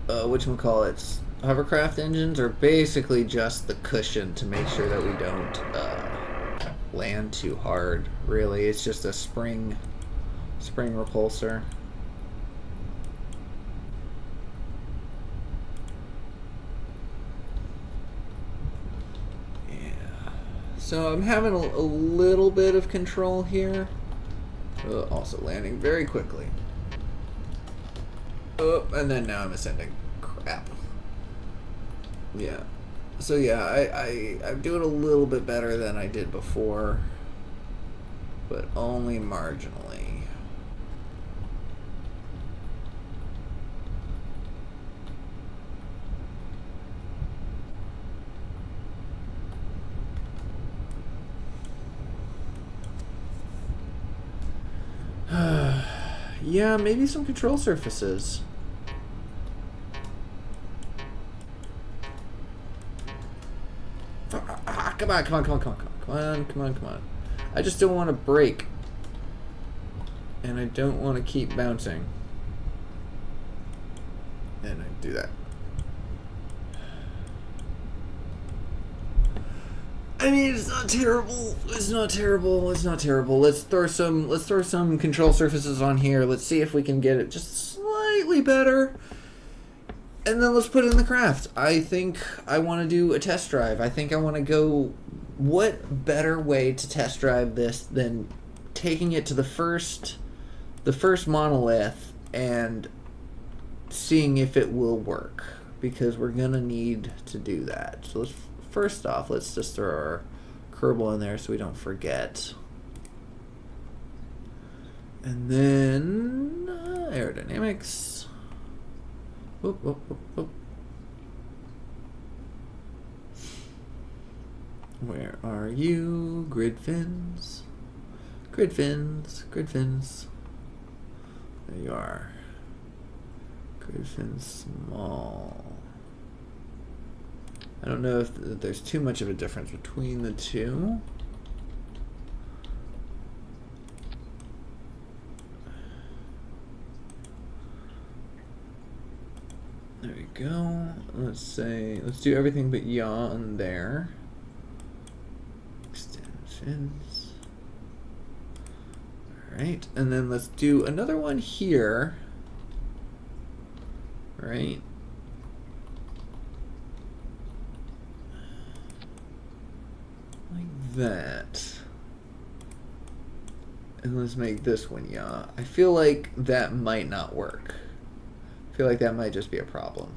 whatchamacallits, hovercraft engines are basically just the cushion to make sure that we don't land too hard. Really, it's just a spring repulsor. Yeah. So I'm having a little bit of control here. Also landing very quickly. Oh, and then now I'm ascending. Crap. Yeah. So yeah, I'm doing a little bit better than I did before, but only marginally. Yeah, maybe some control surfaces. come on, come on, come on, come on, come on, come on, come on. I just don't want to break. And I don't want to keep bouncing. And I do that. I mean, it's not terrible. It's not terrible. It's not terrible. Let's throw some control surfaces on here. Let's see if we can get it just slightly better. And then let's put it in the craft. I think I want to do a test drive. I think I want to go. What better way to test drive this than taking it to the first monolith and seeing if it will work, because we're gonna need to do that. So first off, let's just throw our Kerbal in there so we don't forget. And then aerodynamics. Whoop, whoop, whoop, whoop. Where are you? Grid fins. Grid fins. Grid fins. There you are. Grid fins small. I don't know if there's too much of a difference between the two. There we go. Let's do everything but yaw on there. Extend fins. Alright, and then let's do another one here. Right? Like that. And let's make this one yaw. I feel like that might not work. I feel like that might just be a problem.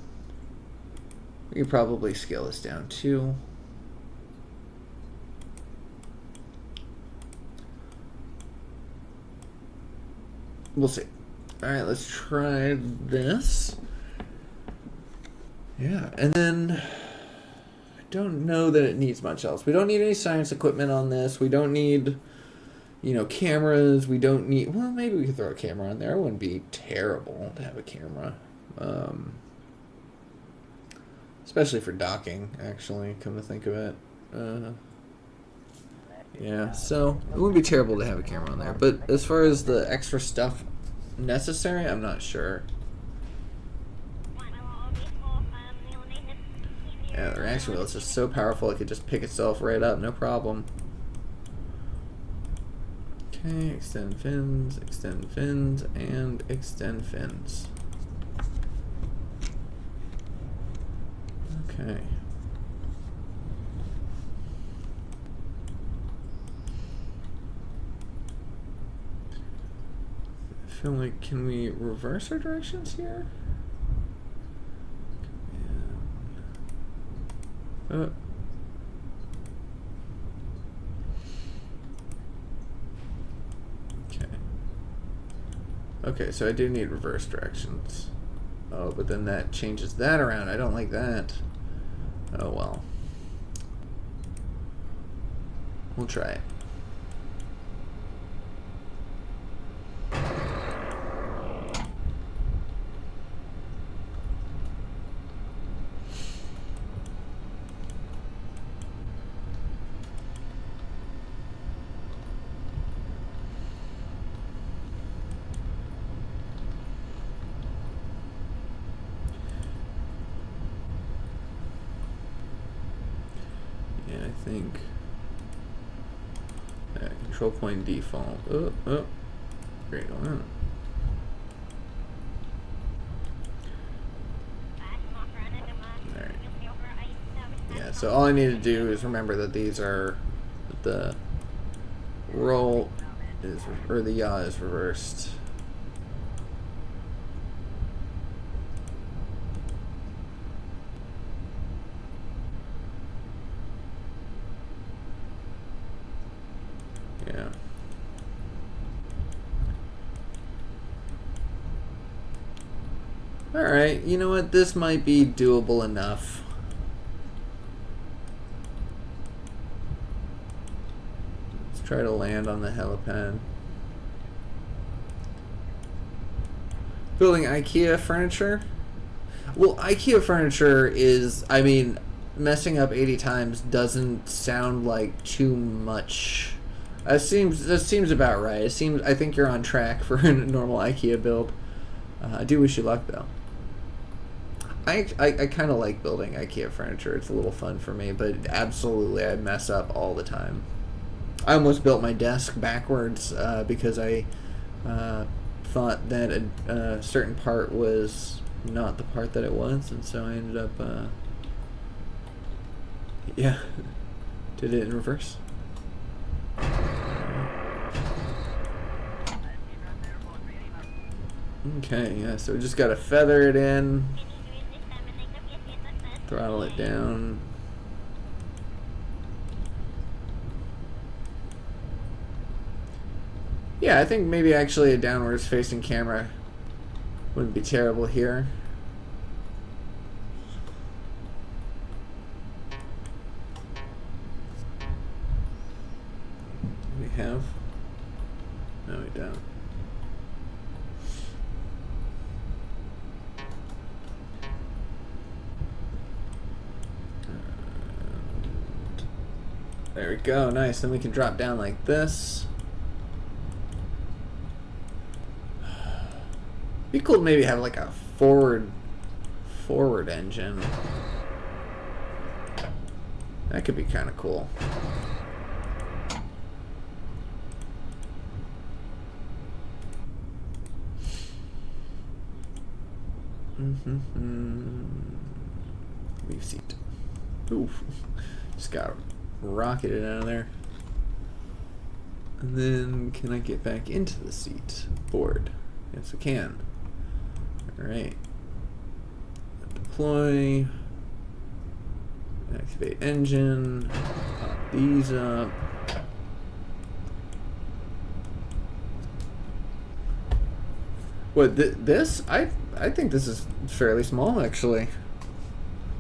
We could probably scale this down too. We'll see. Alright, let's try this. Yeah, and then I don't know that it needs much else. We don't need any science equipment on this. We don't need, cameras. We don't need, well, maybe we could throw a camera on there. It wouldn't be terrible to have a camera. Especially for docking, actually, come to think of it. Yeah, so it wouldn't be terrible to have a camera on there. But as far as the extra stuff necessary, I'm not sure. Yeah, the reaction wheel is just so powerful it could just pick itself right up, no problem. Okay, extend fins, and extend fins. Okay. I feel like, can we reverse our directions here? Okay. Okay, so I do need reverse directions. Oh, but then that changes that around. I don't like that. Oh well. We'll try it. I think control point default. Great on. Alright. Yeah, so all I need to do is remember that these are the roll is, or the yaw is reversed. Yeah. Alright, you know what? This might be doable enough. Let's try to land on the helipad. Building IKEA furniture? Well, IKEA furniture is, I mean, messing up 80 times doesn't sound like too much. That seems about right. I think you're on track for a normal IKEA build. I do wish you luck though. I kind of like building IKEA furniture. It's a little fun for me, but absolutely I mess up all the time. I almost built my desk backwards because I thought that a certain part was not the part that it was, and so I ended up yeah, did it in reverse. Okay, yeah, so we just gotta feather it in, throttle it down. Yeah, I think maybe actually a downwards facing camera wouldn't be terrible here. We have? No, we don't. There we go, nice. Then we can drop down like this. Be cool to maybe have like a forward engine. That could be kind of cool. Leave seat. Oof. Just got rocketed out of there. And then can I get back into the seat? Board. Yes, I can. Alright. Deploy. Activate engine. Pop these up. What, this? I think this is fairly small, actually.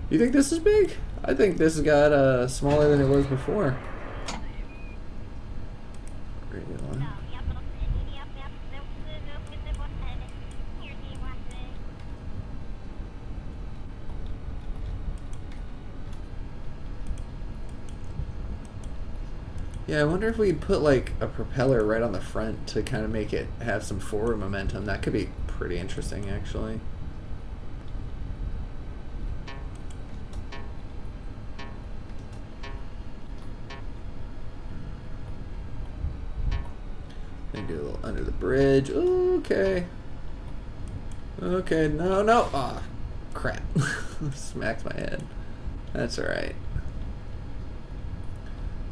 You think this is big? I think this has got smaller than it was before. Yeah, I wonder if we put like a propeller right on the front to kind of make it have some forward momentum. That could be pretty interesting, actually. And do a little under the bridge. Ooh, okay. Okay, no. Ah, crap. Smacked my head. That's alright.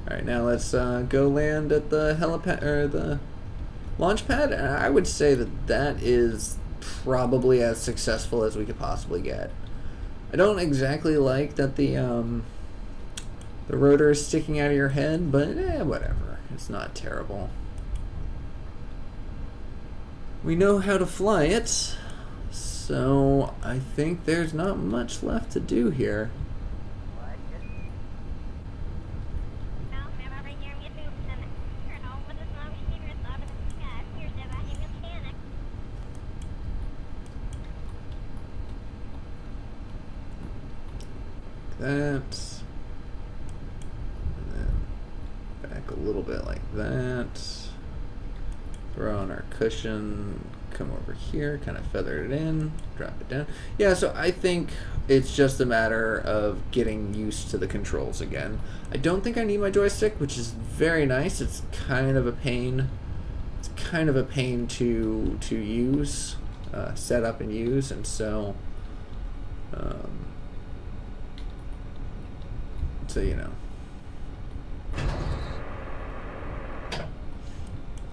Alright, now let's go land at the helipad, or the launch pad. And I would say that that is probably as successful as we could possibly get. I don't exactly like that the rotor is sticking out of your head, but whatever. It's not terrible. We know how to fly it, so I think there's not much left to do here. That, and then back a little bit like that. Throw on our cushion, come over here, kind of feather it in, drop it down. Yeah, so I think it's just a matter of getting used to the controls again. I don't think I need my joystick, which is very nice. It's kind of a pain. It's kind of a pain to use, set up and use, and so so you know. There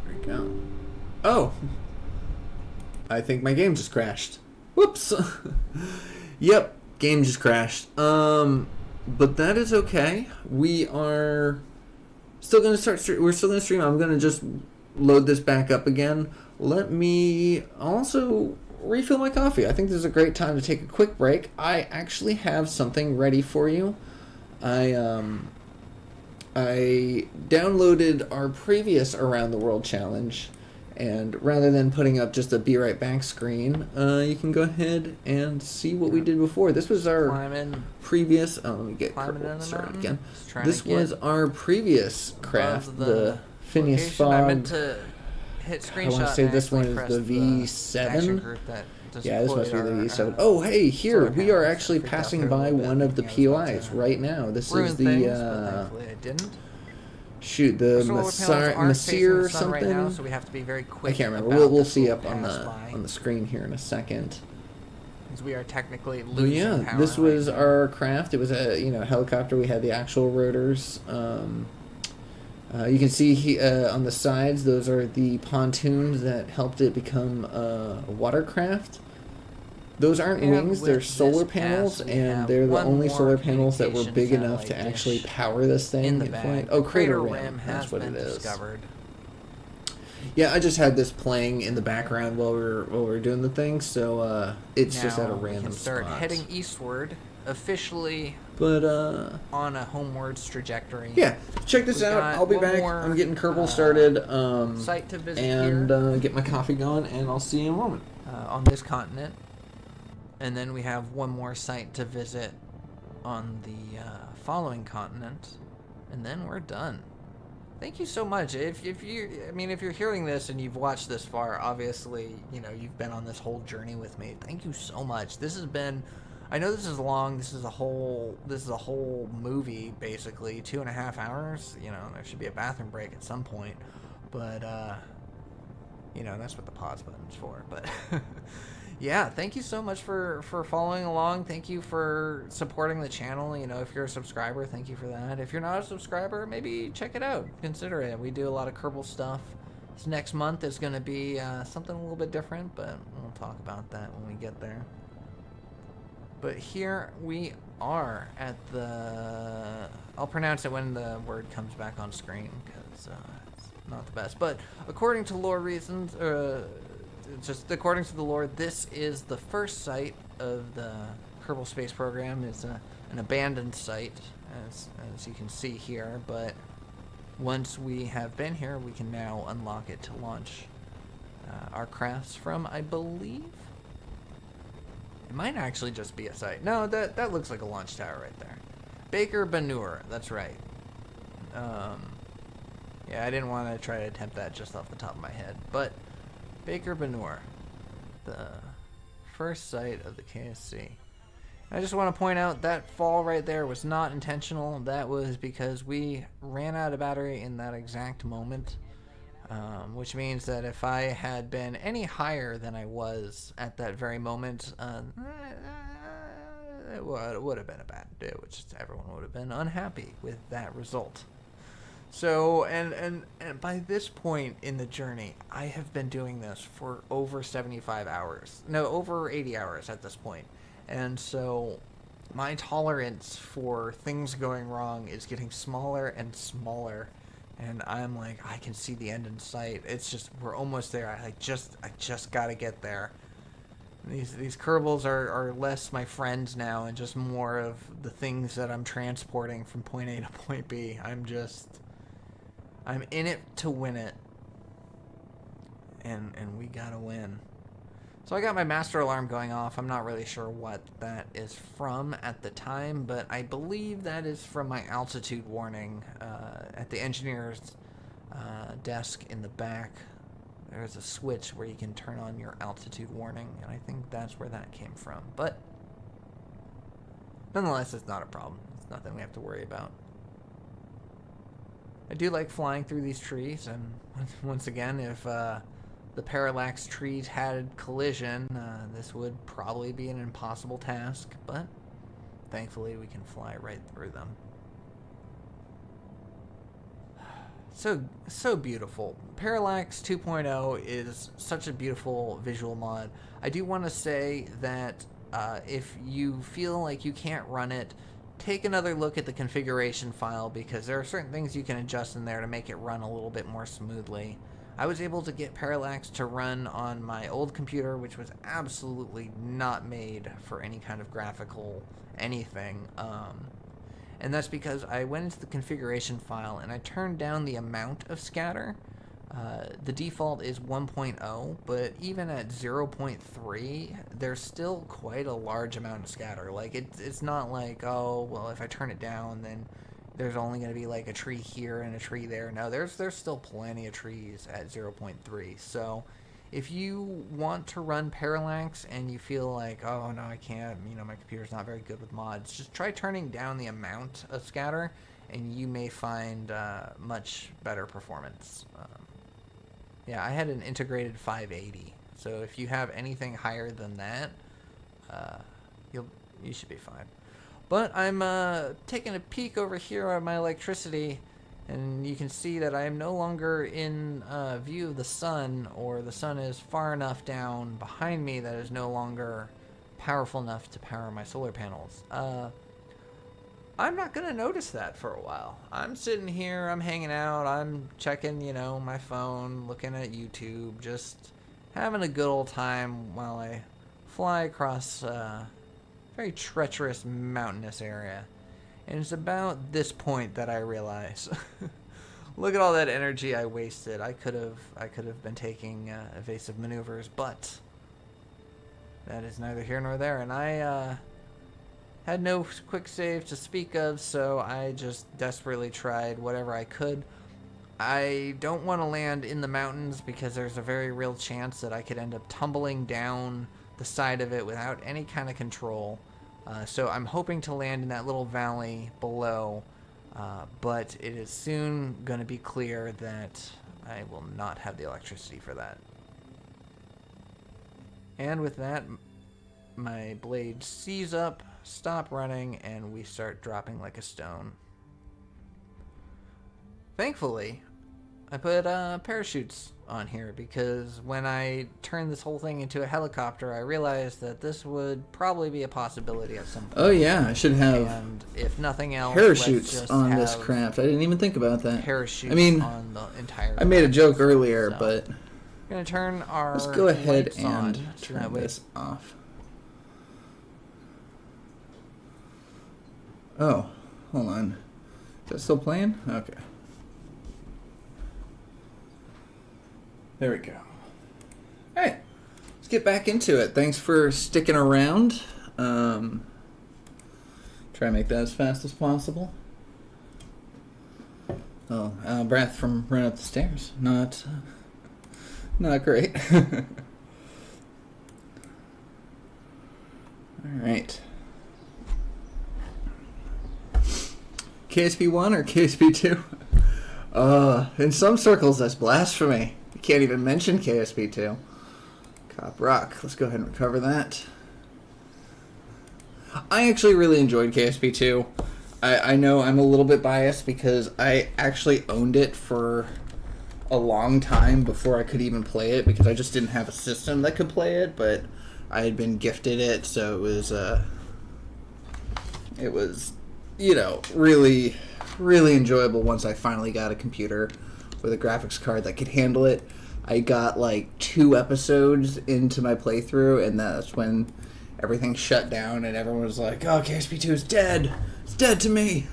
we go. Oh, I think my game just crashed. Whoops. Yep, game just crashed. But that is okay. We are still gonna we're still gonna stream. I'm gonna just load this back up again. Let me also refill my coffee. I think this is a great time to take a quick break. I actually have something ready for you. I downloaded our previous Around the World challenge, And rather than putting up just a be right back screen, you can go ahead and see what we did before. This was our previous. Oh, let me get Kerbal started again. This was our previous craft, the Phineas Fogg. I meant to hit screenshot. I want to say this one is the V7. Yeah, this must be the V7. Oh, hey, here we are actually passing by one of the POIs right now. This is the. I didn't. Shoot, the Messier or something. Right now, so we have to be very quick. I can't remember. We'll see up on the screen here in a second. Because we are technically losing power. This was our craft. It was a helicopter. We had the actual rotors. You can see on the sides, those are the pontoons that helped it become a watercraft. Those aren't wings, they're solar panels, and they're the only solar panels that were big enough to actually power this thing. Oh, Crater Rim, that's what it is. Yeah, I just had this playing in the background while we were doing the thing, so it's just at a random spot. Start heading eastward, officially on a homewards trajectory. Yeah, check this out. I'll be back. I'm getting Kerbal started. Site to visit and get my coffee going, and I'll see you in a moment. On this continent. And then we have one more site to visit on the following continent, and then we're done. Thank you so much. If you're hearing this and you've watched this far, obviously, you've been on this whole journey with me. Thank you so much. This has been, I know this is long. This is a whole movie, basically 2.5 hours. There should be a bathroom break at some point, but that's what the pause button's for. But. Yeah, thank you so much for following along. Thank you for supporting the channel. If you're a subscriber, thank you for that. If you're not a subscriber, maybe check it out. Consider it. We do a lot of Kerbal stuff. This next month is going to be something a little bit different, but we'll talk about that when we get there. But here we are at the... I'll pronounce it when the word comes back on screen, because it's not the best. But according to lore reasons... just according to the lore, this is the first site of the Kerbal Space Program. It's an abandoned site, as you can see here, but once we have been here, we can now unlock it to launch our crafts from, I believe, it might actually just be a site. No, that looks like a launch tower right there. Baker Banur, that's right. Yeah, I didn't want to try to attempt that just off the top of my head, but Baker Banur, the first site of the KSC. I just want to point out that fall right there was not intentional. That was because we ran out of battery in that exact moment, which means that if I had been any higher than I was at that very moment, it would have been a bad day, which everyone would have been unhappy with that result. So, and by this point in the journey, I have been doing this for over 75 hours. No, over 80 hours at this point. And so, my tolerance for things going wrong is getting smaller and smaller. And I'm like, I can see the end in sight. It's just, we're almost there. I just gotta get there. These Kerbals are less my friends now and just more of the things that I'm transporting from point A to point B. I'm in it to win it, and we gotta win. So I got my master alarm going off. I'm not really sure what that is from at the time, but I believe that is from my altitude warning at the engineer's desk in the back. There's a switch where you can turn on your altitude warning, and I think that's where that came from. But nonetheless, it's not a problem. It's nothing we have to worry about. I do like flying through these trees, and once again, if the parallax trees had collision, this would probably be an impossible task, but thankfully we can fly right through them. So beautiful. Parallax 2.0 is such a beautiful visual mod. I do want to say that if you feel like you can't run it, take another look at the configuration file, because there are certain things you can adjust in there to make it run a little bit more smoothly. I was able to get Parallax to run on my old computer, which was absolutely not made for any kind of graphical anything. And that's because I went into the configuration file and I turned down the amount of scatter. The default is 1.0, but even at 0.3, there's still quite a large amount of scatter. Like, it's not like, oh, well, if I turn it down, then there's only going to be like a tree here and a tree there. No, there's still plenty of trees at 0.3. So if you want to run Parallax and you feel like, oh, no, I can't, my computer's not very good with mods, just try turning down the amount of scatter, and you may find much better performance. Yeah, I had an integrated 580, so if you have anything higher than that, you should be fine. But I'm taking a peek over here at my electricity, and you can see that I am no longer in view of the sun, or the sun is far enough down behind me that is no longer powerful enough to power my solar panels. I'm not going to notice that for a while. I'm sitting here, I'm hanging out, I'm checking, my phone, looking at YouTube, just having a good old time while I fly across a very treacherous mountainous area. And it's about this point that I realize, look at all that energy I wasted. I could have been taking evasive maneuvers, but that is neither here nor there. And I had no quick save to speak of, so I just desperately tried whatever I could. I don't want to land in the mountains because there's a very real chance that I could end up tumbling down the side of it without any kind of control. So I'm hoping to land in that little valley below, but it is soon going to be clear that I will not have the electricity for that. And with that, my blade seize up, stop running, and we start dropping like a stone. Thankfully, I put parachutes on here because when I turned this whole thing into a helicopter, I realized that this would probably be a possibility at some point. Oh yeah, I should have And if nothing else, parachutes let's just on have this craft. I didn't even think about that. Parachutes I mean, on the entire I made a joke craft. earlier, So, but we're gonna turn our let's go ahead lights and on, so turn that way this off. Oh, hold on. Is that still playing? Okay. There we go. Alright, let's get back into it. Thanks for sticking around. Try and make that as fast as possible. Oh, out of breath from running up the stairs. Not great. Alright. KSP 1 or KSP 2? In some circles that's blasphemy. You can't even mention KSP 2. Cop Rock. Let's go ahead and recover that. I actually really enjoyed KSP 2. I know I'm a little bit biased because I actually owned it for a long time before I could even play it because I just didn't have a system that could play it, but I had been gifted it, so it was really, really enjoyable once I finally got a computer with a graphics card that could handle it. I got like 2 episodes into my playthrough, and that's when everything shut down, and everyone was like, "Oh, KSP2 is dead. It's dead to me."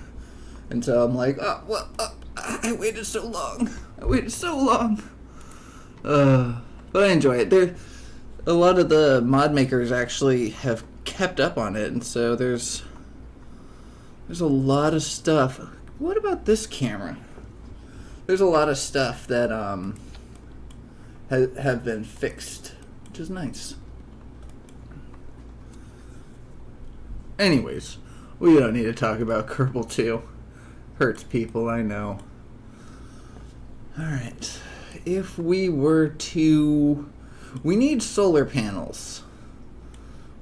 And so I'm like, "Oh, well, I waited so long. But I enjoy it. A lot of the mod makers actually have kept up on it, and so there's a lot of stuff. What about this camera? There's a lot of stuff that have been fixed, which is nice. Anyways, we don't need to talk about Kerbal 2. Hurts people, I know. Alright. If we were to... We need solar panels.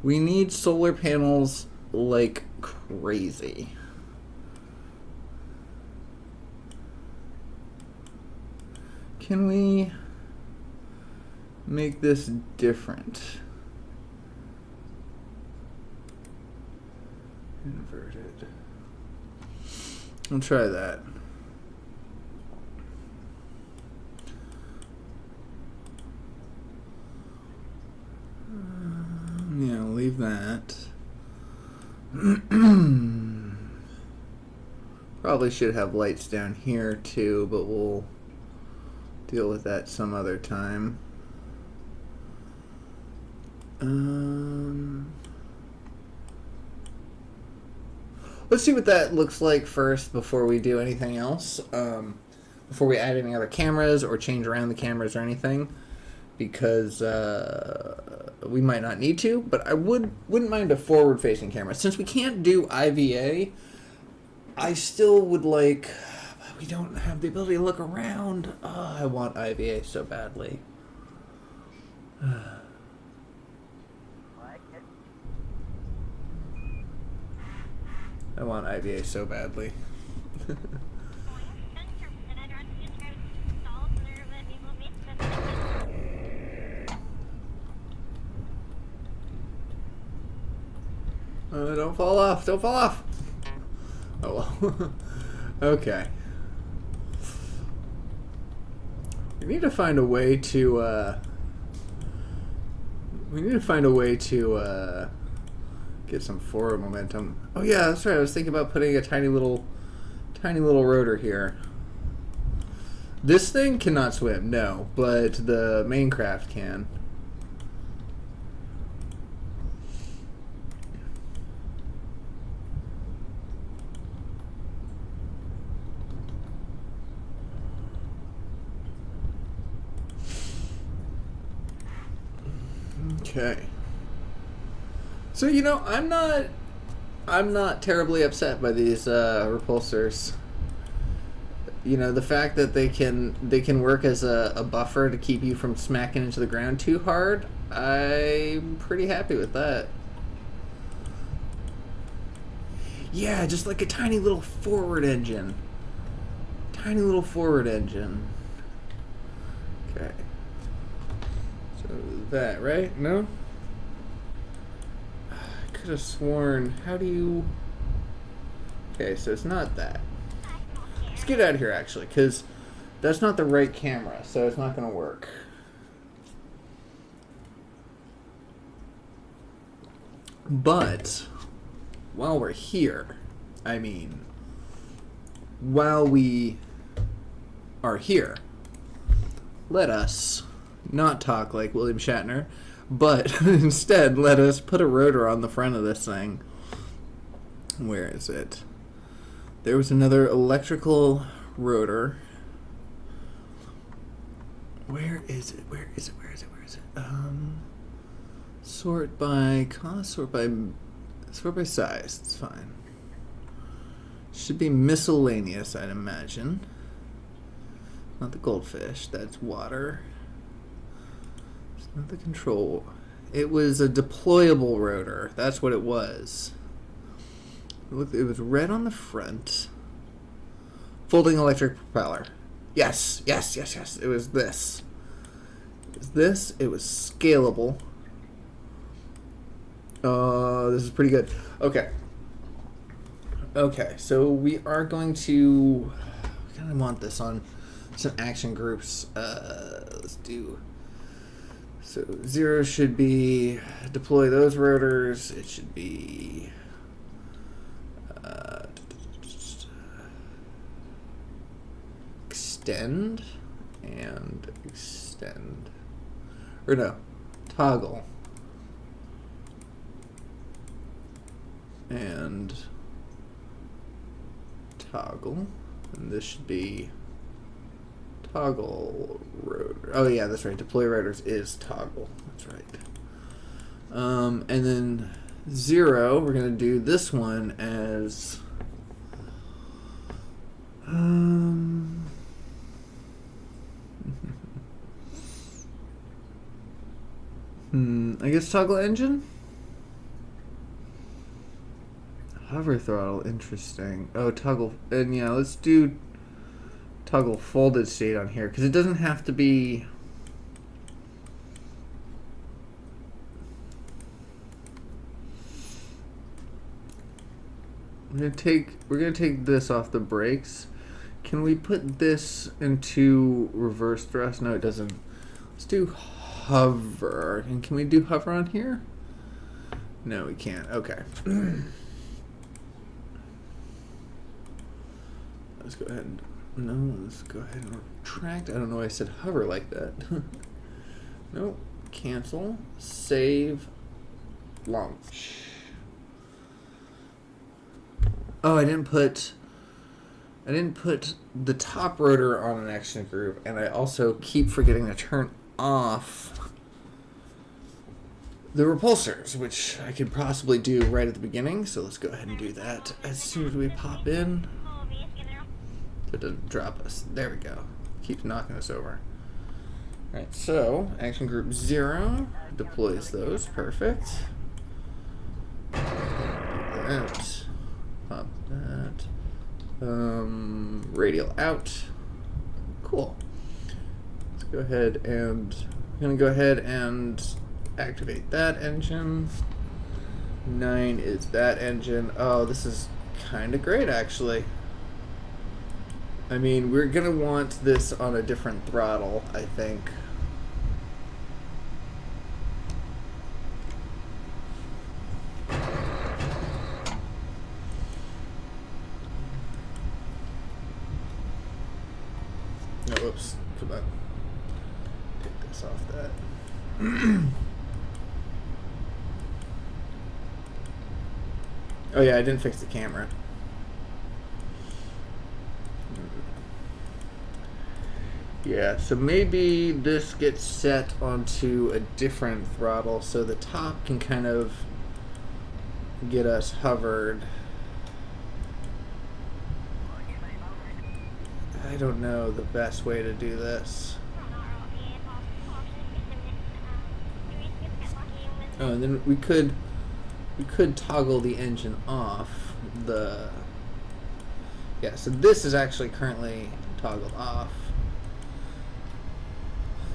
We need solar panels like crazy. Can we make this different? Inverted. I'll try that. Yeah, I'll leave that. Probably should have lights down here too, but we'll deal with that some other time. Let's see what that looks like first before we do anything else. Before we add any other cameras or change around the cameras or anything, because we might not need to. But I wouldn't mind a forward-facing camera. Since we can't do IVA, I still would like. We don't have the ability to look around. Oh, I want IVA so badly. I want IVA so badly. Don't fall off. Don't fall off. Oh well. Okay. We need to find a way to get some forward momentum. Oh yeah, that's right. I was thinking about putting a tiny little rotor here. This thing cannot swim, no, but the main craft can. Okay. So, you know, I'm not terribly upset by these repulsors. You know, the fact that they can work as a buffer to keep you from smacking into the ground too hard, I'm pretty happy with that. Yeah, just like a tiny little forward engine. Tiny little forward engine. Okay. So that, right? No? I could have sworn. How do you... Okay, so it's not that. Let's get out of here, actually, because that's not the right camera, so it's not going to work. But while we're here, I mean, while we are here, let us not talk like William Shatner, but instead let us put a rotor on the front of this thing. Where is it? There was another electrical rotor. Where is it? Where is it? Where is it? Where is it? Sort by cost, sort by size. It's fine. Should be miscellaneous, I'd imagine. Not the goldfish. That's water. It's not the control. It was a deployable rotor. That's what it was. Look, it was red on the front. Folding electric propeller. Yes, yes, yes, yes. It was this. It was this. It was scalable. This is pretty good. Okay. Okay, so we are going to... We kind of want this on some action groups. Let's do... So 0 should be deploy those rotors. It should be... extend and extend. Or no, toggle. And toggle. And this should be toggle rotor. Oh yeah, that's right. Deploy rotors is toggle. That's right. And then 0, we're gonna do this one as I guess toggle engine? Hover throttle, interesting. Oh, toggle, and yeah, let's do toggle folded state on here, because it doesn't have to be... We're gonna take this off the brakes. Can we put this into reverse thrust? No, it doesn't. Let's do hover. And can we do hover on here? No, we can't. Okay. Let's go ahead and No, let's go ahead and retract. I don't know why I said hover like that. Nope. Cancel. Save. Launch. Oh, I didn't put the top rotor on an action group, and I also keep forgetting to turn off the repulsors, which I could possibly do right at the beginning. So let's go ahead and do that as soon as we pop in. It doesn't drop us. There we go. Keeps knocking us over. Alright, so action group 0 deploys those. Perfect. That. Pop that. Radial out. Cool. Let's go ahead and I'm gonna go ahead and activate that engine. 9 is that engine. Oh, this is kind of great, actually. I mean, we're gonna want this on a different throttle, I think. No, whoops. Come on. Take this off that. Oh yeah, I didn't fix the camera. Yeah, so maybe this gets set onto a different throttle so the top can kind of get us hovered. I don't know the best way to do this. Oh, and then we could toggle the engine off. Yeah, so this is actually currently toggled off.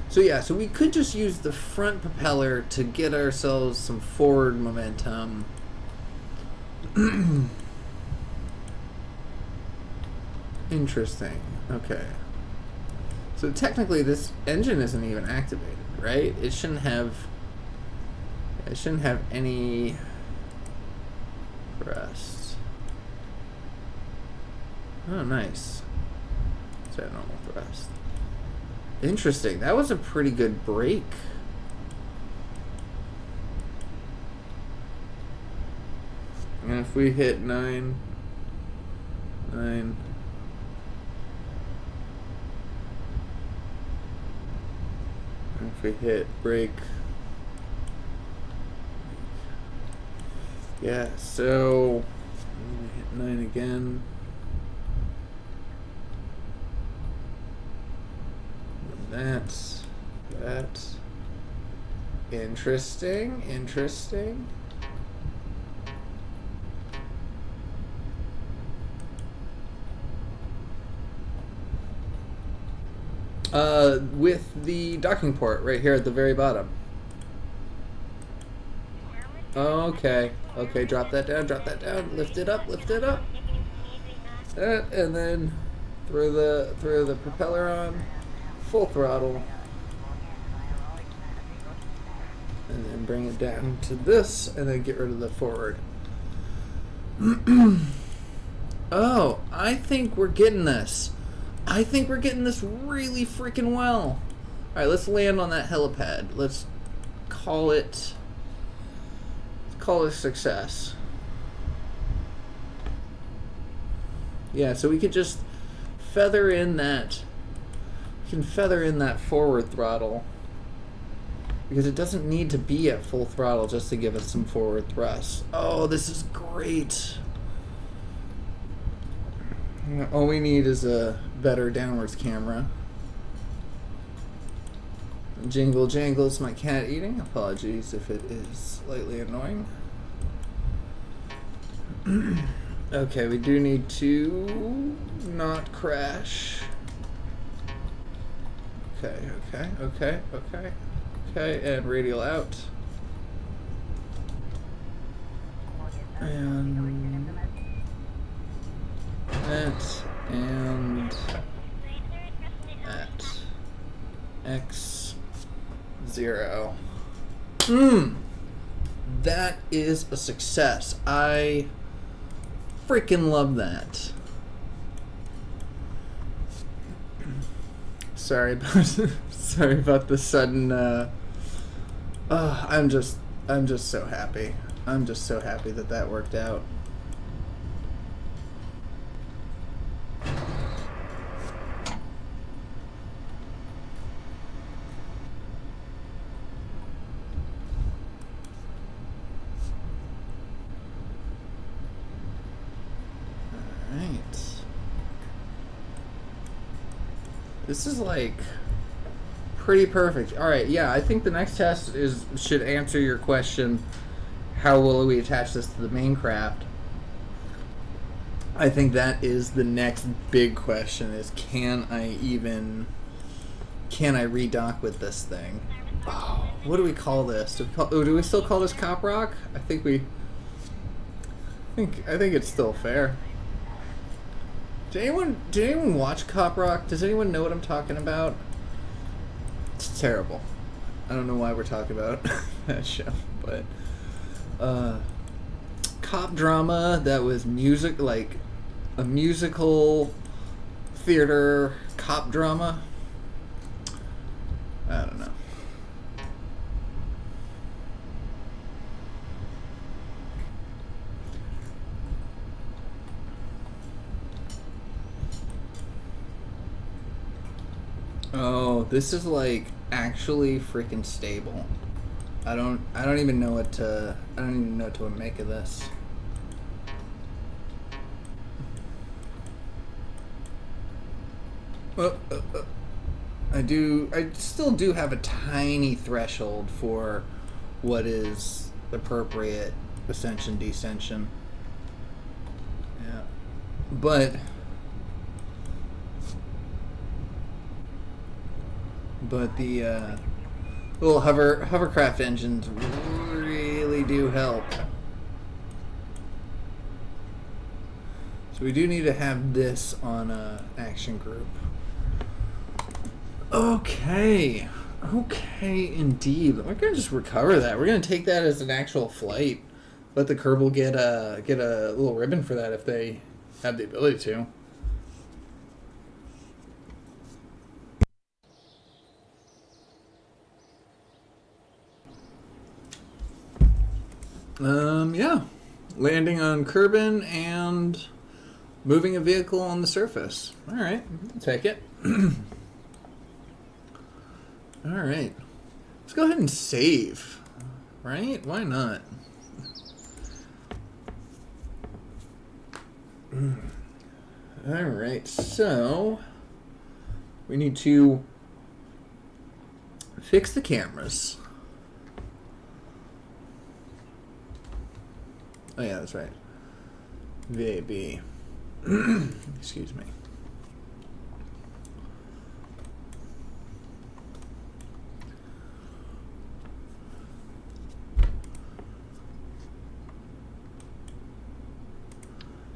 So yeah, so we could just use the front propeller to get ourselves some forward momentum. Interesting. Okay. So technically this engine isn't even activated, right? It shouldn't have any thrust. Oh, nice. Is that normal thrust? Interesting. That was a pretty good break. And if we hit 9, and if we hit brake, yeah, so I'm gonna hit 9 again. That's interesting. With the docking port right here at the very bottom. Okay, drop that down, lift it up. And then throw the propeller on, full throttle. And then bring it down to this, and then get rid of the forward. Oh, I think we're getting this. I think we're getting this really freaking well. Alright, let's land on that helipad. Let's call it a success. Yeah, so we could just feather in that forward throttle, because it doesn't need to be at full throttle just to give us some forward thrust. Oh, this is great. All we need is a better downwards camera. Jingle jangle is my cat eating. Apologies if it is slightly annoying. Okay, we do need to not crash. Okay, and radial out. And that, and that. X0. That is a success. I freaking love that. Sorry about sorry about the sudden. I'm just so happy. I'm just so happy that that worked out. This is like pretty perfect. All right, yeah, I think the next test should answer your question. How will we attach this to the main craft? I think that is the next big question: is can I redock with this thing? Oh, what do we call this? Do we still call this Cop Rock? I think it's still fair. Did anyone watch Cop Rock? Does anyone know what I'm talking about? It's terrible. I don't know why we're talking about that show, but cop drama that was like a musical theater cop drama. I don't know. Oh, this is like actually freaking stable. I don't even know what to make of this. I still do have a tiny threshold for what is appropriate ascension descension. Yeah. But the little hovercraft engines really do help. So we do need to have this on a action group. Okay indeed. We're gonna just recover that. We're gonna take that as an actual flight. Let the Kerbal get a little ribbon for that if they have the ability to. Yeah. Landing on Kerbin and moving a vehicle on the surface. Alright, I'll take it. Alright. Let's go ahead and save. Right? Why not? Alright, so we need to fix the cameras. Oh yeah, that's right. VAB. Excuse me.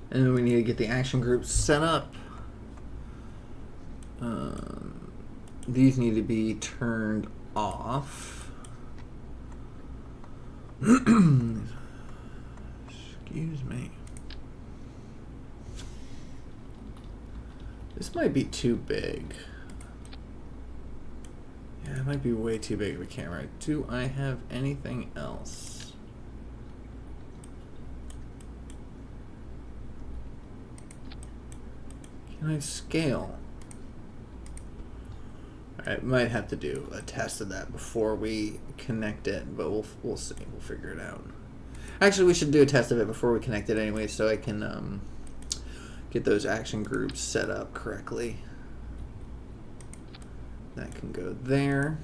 And then we need to get the action groups set up. These need to be turned off. Excuse me. This might be too big. Yeah, it might be way too big of a camera. Do I have anything else? Can I scale? I might have to do a test of that before we connect it, but we'll see. We'll figure it out. Actually, we should do a test of it before we connect it anyway, so I can get those action groups set up correctly. That can go there.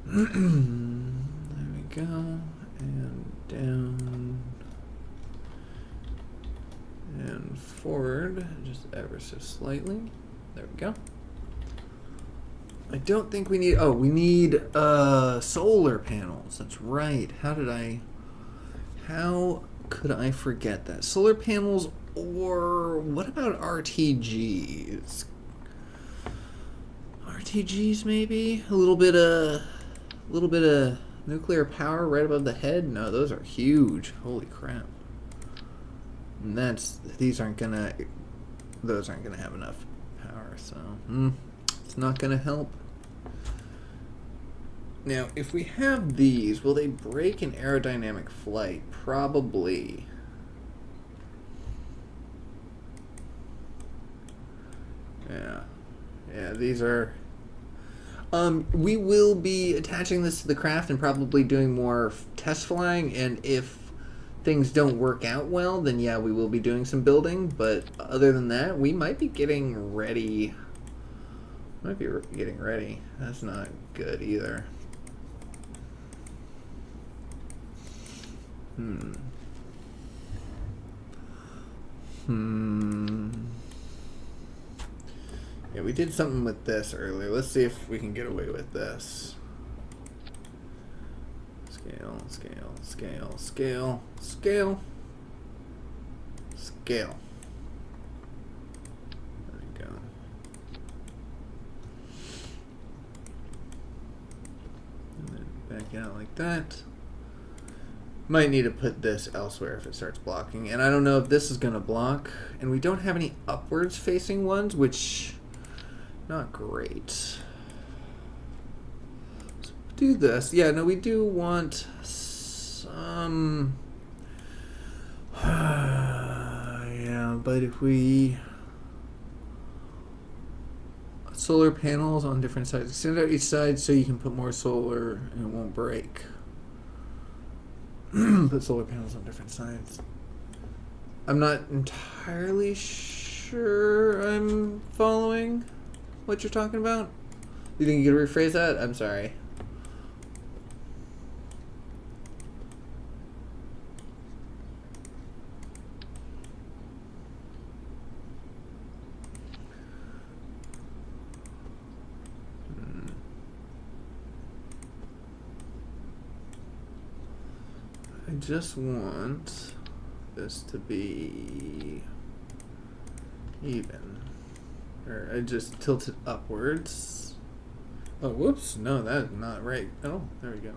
There we go. And down. And forward, just ever so slightly. There we go. I don't think we need... Oh, we need solar panels. That's right. How could I forget that? Solar panels, or what about RTGs? RTGs maybe? A little bit of nuclear power right above the head? No, those are huge. Holy crap. And those aren't gonna have enough power. more, so it's not gonna help. Now, if we have these, will they break in aerodynamic flight? Probably. Yeah, these are... we will be attaching this to the craft and probably doing more test flying, and if things don't work out well, then yeah, we will be doing some building, but other than that, we might be getting ready. That's not good either. Yeah, we did something with this earlier. Let's see if we can get away with this. Scale, scale, scale, scale, scale, scale. There we go. And then back out like that. Might need to put this elsewhere if it starts blocking. And I don't know if this is going to block. And we don't have any upwards facing ones, which... not great. Let's do this. Yeah, no, we do want some... yeah, but if we... solar panels on different sides. Extend out each side so you can put more solar and it won't break. Put solar panels on different sides. I'm not entirely sure I'm following what you're talking about. You think you could rephrase that? I'm sorry. I just want this to be even. Or I just tilt it upwards. Oh, whoops. No, that's not right. Oh, there we go.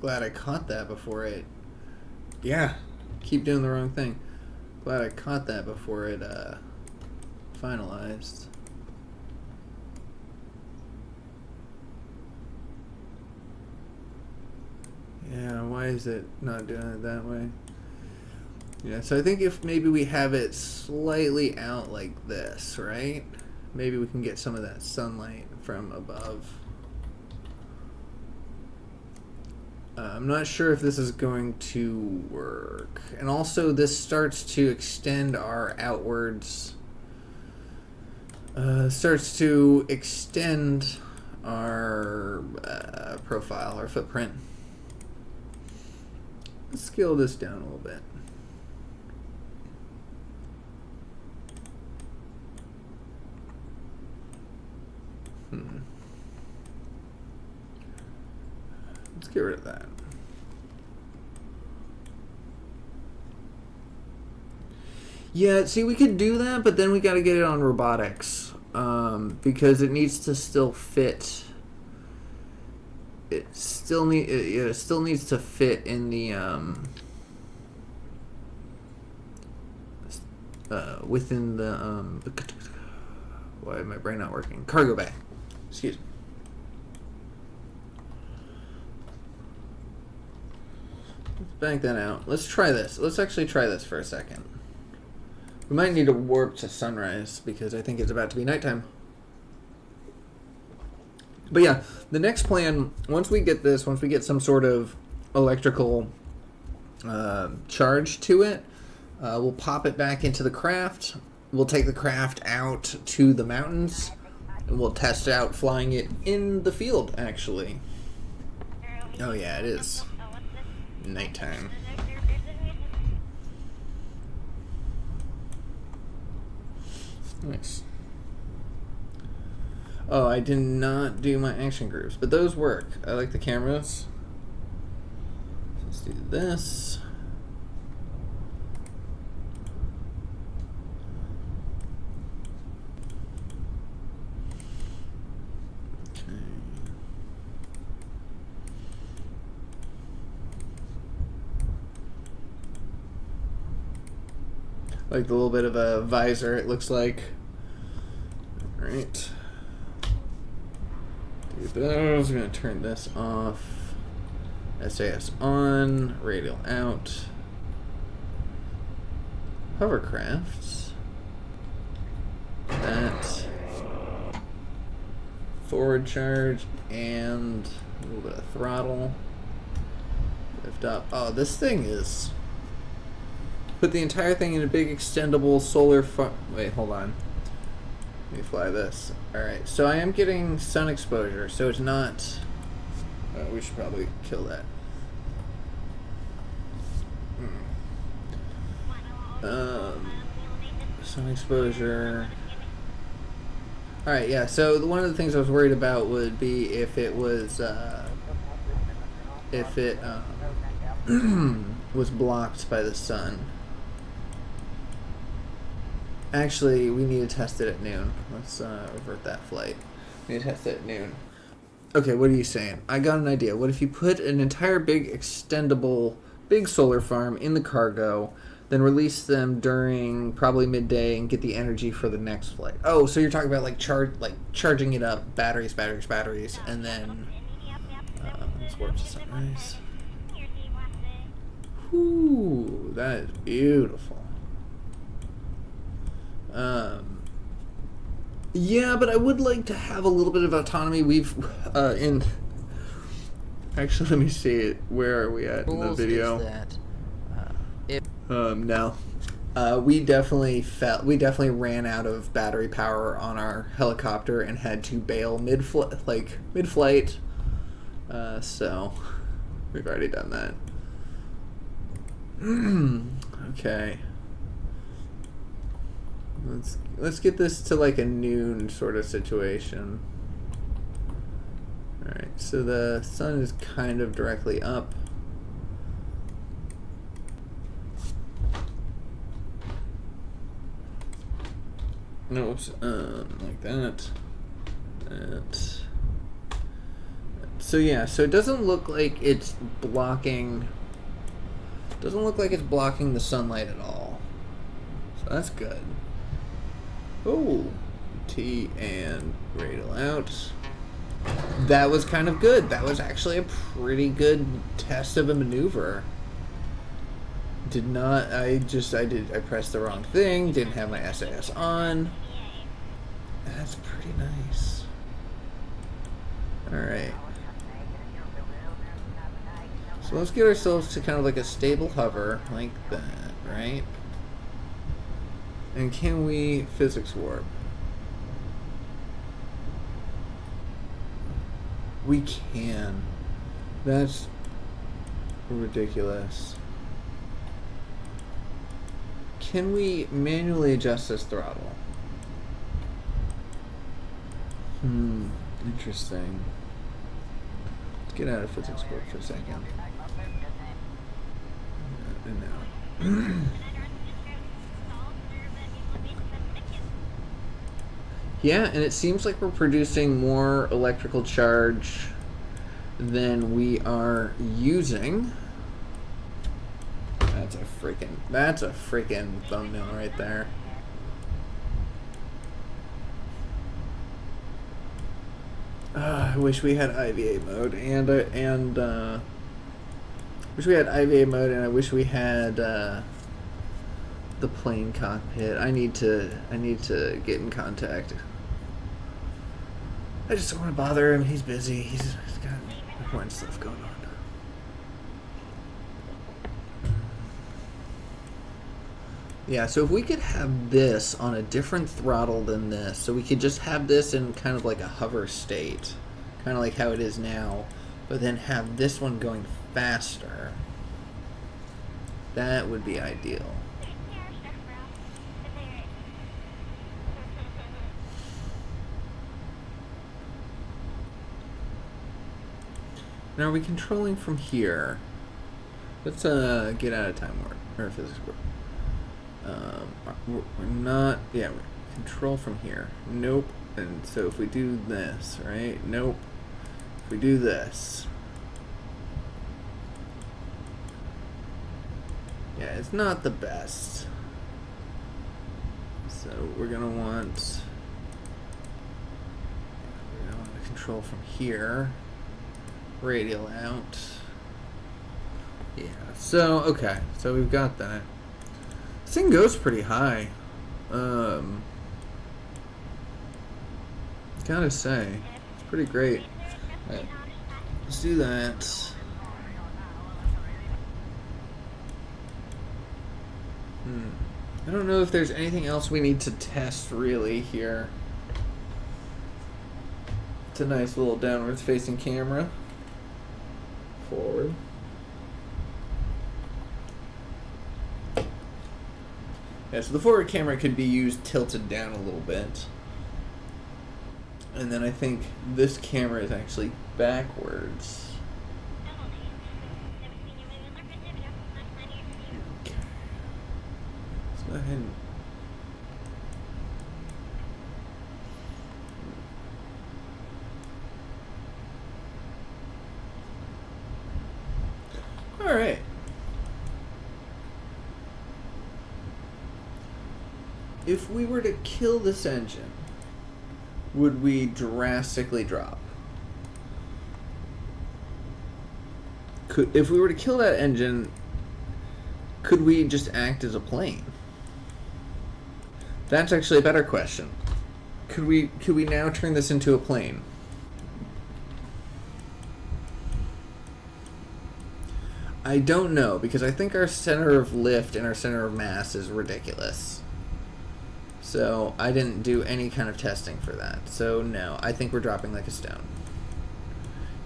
Glad I caught that before it... yeah, keep doing the wrong thing. Glad I caught that before it finalized. Yeah, why is it not doing it that way? Yeah, so I think if maybe we have it slightly out like this, right? Maybe we can get some of that sunlight from above. I'm not sure if this is going to work. And also this starts to extend our outwards. Starts to extend our profile, our footprint. Let's scale this down a little bit. Let's get rid of that. Yeah, see, we could do that, but then we got to get it on robotics because it needs to still fit. It still needs to fit in the within the why is my brain not working? Cargo bay. Excuse me. Let's bank that out. Let's try this. Let's actually try this for a second. We might need to warp to sunrise because I think it's about to be nighttime. But yeah, the next plan, once we get this, once we get some sort of electrical charge to it, we'll pop it back into the craft. We'll take the craft out to the mountains, and we'll test out flying it in the field, actually. Oh yeah, it is nighttime. Nice. Oh, I did not do my action groups, but those work. I like the cameras. Let's do this. Okay. Like the little bit of a visor, it looks like. Alright. Do those. I'm going to turn this off. SAS on. Radial out. Hovercrafts. That. Forward charge. And a little bit of throttle. Lift up. Oh, this thing is... Put the entire thing in a big extendable solar wait, hold on. Let me fly this. Alright, so I am getting sun exposure, so it's not... we should probably kill that. Sun exposure... Alright, yeah, so one of the things I was worried about would be if it was, was blocked by the sun. Actually, we need to test it at noon. Let's revert that flight. We need to test it at noon. Okay, what are you saying? I got an idea. What if you put an entire big extendable, big solar farm in the cargo, then release them during probably midday and get the energy for the next flight? Oh, so you're talking about like charging it up, batteries, and then let's warp to sunrise. Ooh, that is beautiful. Yeah, but I would like to have a little bit of autonomy. We've actually, let me see it. Where are we at in the video? No. We definitely ran out of battery power on our helicopter and had to bail mid-flight. So we've already done that. Okay. Let's get this to like a noon sort of situation. Alright, so the sun is kind of directly up. Nope, like that. That. So yeah, so it doesn't look like it's blocking. Doesn't look like it's blocking the sunlight at all. So that's good. Oh, T and radial out. That was kind of good. That was actually a pretty good test of a maneuver. I pressed the wrong thing, didn't have my SAS on. That's pretty nice. Alright. So let's get ourselves to kind of like a stable hover, like that, right? And can we physics warp? We can. That's ridiculous. Can we manually adjust this throttle? Interesting. Let's get out of physics warp for a second. And now. Yeah, and it seems like we're producing more electrical charge than we are using. That's a freaking thumbnail right there. I wish we had IVA mode and wish we had IVA mode, and I wish we had the plane cockpit. I need to get in contact. I just don't want to bother him. He's busy. He's got important stuff going on. Yeah, so if we could have this on a different throttle than this, so we could just have this in kind of like a hover state, kind of like how it is now, but then have this one going faster, that would be ideal. Now, are we controlling from here? Let's get out of time warp, or physics warp. We're not, yeah, we control from here. Nope. And so if we do this, right? Nope. If we do this. Yeah, it's not the best. So we're gonna want to control from here. Radial out. Yeah. So okay. So we've got that. This thing goes pretty high. Gotta say, it's pretty great. Right. Let's do that. I don't know if there's anything else we need to test really here. It's a nice little downwards facing camera. Forward. Yeah, so the forward camera could be used tilted down a little bit. And then I think this camera is actually backwards. Okay. Let's go ahead and... Alright. If we were to kill this engine, would we drastically drop? If we were to kill that engine, could we just act as a plane? That's actually a better question. Could we now turn this into a plane? I don't know, because I think our center of lift and our center of mass is ridiculous. So I didn't do any kind of testing for that. So no, I think we're dropping like a stone.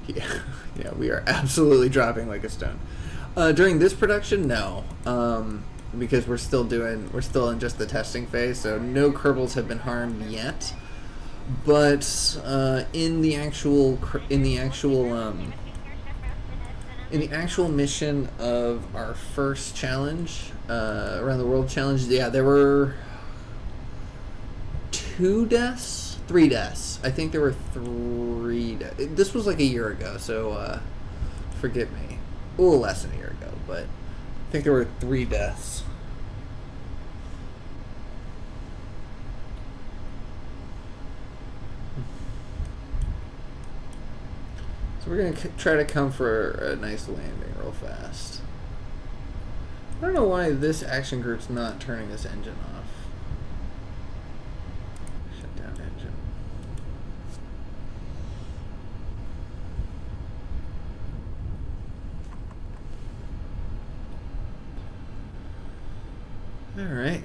Yeah, yeah, we are absolutely dropping like a stone. During this production, no, because we're still in just the testing phase. So no Kerbals have been harmed yet. But in the actual mission of our first challenge, around the world challenge, yeah, there were 3 deaths. I think there were 3 deaths. This was like a year ago, so forgive me. A little less than a year ago, but I think there were 3 deaths. So we're going to try to come for a nice landing real fast. I don't know why this action group's not turning this engine off. Alright.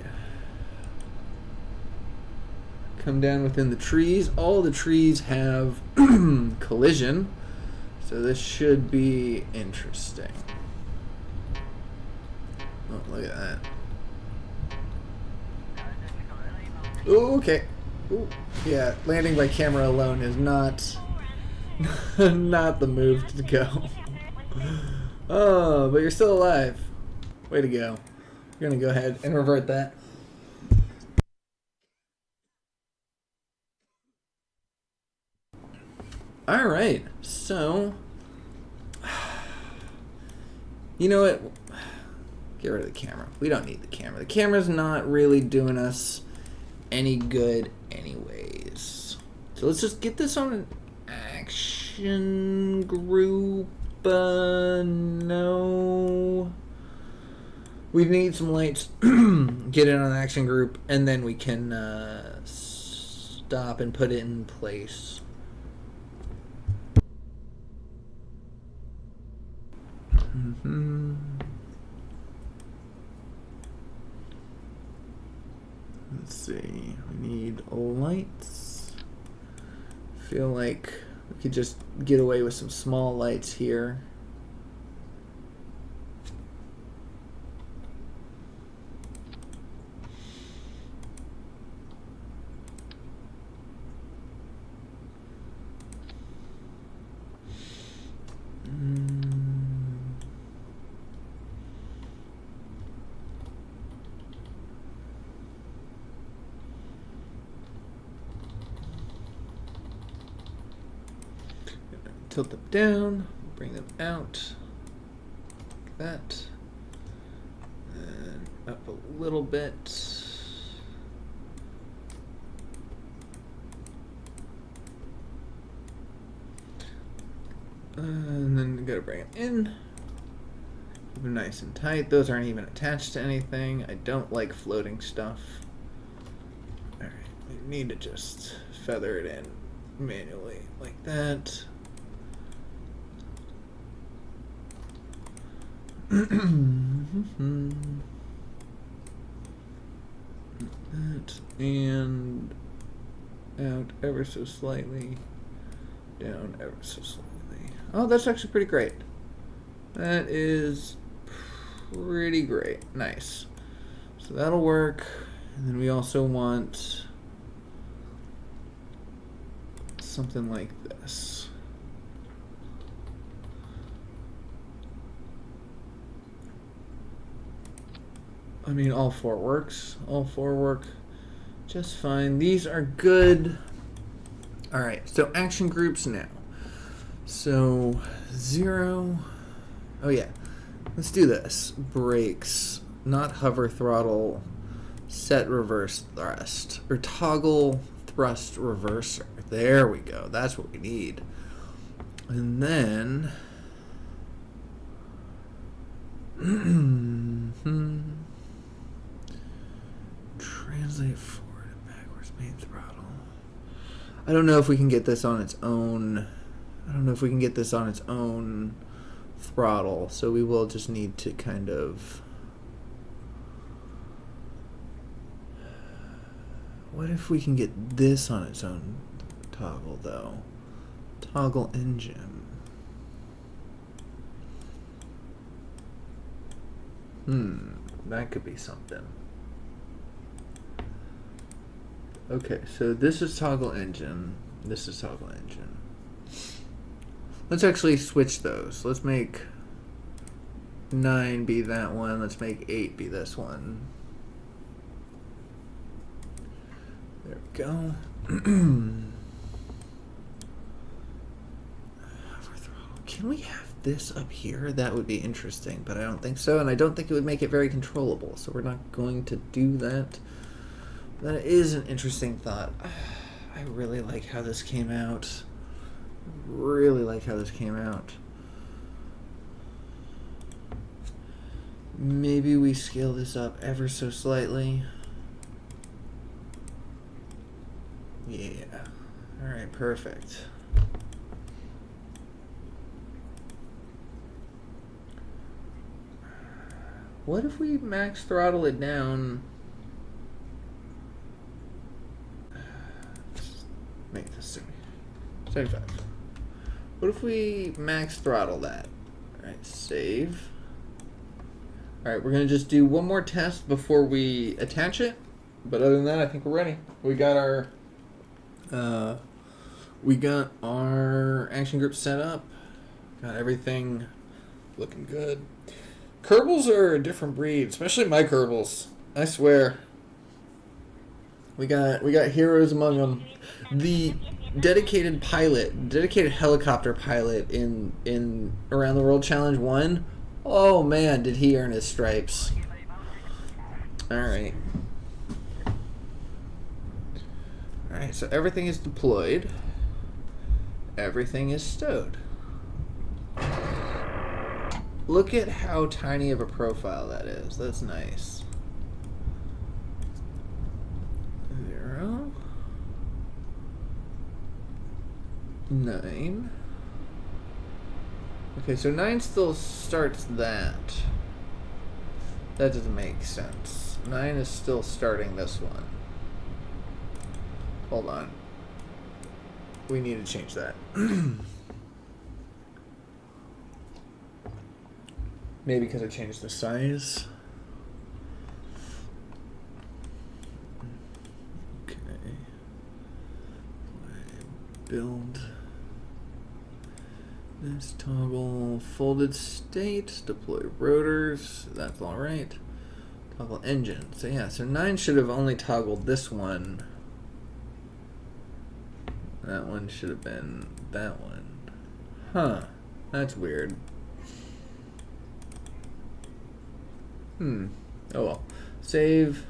Come down within the trees. All the trees have collision, so this should be interesting. Oh, look at that. Oh, okay. Ooh, yeah, landing by camera alone is not not the move to go. Oh, but you're still alive. Way to go. We're gonna go ahead and revert that. All right, so you know what? Get rid of the camera. We don't need the camera. The camera's not really doing us any good anyways. So let's just get this on an action group. No. We need some lights, get it on an action group, and then we can stop and put it in place. Let's see, we need lights. Feel like we could just get away with some small lights here. Tilt them down, bring them out, like that, and up a little bit. And then you gotta bring it in. Keep them nice and tight. Those aren't even attached to anything. I don't like floating stuff. Alright, we need to just feather it in manually like that. That and out ever so slightly, down ever so slightly. Oh, that's actually pretty great. That is pretty great. Nice. So that'll work. And then we also want something like this. I mean, all four works. All four work just fine. These are good. All right, so action groups now. So 0. Oh yeah, let's do this. Brakes, not hover throttle, set reverse thrust, or toggle thrust reverser. There we go. That's what we need. And then translate forward and backwards main throttle. I don't know if we can get this on its own. I don't know if we can get this on its own throttle, so we will just need to kind of... What if we can get this on its own toggle, though? Toggle engine. That could be something. Okay, so this is toggle engine. This is toggle engine. Let's actually switch those. Let's make 9 be that one. Let's make 8 be this one. There we go. Can we have this up here? That would be interesting, but I don't think so, and I don't think it would make it very controllable, so we're not going to do that. That is an interesting thought. I really like how this came out. Really like how this came out. Maybe we scale this up ever so slightly. Yeah. Alright, perfect. What if we max throttle it down? Let's make this 75. What if we max throttle that? Alright, save. Alright, we're going to just do one more test before we attach it. But other than that, I think we're ready. We got our action group set up. Got everything looking good. Kerbals are a different breed, especially my Kerbals. I swear. We got heroes among them. The dedicated helicopter pilot in Around the World Challenge 1. Oh man, did he earn his stripes. Alright. Alright, so everything is deployed. Everything is stowed. Look at how tiny of a profile that is. That's nice. 0. 9. Okay, so 9 still starts that. That doesn't make sense. 9 is still starting this one. Hold on. We need to change that. Maybe because I changed the size. Okay. Build this toggle folded state, deploy rotors, that's all right. Toggle engine. So yeah, so 9 should have only toggled this one. That one should have been that one. Huh. That's weird. Oh well. Save.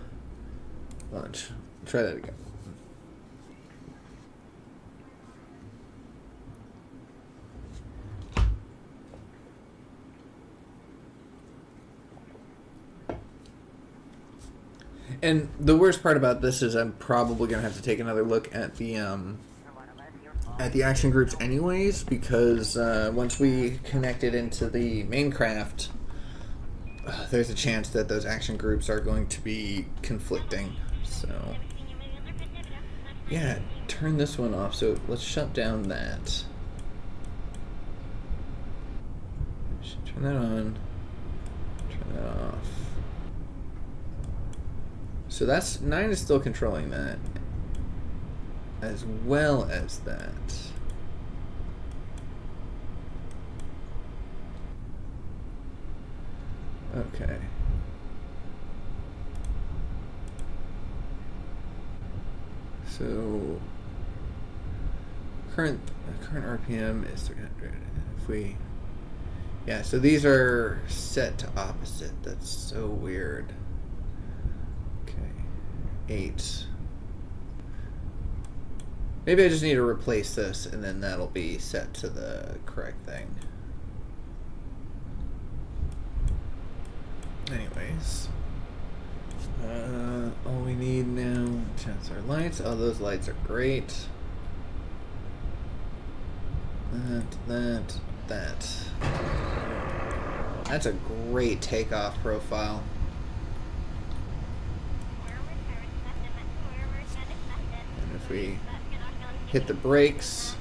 Launch. Try that again. And the worst part about this is I'm probably gonna have to take another look at the action groups anyways, because once we connect it into the main craft, there's a chance that those action groups are going to be conflicting. So yeah, turn this one off. So let's shut down that. Turn that on. Turn that off. So that's 9 is still controlling that, as well as that. Okay. So current RPM is 300. If we, yeah, so these are set to opposite. That's so weird. Okay, 8. Maybe I just need to replace this, and then that'll be set to the correct thing. Anyways, all we need now is our lights. Oh, those lights are great. That. That's a great takeoff profile. And if we hit the brakes,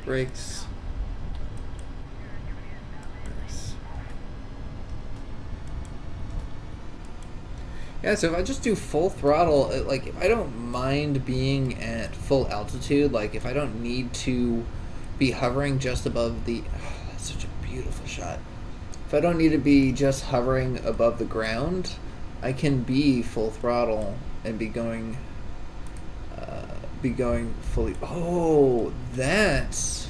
nice. Yeah, so if I just do full throttle, like if I don't mind being at full altitude, like if I don't need to be hovering just above the, that's such a beautiful shot. If I don't need to be just hovering above the ground, I can be full throttle and be going fully. Oh, that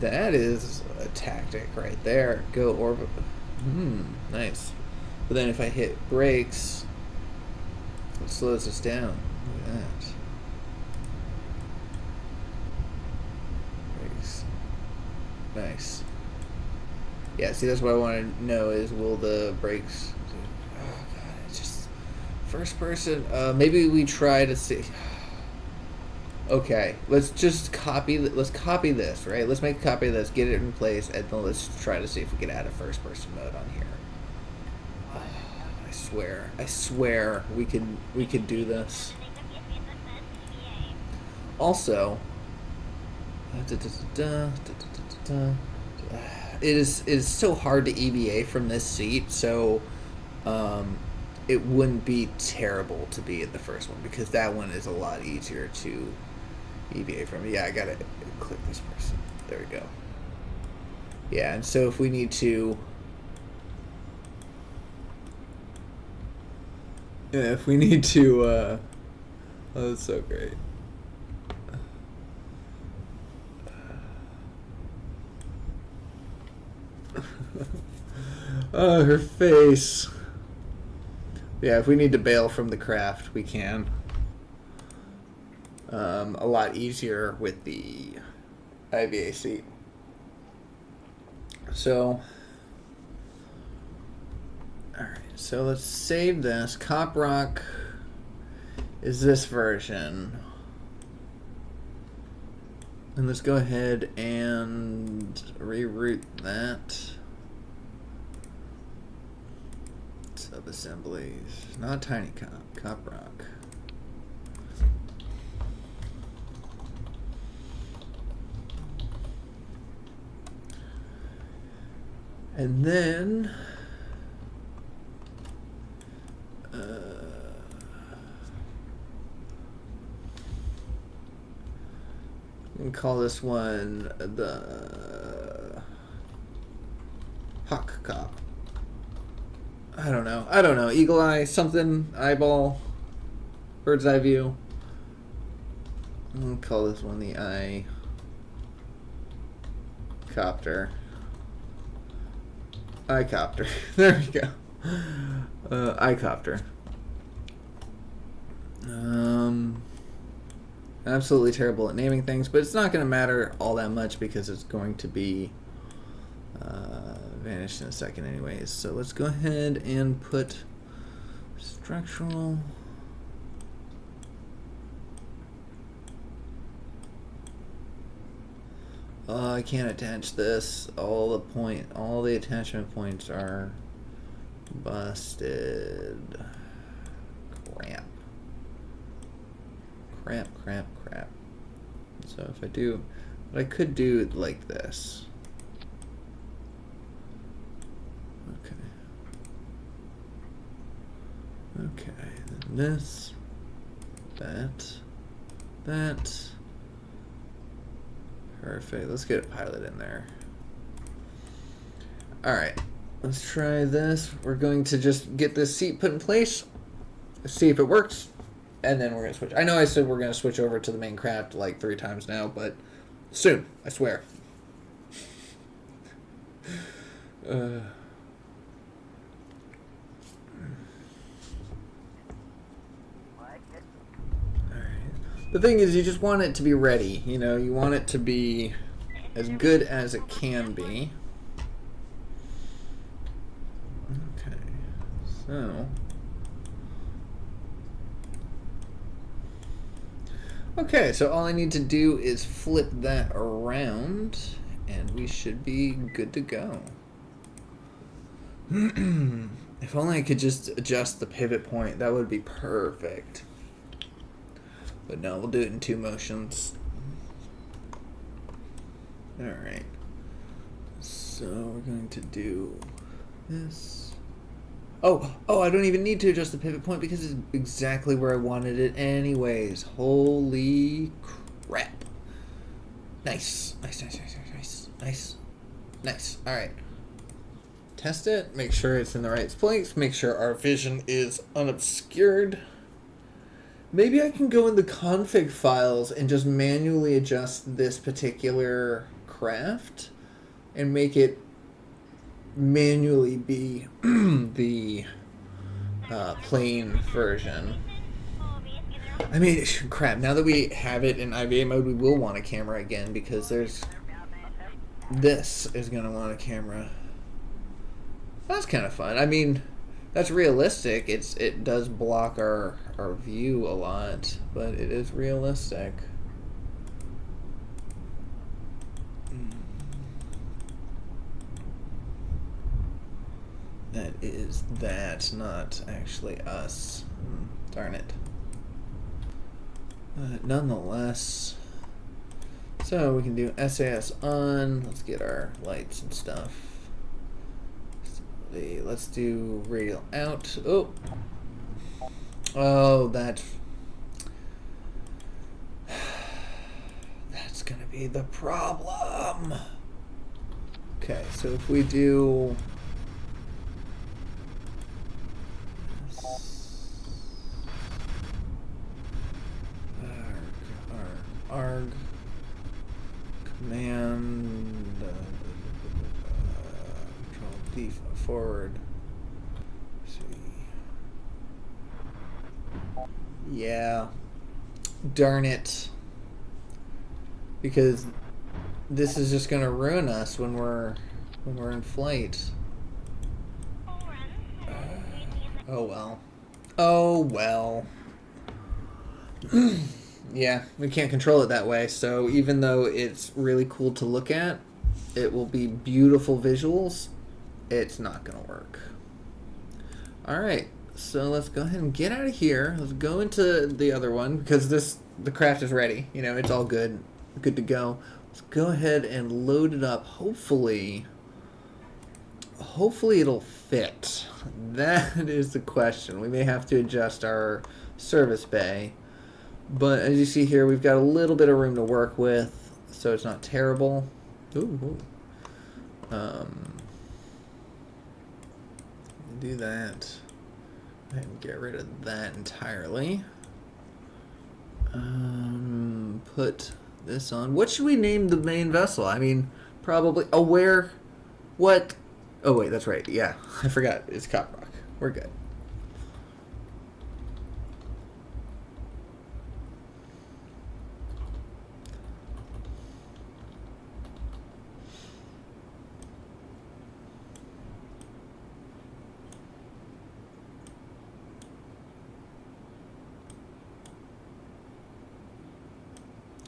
is a tactic right there. Go orbit. Nice. But then if I hit brakes, it slows us down. Look at that. Brakes. Nice. Yeah, see, that's what I want to know is, will the brakes... Oh, God, it's just... First person... maybe we try to see... Okay, let's just copy... Let's copy this, right? Let's make a copy of this, get it in place, and then let's try to see if we can add a first person mode on here. I swear we could do this. Also, it is so hard to EVA from this seat, so it wouldn't be terrible to be in the first one, because that one is a lot easier to EVA from. Yeah, I gotta click this person. There we go. Yeah, and so if we need to... Yeah, if we need to, oh, that's so great. Oh, her face. Yeah, if we need to bail from the craft, we can. A lot easier with the IVA seat. So... Alright, so let's save this. Cop Rock is this version. And let's go ahead and reroute that. Sub-assemblies. Not Tiny Cop, Cop Rock. And then... we can call this one the Hawk Cop. I don't know. Eagle eye, something, eyeball, bird's eye view. We'll call this one the eye copter. Eye copter. There we go. Eye copter. Absolutely terrible at naming things, but it's not going to matter all that much because it's going to be vanish in a second anyways. So let's go ahead and put structural. Oh, I can't attach this. All the attachment points are busted. Crap. So if I do, but I could do it like this. Okay, then this, that. Perfect. Let's get a pilot in there. Alright, let's try this. We're going to just get this seat put in place, see if it works, and then we're going to switch. I know I said we're going to switch over to the main craft like 3 times now, but soon, I swear. The thing is, you just want it to be ready, you know, you want it to be as good as it can be. Okay, so. Okay, so all I need to do is flip that around, and we should be good to go. If only I could just adjust the pivot point, that would be perfect. But no, we'll do it in 2 motions. Alright. So we're going to do this. Oh, I don't even need to adjust the pivot point because it's exactly where I wanted it anyways. Holy crap. Nice. Nice. Alright. Test it, make sure it's in the right place, make sure our vision is unobscured. Maybe I can go in the config files and just manually adjust this particular craft and make it manually be the plain version. I mean, crap, now that we have it in IVA mode, we will want a camera again because this is going to want a camera. That's kind of fun. I mean, that's realistic. It does block our view a lot, but it is realistic. That is that, not actually us. Darn it. Nonetheless, so we can do SAS on. Let's get our lights and stuff. Let's do radial out. Oh, that's gonna be the problem. Okay, so if we do arg command control D forward. Let's see. Yeah. Darn it. Because this is just gonna ruin us when we're in flight. Oh well. Oh well. Yeah, we can't control it that way, so even though it's really cool to look at, it will be beautiful visuals, it's not gonna work. Alright, so let's go ahead and get out of here. Let's go into the other one, because the craft is ready. You know, it's all good to go. Let's go ahead and load it up. Hopefully it'll fit. That is the question. We may have to adjust our service bay. But as you see here, we've got a little bit of room to work with, so it's not terrible. Ooh. Do that. And get rid of that entirely. Put this on. What should we name the main vessel? I mean, probably aware. What? Oh wait, that's right. Yeah, I forgot. It's Coprock. We're good.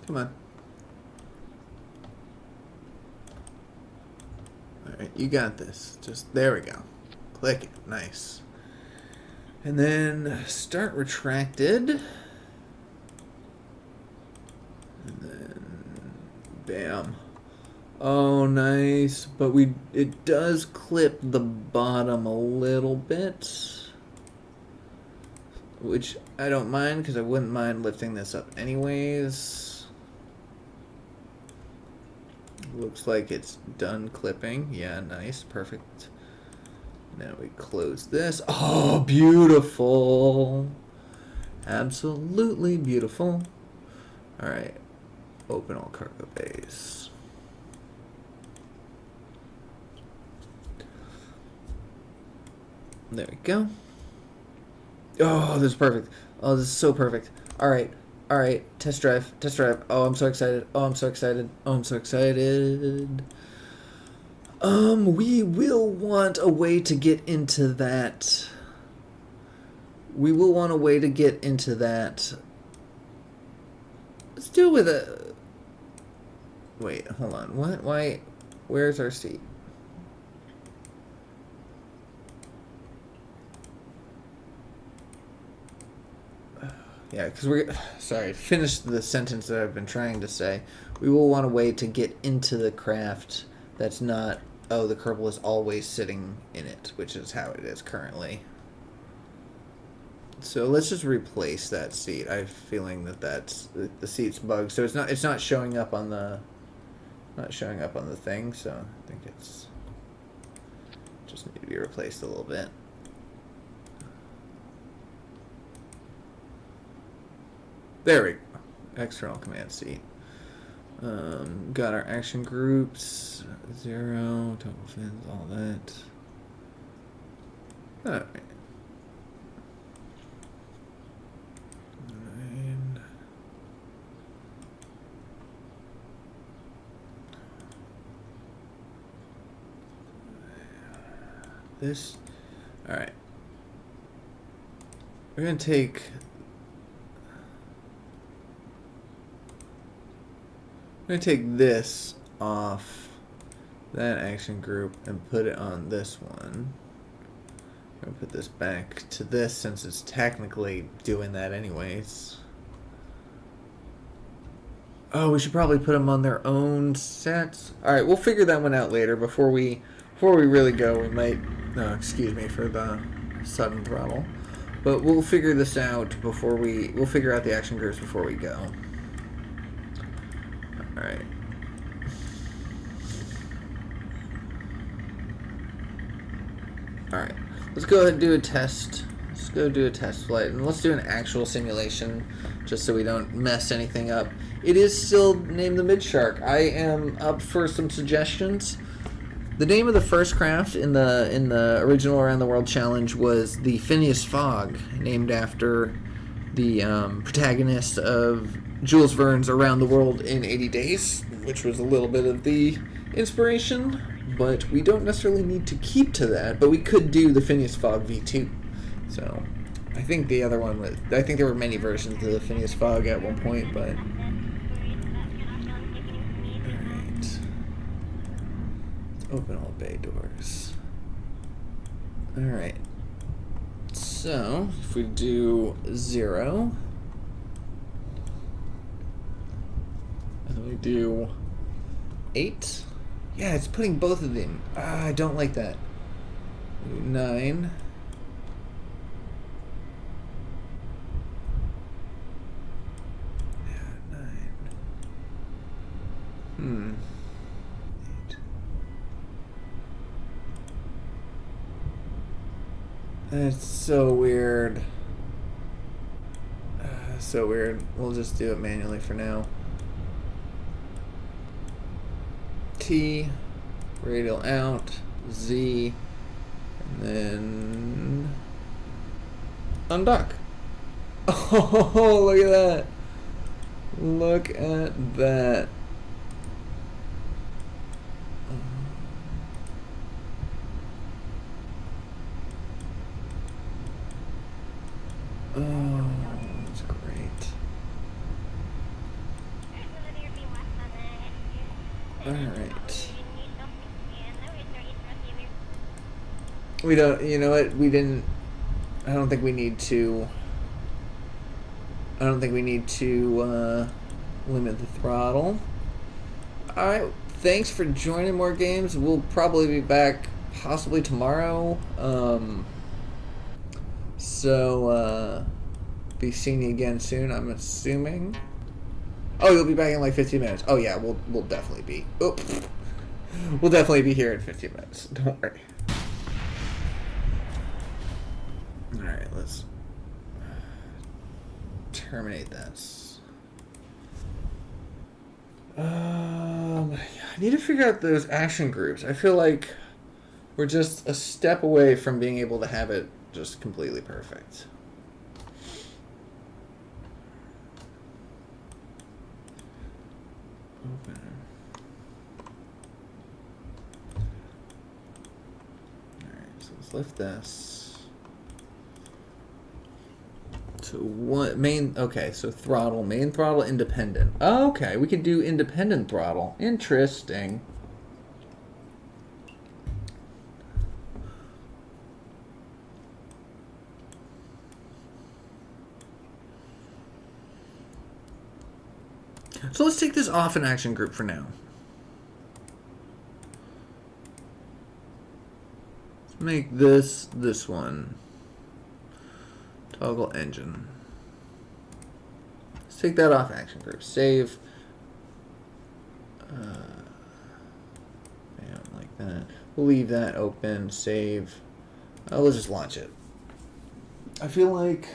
Come on. Alright, you got this. Just, there we go. Click it. Nice. And then start retracted. And then, bam. Oh, nice. But it does clip the bottom a little bit. Which I don't mind, because I wouldn't mind lifting this up anyways. Looks like it's done clipping. Yeah, nice. Perfect. Now we close this. Oh, beautiful. Absolutely beautiful. Alright. Open all cargo bays. There we go. Oh, this is perfect. Oh, this is so perfect. Alright. Alright. Test drive. Test drive. Oh, I'm so excited. Oh, I'm so excited. Oh, I'm so excited. We will want a way to get into that. We will want a way to get into that. Let's do it with a... Wait, hold on. What? Why? Where's our seat? Yeah, because we're... Sorry, finish the sentence that I've been trying to say. We will want a way to get into the craft that's not... Oh, the Kerbal is always sitting in it, which is how it is currently. So let's just replace that seat. I have a feeling that the seat's bugged, so it's not showing up on the thing. So I think it's just need to be replaced a little bit. There we go. External command seat. Got our action groups, 0, total fins, all that. Alright. 9. This. Alright. We're gonna take. I'm going to take this off that action group and put it on this one. I'm going to put this back to this since it's technically doing that anyways. Oh, we should probably put them on their own sets. Alright, we'll figure that one out later. Before we really go, we might... No, excuse me for the sudden throttle. But we'll figure this out before we... We'll figure out the action groups before we go. Alright. Alright. Let's go ahead and do a test. Let's go do a test flight. And let's do an actual simulation just so we don't mess anything up. It is still named the Midshark. I am up for some suggestions. The name of the first craft in the original Around the World Challenge was the Phineas Fogg, named after the protagonist of Jules Verne's Around the World in 80 Days, which was a little bit of the inspiration, but we don't necessarily need to keep to that, but we could do the Phineas Fogg V2. So, I think the other one was, I think there were many versions of the Phineas Fogg at one point, but... Alright. Let's open all bay doors. Alright. So, if we do 0... And we do 8. Yeah, it's putting both of them. Ah, I don't like that. We do 9. Yeah, 9. 8. That's so weird. So weird. We'll just do it manually for now. T, radial out, Z, and then undock. Oh, look at that. Look at that. Oh, that's great. Alright. We don't, you know what, we didn't, I don't think we need to limit the throttle. Alright, thanks for joining more games. We'll probably be back possibly tomorrow. Be seeing you again soon, I'm assuming. Oh, you'll be back in like 15 minutes. Oh yeah, we'll definitely be. Oh, we'll definitely be here in 15 minutes. Don't worry. All right, let's terminate this. I need to figure out those action groups. I feel like we're just a step away from being able to have it just completely perfect. Open. Alright, so let's lift this to one main. Okay, so throttle, main throttle, independent. Oh, okay, we could do independent throttle. Interesting. So let's take this off an action group for now. Let's make this one. Toggle engine. Let's take that off action group. Save. Bam, like that. We'll leave that open. Save. Let's just launch it. I feel like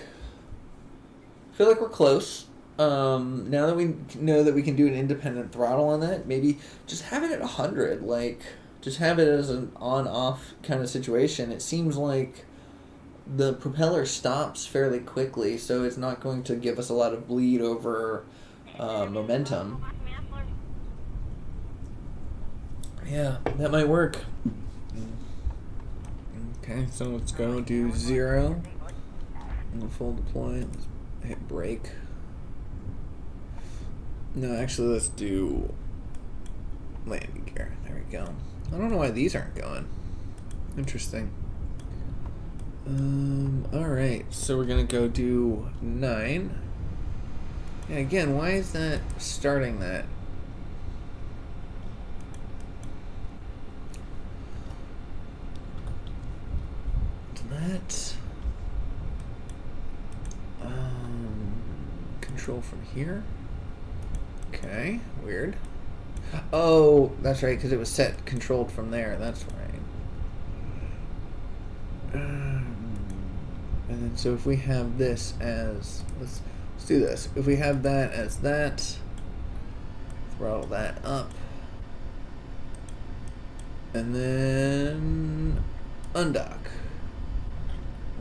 we're close. Now that we know that we can do an independent throttle on that, maybe just have it at 100, like, just have it as an on-off kind of situation. It seems like the propeller stops fairly quickly, so it's not going to give us a lot of bleed over momentum. Yeah, that might work. Okay, so let's go do 0. And full deploy. Let's hit brake. No, actually, let's do landing gear. There we go. I don't know why these aren't going. Interesting. Alright, so we're gonna go do 9. Yeah, again, why is that starting that? That control from here. Okay, weird. Oh, that's right, because it was set controlled from there. That's right. And then so if we have this as let's do this. If we have that as that, throttle that up, and then undock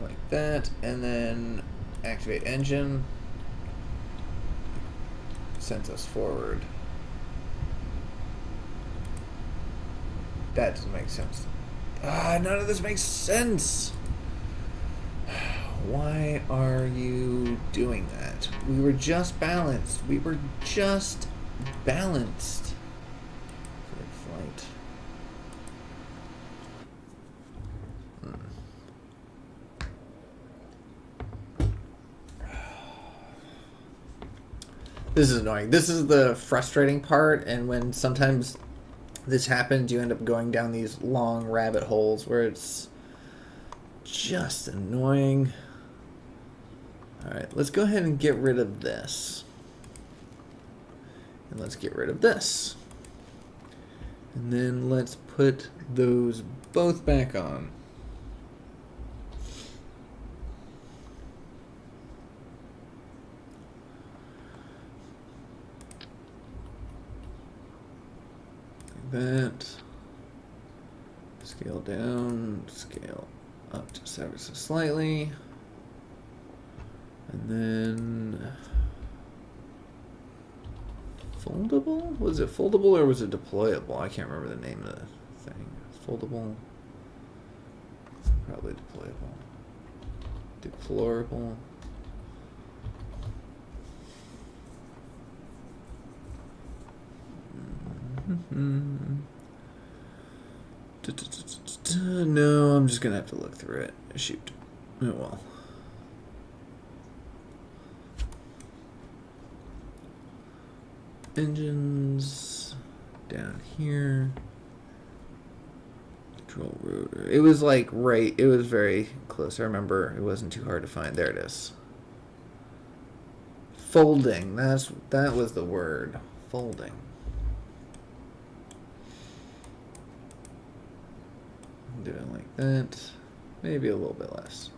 like that, and then activate engine. Sends us forward. That doesn't make sense. None of this makes sense. Why are you doing that? We were just balanced. We were just balanced for flight. This is annoying. This is the frustrating part, and when sometimes this happens, you end up going down these long rabbit holes where it's just annoying. Alright, let's go ahead and get rid of this. And let's get rid of this. And then let's put those both back on. That, scale down, scale up just ever so slightly, and then foldable? Was it foldable or was it deployable? I can't remember the name of the thing. Foldable, probably deployable, deplorable. No, I'm just gonna have to look through it. Shoot. Oh well. Engines down here. Control rotor. It was like right. It was very close. I remember it wasn't too hard to find. There it is. Folding. That was the word. Folding. Do it like that. Maybe a little bit less.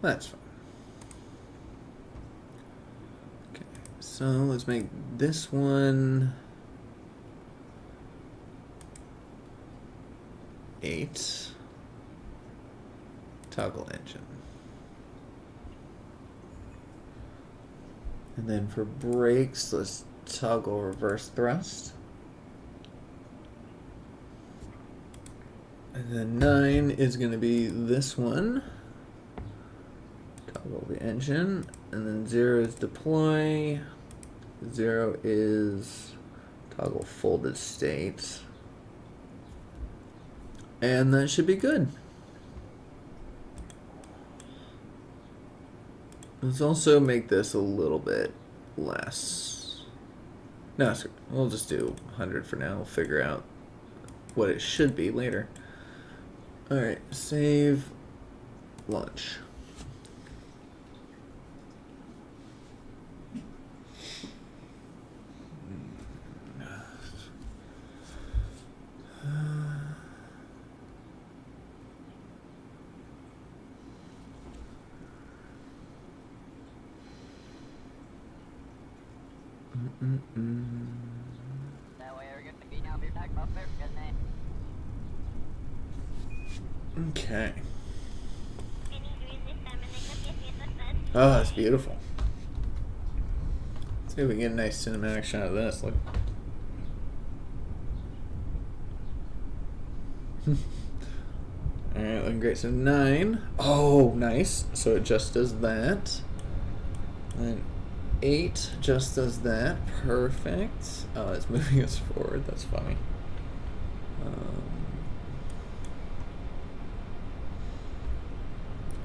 That's fine. Okay, so let's make this one 8. Toggle engine. And then for brakes, let's toggle reverse thrust. And then 9 is going to be this one. Toggle the engine. And then 0 is deploy. 0 is toggle folded state. And that should be good. Let's also make this a little bit less. No, screw it. We'll just do 100 for now. We'll figure out what it should be later. Alright, save, launch. Okay. Oh, that's beautiful. Let's see if we can get a nice cinematic shot of this. Look. Alright, looking great. So 9. Oh, nice. So it just does that. And 8 just does that. Perfect. Oh, it's moving us forward. That's funny.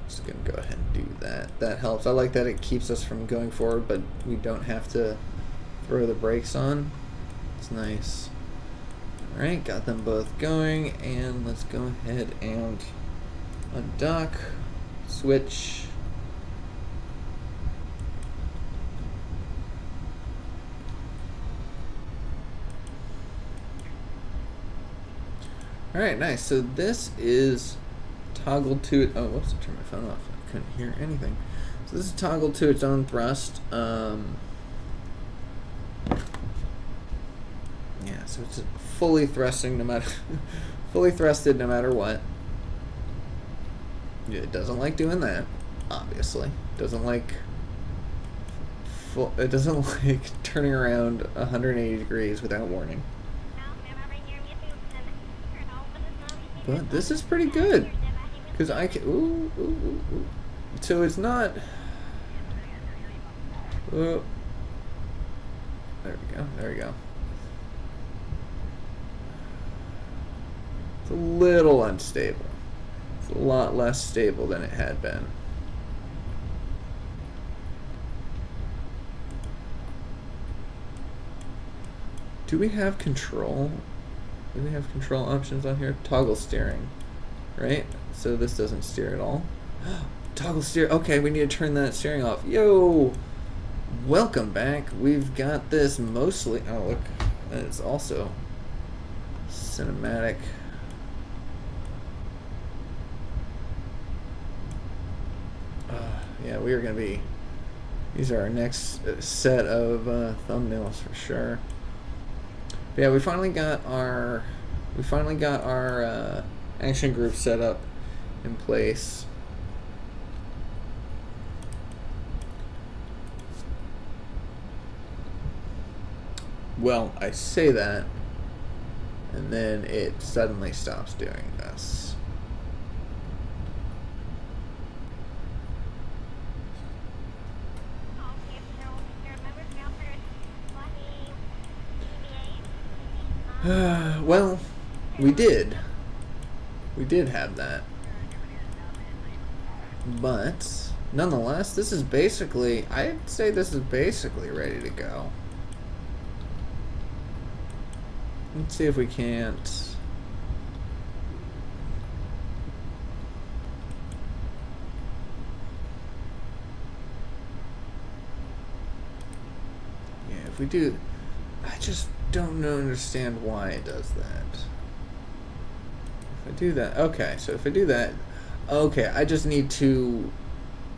Just gonna go ahead and do that. That helps. I like that it keeps us from going forward, but we don't have to throw the brakes on. It's nice. Alright, got them both going, and let's go ahead and undock, switch. Alright, nice. So this is toggled to it. Oh, whoops, I turned my phone off. I couldn't hear anything. So this is toggled to its own thrust. Yeah, so it's fully thrusting no matter fully thrusted no matter what. It doesn't like doing that, obviously. Doesn't like it doesn't like turning around 180 degrees without warning. But this is pretty good, because I can. Ooh. So it's not. There we go. There we go. It's a little unstable. It's a lot less stable than it had been. Do we have control? Do we have control options on here? Toggle steering, right? So this doesn't steer at all. Toggle steer. Okay, we need to turn that steering off. Yo! Welcome back. We've got this mostly. Oh, look. That is also cinematic. Yeah, we are going to be. These are our next set of thumbnails for sure. But yeah, we finally got our action group set up in place. Well, I say that, and then it suddenly stops doing this. Well, we did. We did have that. But, nonetheless, this is basically, I'd say this is basically ready to go. Let's see if we can't... Yeah, if we do... I just don't understand why it does that. If I do that... Okay, so if I do that... Okay, I just need to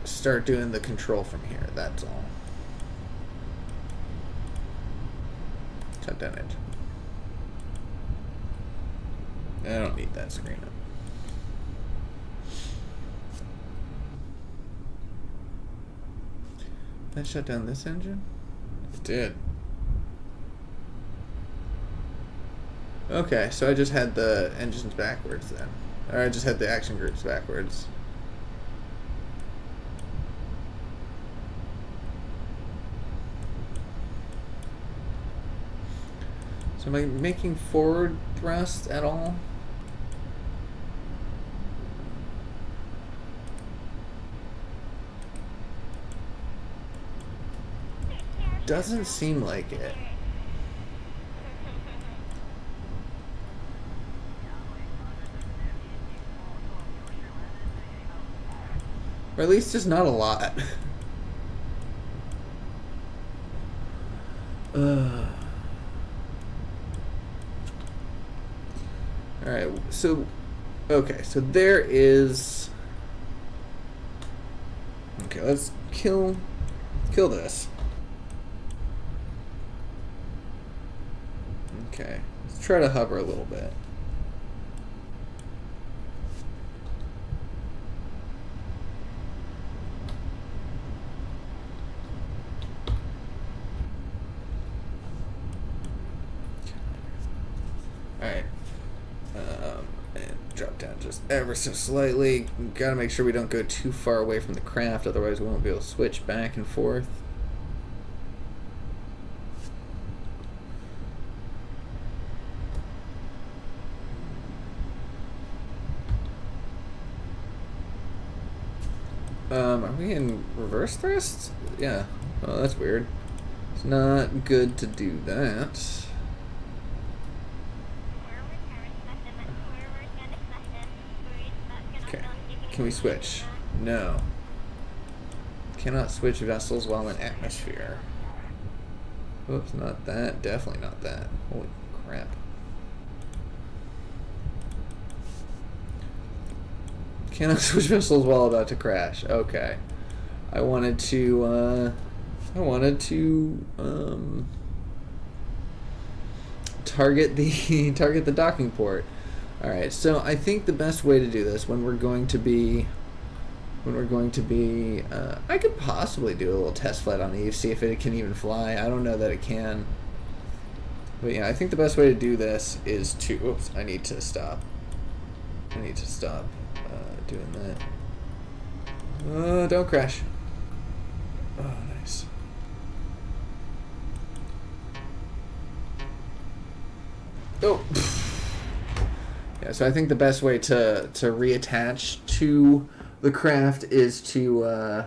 start doing the control from here, that's all. Shut down engine. I don't need that screen up. That shut down this engine? It did. Okay, so I just had the engines backwards then. Or I just had the action groups backwards. So am I making forward thrust at all? Doesn't seem like it. Or at least just not a lot. Alright, so... Okay, so there is... Okay, let's kill this. Okay, let's try to hover a little bit. Alright. And drop down just ever so slightly. Gotta make sure we don't go too far away from the craft, otherwise we won't be able to switch back and forth. Are we in reverse thrust? Yeah. Oh, that's weird. It's not good to do that. Okay. Can we switch? No. Cannot switch vessels while in atmosphere. Oops, not that. Definitely not that. Holy crap. Cannot switch vessels while about to crash. Okay. I wanted to target the docking port. Alright, so I think the best way to do this when we're going to be I could possibly do a little test flight on Eve, see if it can even fly. I don't know that it can. But yeah, I think the best way to do this is to oops, I need to stop doing that. Don't crash. Oh, nice. Oh. Yeah, so I think the best way to reattach to the craft is to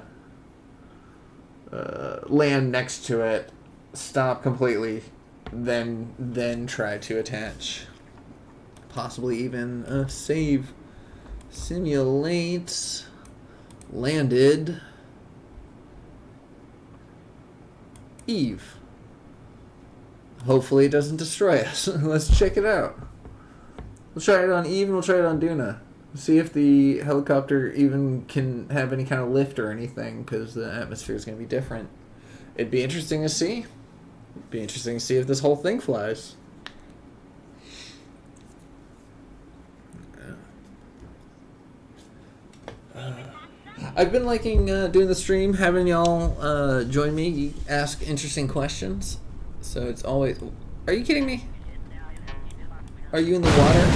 land next to it, stop completely, then try to attach. Possibly even save. Simulate landed Eve. Hopefully it doesn't destroy us. Let's check it out. We'll try it on Eve and we'll try it on Duna. See if the helicopter even can have any kind of lift or anything, because the atmosphere is going to be different. It'd be interesting to see. It'd be interesting to see if this whole thing flies. I've been liking doing the stream, having y'all join me, ask interesting questions. So it's always... Are you kidding me? Are you in the water?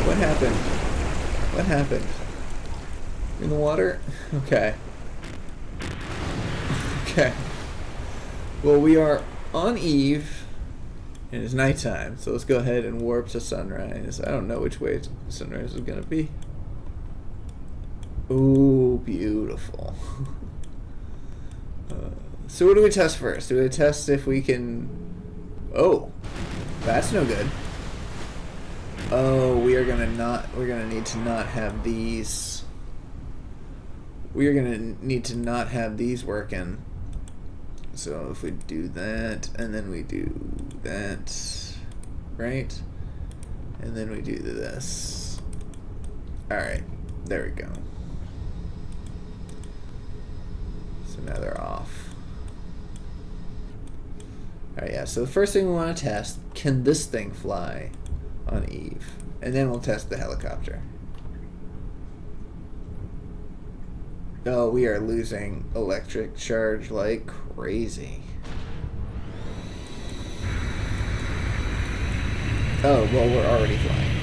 What happened? What happened? You're in the water? Okay. Okay. Well, we are on Eve. And it's nighttime, so let's go ahead and warp to sunrise. I don't know which way sunrise is gonna be. Ooh, beautiful. So what do we test first? Do we test if we can... Oh, that's no good. Oh, we're gonna need to not have these. We are gonna need to not have these working. So if we do that, and then we do that, right? And then we do this. Alright, there we go. So now they're off. Alright, yeah, so the first thing we want to test, can this thing fly on Eve? And then we'll test the helicopter. Oh, we are losing electric charge like crazy. Oh, well, we're already flying.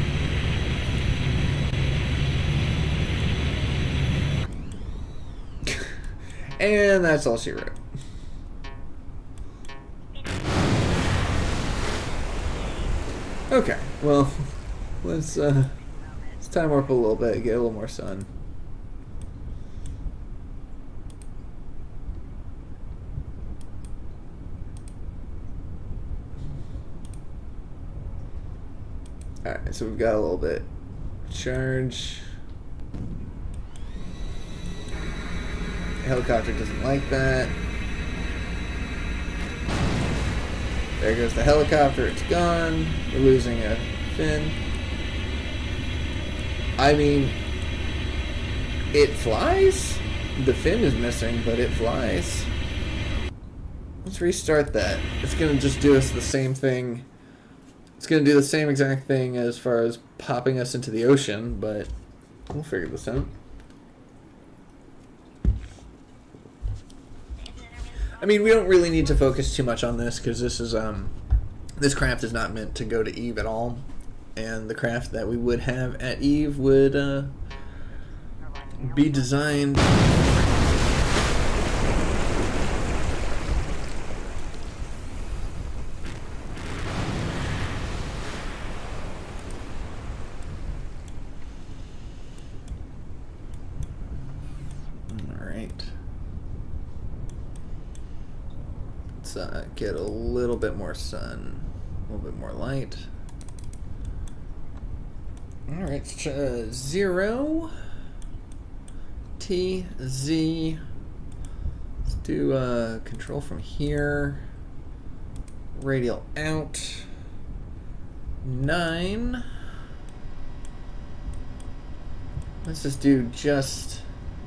And that's all she wrote. Okay, well, let's time warp a little bit, get a little more sun. Alright, so we've got a little bit. Charge. The helicopter doesn't like that. There goes the helicopter, it's gone. We're losing a fin. I mean, it flies? The fin is missing, but it flies. Let's restart that. It's gonna just do us the same thing. It's going to do the same exact thing as far as popping us into the ocean, but we'll figure this out. I mean, we don't really need to focus too much on this because this is this craft is not meant to go to Eve at all, and the craft that we would have at Eve would be designed. Get a little bit more sun, a little bit more light. Alright, 0 T Z. Let's do control from here. Radial out. 9. Let's just do just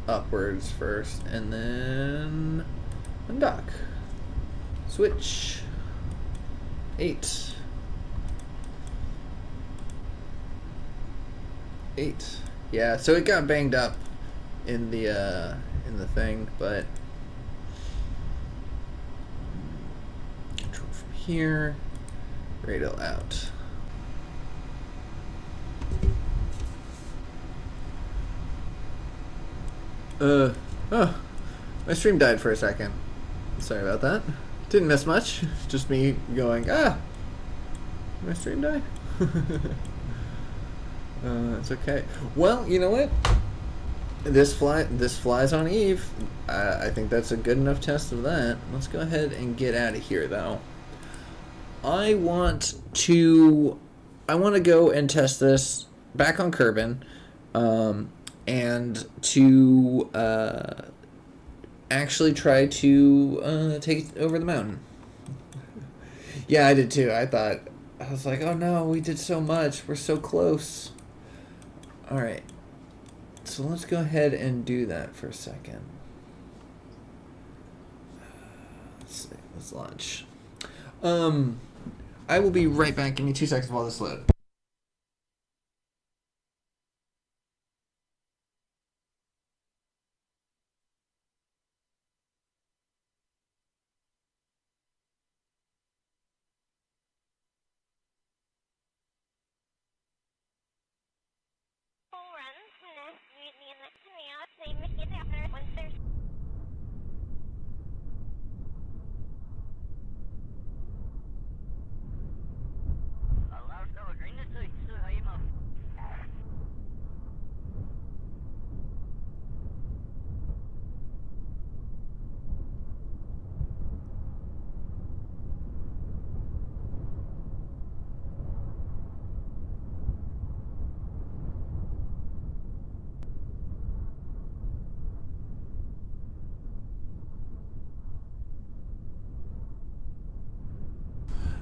upwards first, and then undock. Switch. 8. 8. Yeah, so it got banged up in the thing, but control from here. Radial out. Oh, my stream died for a second. Sorry about that. Didn't miss much. Just me going, did my stream die? It's okay. Well, you know what? This flies on Eve. I think that's a good enough test of that. Let's go ahead and get out of here, though. I want to go and test this back on Kerbin, and to actually try to take over the mountain. Yeah, I did too. I was like, oh no, we did so much. We're so close. Alright. So let's go ahead and do that for a second. Let's see. Let's launch. I will be right back. Give me 2 seconds while this loads.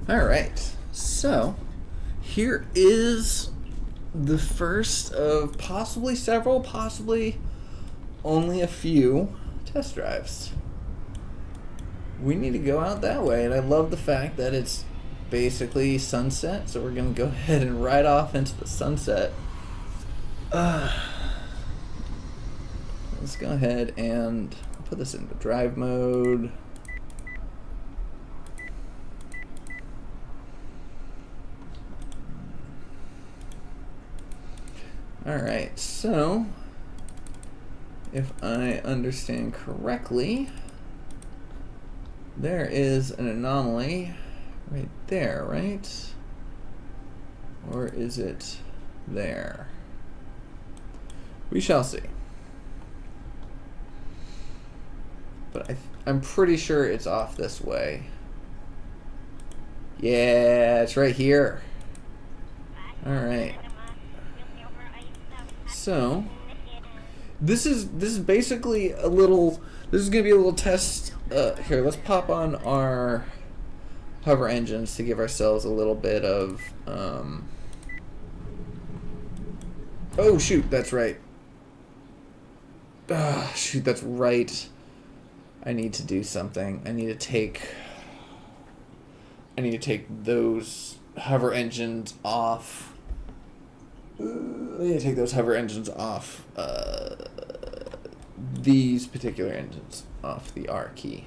Alright, so here is the first of possibly several, possibly only a few test drives. We need to go out that way, and I love the fact that it's basically sunset, so we're going to go ahead and ride off into the sunset. Let's go ahead and put this into drive mode. Alright, so if I understand correctly, there is an anomaly right there, right? Or is it there? We shall see. But I'm pretty sure it's off this way. Yeah, it's right here. Alright. So this is basically a little, this is gonna be a little test. Here, let's pop on our hover engines to give ourselves a little bit of oh shoot, that's right. Shoot, that's right. I need to do something. I need to take those hover engines off. I need to take those hover engines off. These particular engines off the R key.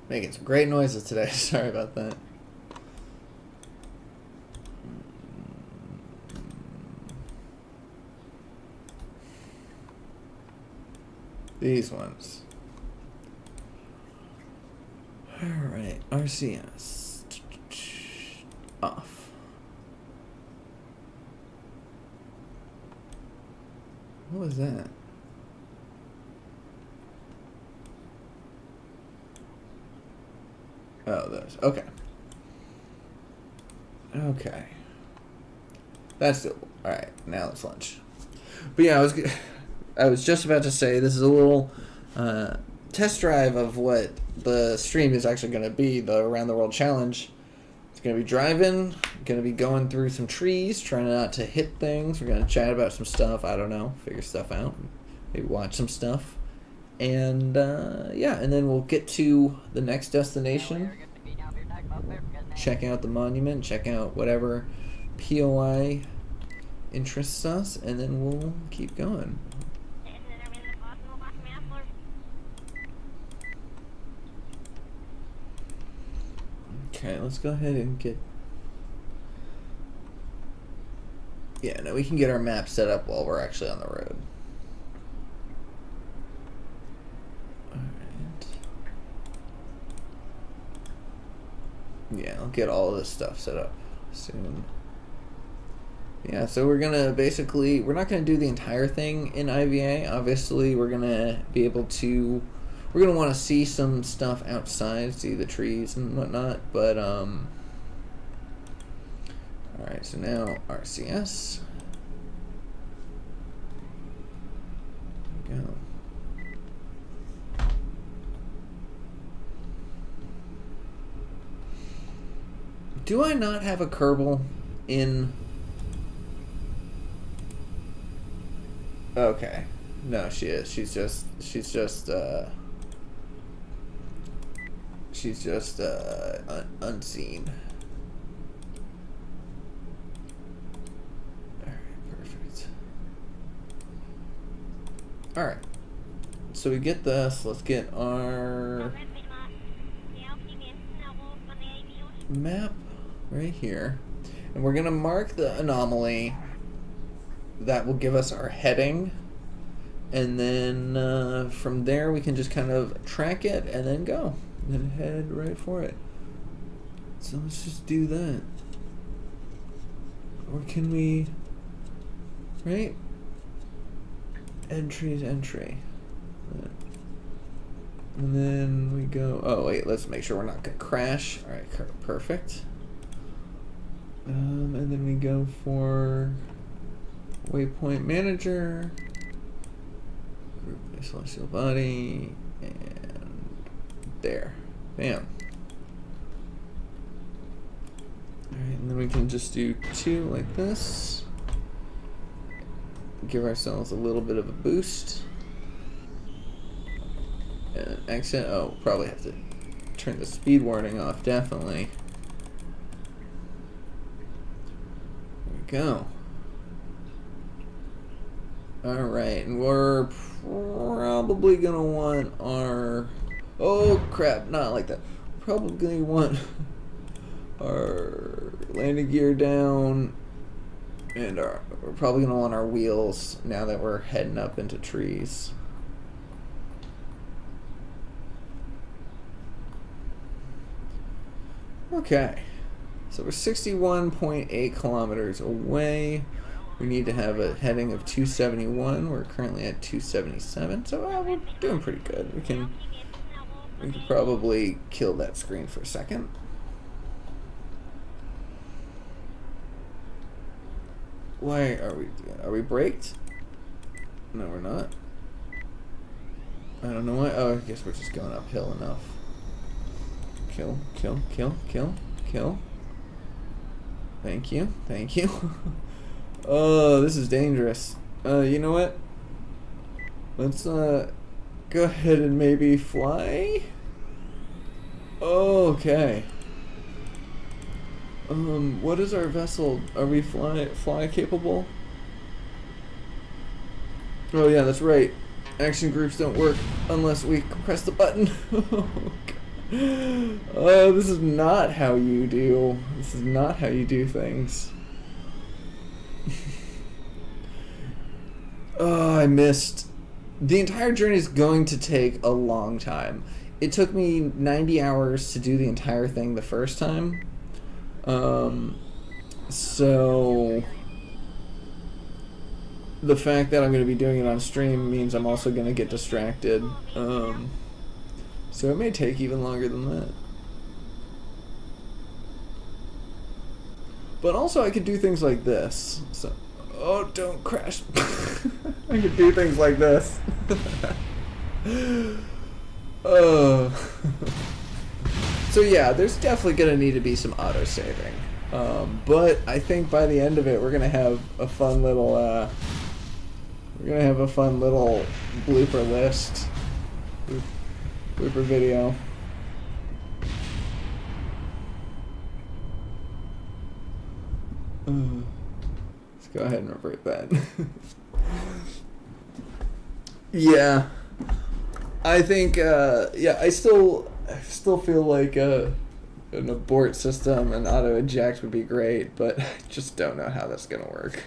Making some great noises today. Sorry about that. These ones. Alright, RCS. Off. What was that? Oh, those. Okay. Okay. That's doable. Alright, now it's lunch. But yeah, I was just about to say this is a little test drive of what the stream is actually going to be, the Around the World Challenge. It's going to be driving, going to be going through some trees, trying not to hit things. We're going to chat about some stuff, I don't know, figure stuff out, maybe watch some stuff. And yeah, and then we'll get to the next destination, check out the monument, check out whatever POI interests us, and then we'll keep going. Okay, let's go ahead and get... Yeah, no, we can get our map set up while we're actually on the road. Alright. Yeah, I'll get all of this stuff set up soon. Yeah, so we're gonna basically... We're not gonna do the entire thing in IVA. Obviously, we're gonna be able to... We're going to want to see some stuff outside, see the trees and whatnot, but, alright, so now RCS. There we go. Do I not have a Kerbal in... Okay. No, she is. She's just unseen. Alright, perfect. Alright. So we get this. Let's get our map right here. And we're going to mark the anomaly. That will give us our heading. And then from there we can just kind of track it and then go. And head right for it. So let's just do that. Or can we... Right? Entry's entry. And then we go... Oh, wait, let's make sure we're not going to crash. Alright, perfect. And then we go for... Waypoint Manager. Group Celestial Body. And... There. Bam. and then we can just do 2 like this. Give ourselves a little bit of a boost. And exit. Oh, probably have to turn the speed warning off, definitely. There we go. Alright, and we're probably gonna want our... Oh crap, not like that. Probably gonna want our landing gear down, and we're probably gonna want our wheels now that we're heading up into trees. Okay, so we're 61.8 kilometers away. We need to have a heading of 271. We're currently at 277, so we're doing pretty good. We can probably kill that screen for a second. Why are we braked? No, we're not. I don't know why. Oh, I guess we're just going uphill enough. Kill, kill, kill, kill, kill. Thank you, thank you. Oh, this is dangerous. You know what? Let's go ahead and maybe fly. Okay. What is our vessel? Are we fly capable? Oh yeah, that's right. Action groups don't work unless we press the button. Oh, this is not how you do. This is not how you do things. Oh, I missed. The entire journey is going to take a long time. It took me 90 hours to do the entire thing the first time. So the fact that I'm going to be doing it on stream means I'm also going to get distracted. So it may take even longer than that. But also I could do things like this. So, oh, don't crash. I could do things like this. So yeah, there's definitely going to need to be some auto-saving. But I think by the end of it, we're going to have a fun little, blooper list. Blooper video. Let's go ahead and revert that. Yeah. I think, yeah, I still feel like an abort system and auto eject would be great, but I just don't know how that's gonna work.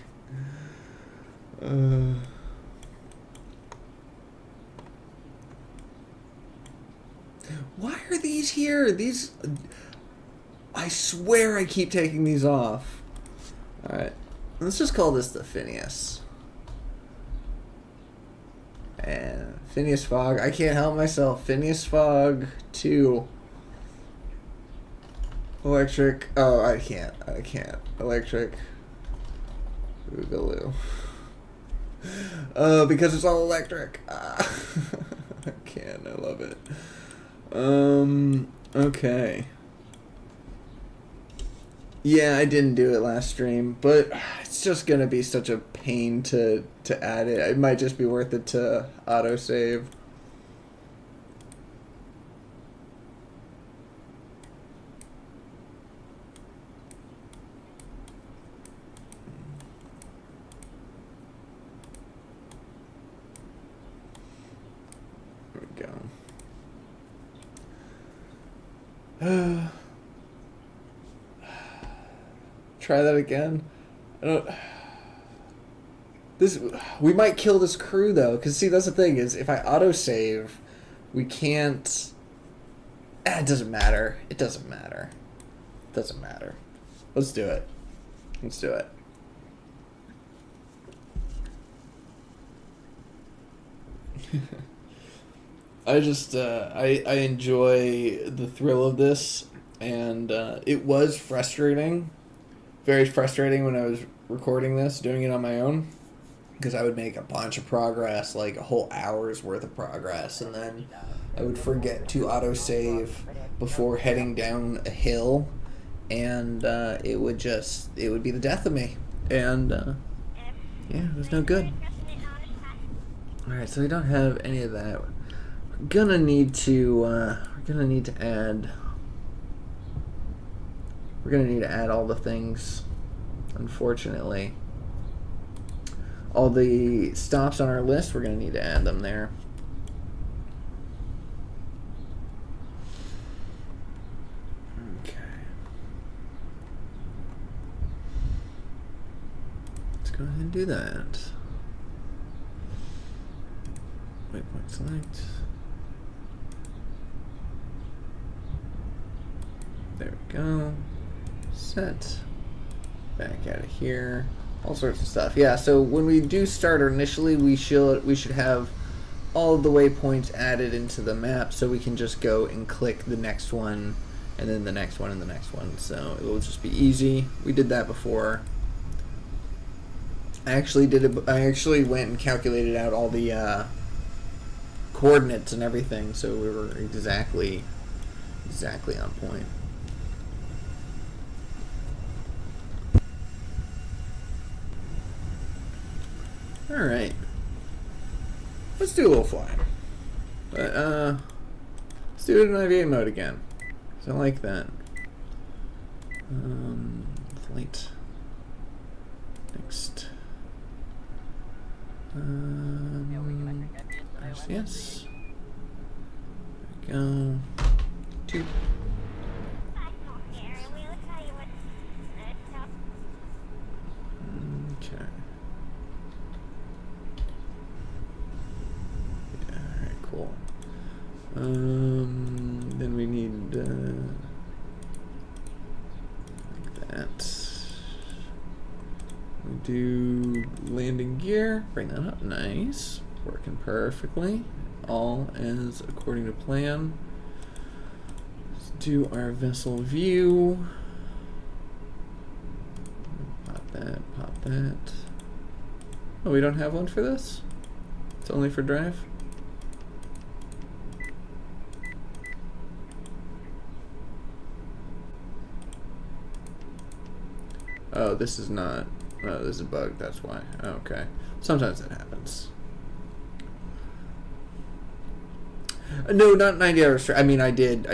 Why are these here? These, I swear I keep taking these off. Alright, let's just call this the Phineas. And Phineas Fogg, I can't help myself. Phineas Fogg 2. Electric, oh, I can't. Electric Boogaloo. Because it's all electric. I can't, I love it. Okay. Yeah, I didn't do it last stream, but it's just gonna be such a pain to add it. It might just be worth it to autosave. There we go. Try that again. I don't. This, we might kill this crew though, because see, that's the thing is, if I autosave, we can't. It doesn't matter. It doesn't matter. It doesn't matter. Let's do it. Let's do it. I just I enjoy the thrill of this, and it was frustrating, very frustrating when I was recording this, doing it on my own, because I would make a bunch of progress, like a whole hour's worth of progress, and then I would forget to autosave before heading down a hill, and it would be the death of me. And yeah, it was no good. Alright, so we don't have any of that. We're gonna need to add all the things, unfortunately. All the stops on our list, we're gonna need to add them there. Okay. Let's go ahead and do that. Waypoint select. There we go. Set. Back out of here. All sorts of stuff. Yeah, so when we do start initially, we should have all of the waypoints added into the map, so we can just go and click the next one, and then the next one, and the next one. So it will just be easy. We did that before. I actually went and calculated out all the coordinates and everything, so we were exactly on point. Alright. Let's do a little flying. But, let's do it in IVA mode again. So I like that. Flight. Next. Yes. There we go. 2. Okay. Cool. Then we need like that. We do landing gear. Bring that up. Nice. Working perfectly. All as according to plan. Let's do our vessel view. Pop that. Pop that. Oh, we don't have one for this? It's only for drive? Oh, this is not. Oh, this is a bug. That's why. Okay. Sometimes that happens. No, not 90 hours straight. I mean, I did,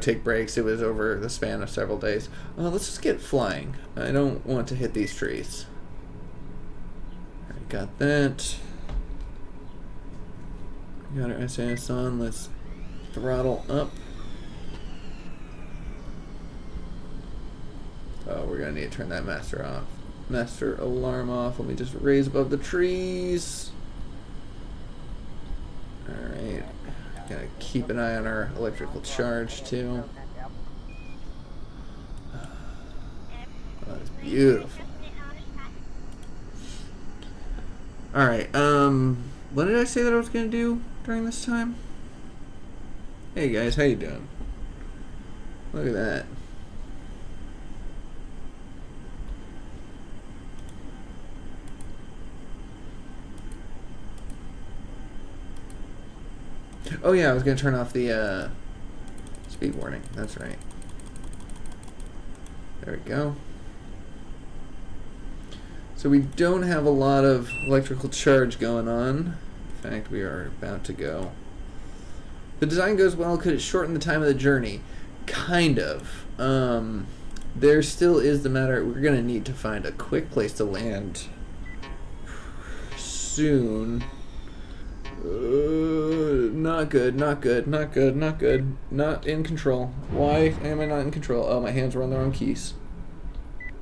take breaks. It was over the span of several days. Let's just get flying. I don't want to hit these trees. Alright, got that. Got our SAS on. Let's throttle up. Oh, we're gonna need to turn that master alarm off. Let me just raise above the trees. Alright. Gotta keep an eye on our electrical charge too. Oh, that's beautiful. Alright, what did I say that I was gonna do during this time? Hey guys, how you doing? Look at that. Oh yeah, I was gonna turn off the speed warning. That's right. There we go. So we don't have a lot of electrical charge going on. In fact, we are about to go. The design goes well. Could it shorten the time of the journey? Kind of. There still is the matter. We're gonna need to find a quick place to land soon. Not good, not good, not good, not good. Not in control. Why am I not in control? Oh, my hands were on the wrong keys.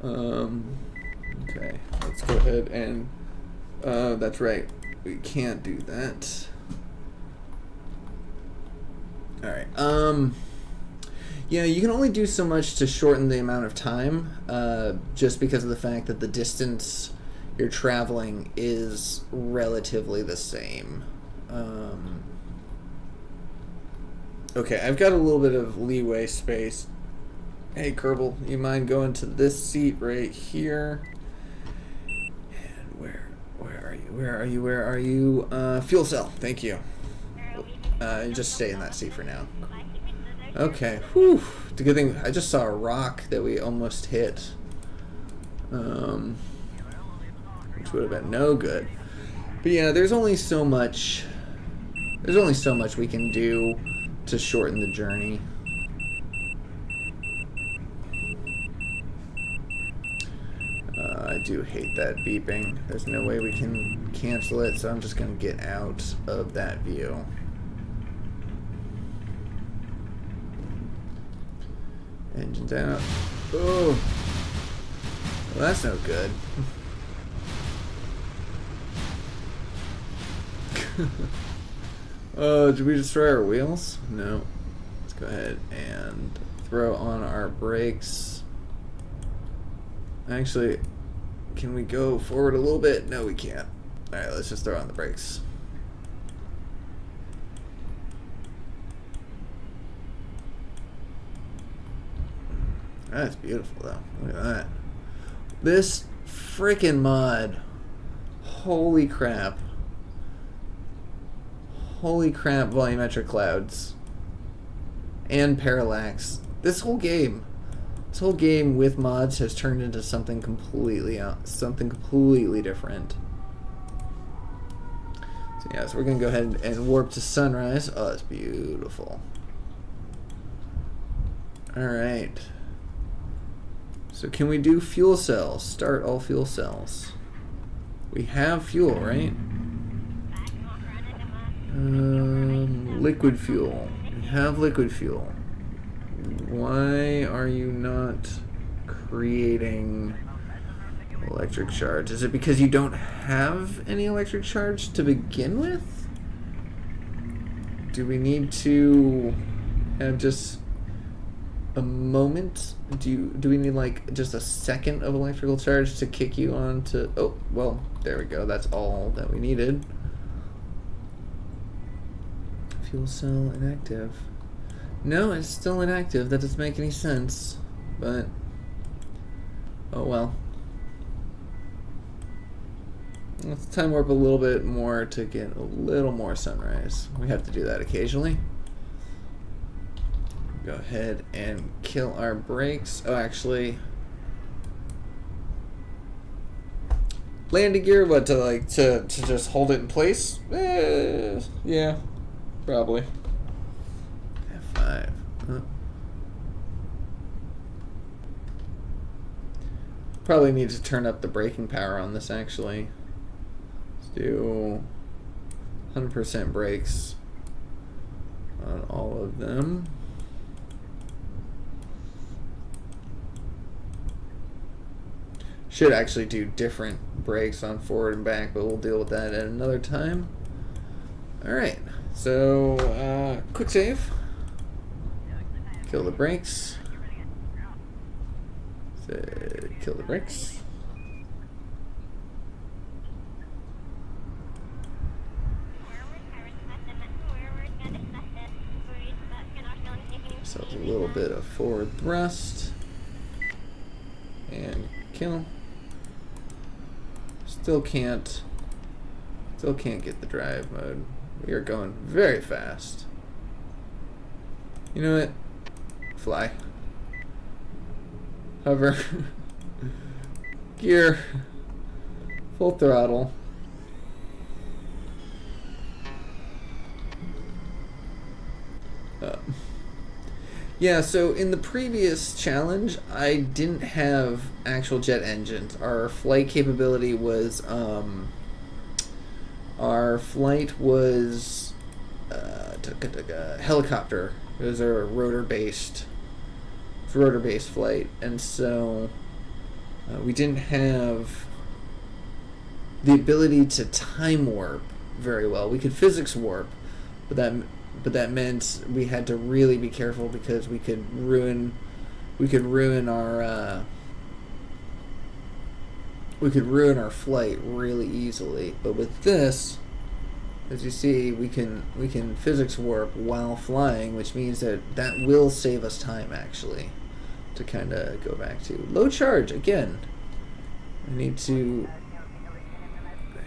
Okay, let's go ahead and, that's right. We can't do that. Alright, yeah, you can only do so much to shorten the amount of time, just because of the fact that the distance you're traveling is relatively the same. Okay, I've got a little bit of leeway space. Hey, Kerbal, you mind going to this seat right here? And where are you? Fuel cell, thank you. Just stay in that seat for now. Okay. Whew. It's a good thing I just saw a rock that we almost hit. Which would have been no good. But yeah, there's only so much we can do to shorten the journey. I do hate that beeping. There's no way we can cancel it, so I'm just gonna get out of that view. Engines out. Oh, well, that's no good. Did we destroy our wheels? No. Let's go ahead and throw on our brakes. Actually, can we go forward a little bit? No, we can't. Alright, let's just throw on the brakes. That's beautiful, though. Look at that. This freaking mod. Holy crap. Holy crap, volumetric clouds. And parallax. This whole game with mods has turned into something completely different. So yeah, so we're gonna go ahead and warp to sunrise. Oh, that's beautiful. Alright. So can we do fuel cells? Start all fuel cells. We have fuel, right? Liquid fuel. We have liquid fuel. Why are you not creating electric charge? Is it because you don't have any electric charge to begin with? Do we need to have just a moment? Do we need like just a second of electrical charge to kick you on to... Oh, well, there we go. That's all that we needed. Fuel cell inactive. No, it's still inactive. That doesn't make any sense. But... oh well. Let's time warp a little bit more to get a little more sunrise. We have to do that occasionally. Go ahead and kill our brakes. Oh, actually... landing gear, what, to just hold it in place? Yeah. Probably. F5. Huh. Probably need to turn up the braking power on this, actually. Let's do 100% brakes on all of them. Should actually do different brakes on forward and back, but we'll deal with that at another time. Alright. So, quick save. Kill the brakes. Kill the brakes. So a little bit of forward thrust. And kill. Still can't get the drive mode. We are going very fast. You know what? Fly. Hover. Gear. Full throttle. Yeah, so in the previous challenge, I didn't have actual jet engines. Our flight capability was, helicopter. It was a rotor-based flight, and so we didn't have the ability to time warp very well. We could physics warp, but that meant we had to really be careful because we could ruin our flight really easily. But with this, as you see, we can physics warp while flying, which means that will save us time, actually, to kind of go back to low charge again. I need to,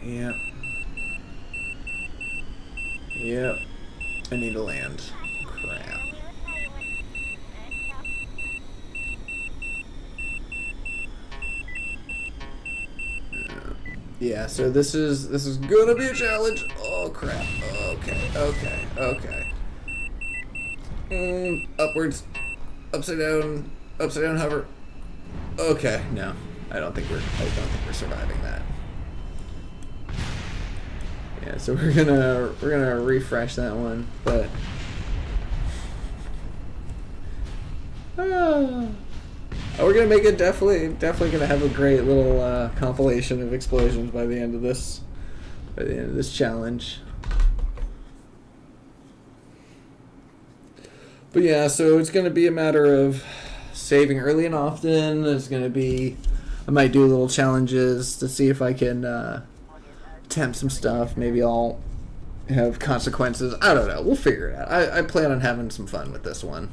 yep. I need to land. Crap. Yeah, so this is gonna be a challenge. Oh crap. Okay. Upwards, upside down hover. Okay, no. I don't think we're surviving that. Yeah, so we're gonna refresh that one, but we're gonna make it definitely gonna have a great little compilation of explosions by the end of this challenge. But yeah, so it's gonna be a matter of saving early and often. It's gonna be, I might do little challenges to see if I can attempt some stuff. Maybe I'll have consequences. I don't know. We'll figure it out. I plan on having some fun with this one.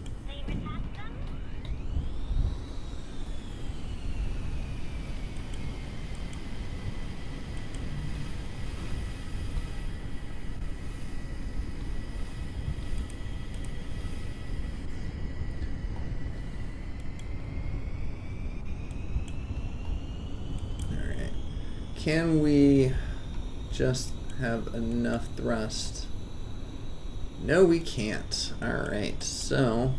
Alright. Can we just have enough thrust? No, we can't. Alright, so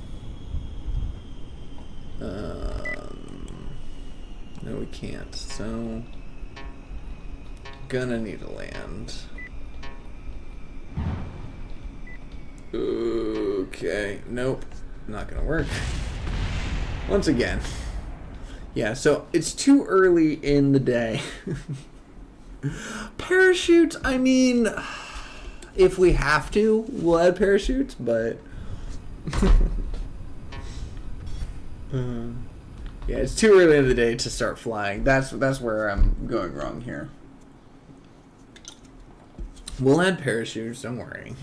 no, we can't. So gonna need to land. Okay, nope, not gonna work. Once again. Yeah, so it's too early in the day. Parachutes, I mean, if we have to, we'll add parachutes, but yeah, it's too early in the day to start flying. That's where I'm going wrong here. We'll add parachutes, don't worry.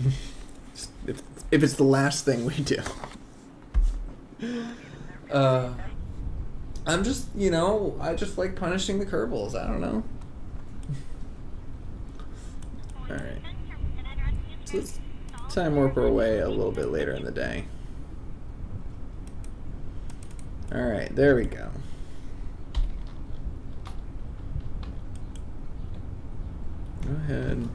If it's the last thing we do. I'm just, I just like punishing the Kerbals. I don't know. Alright. So let's time warp our way a little bit later in the day. Alright, there we go. Go ahead.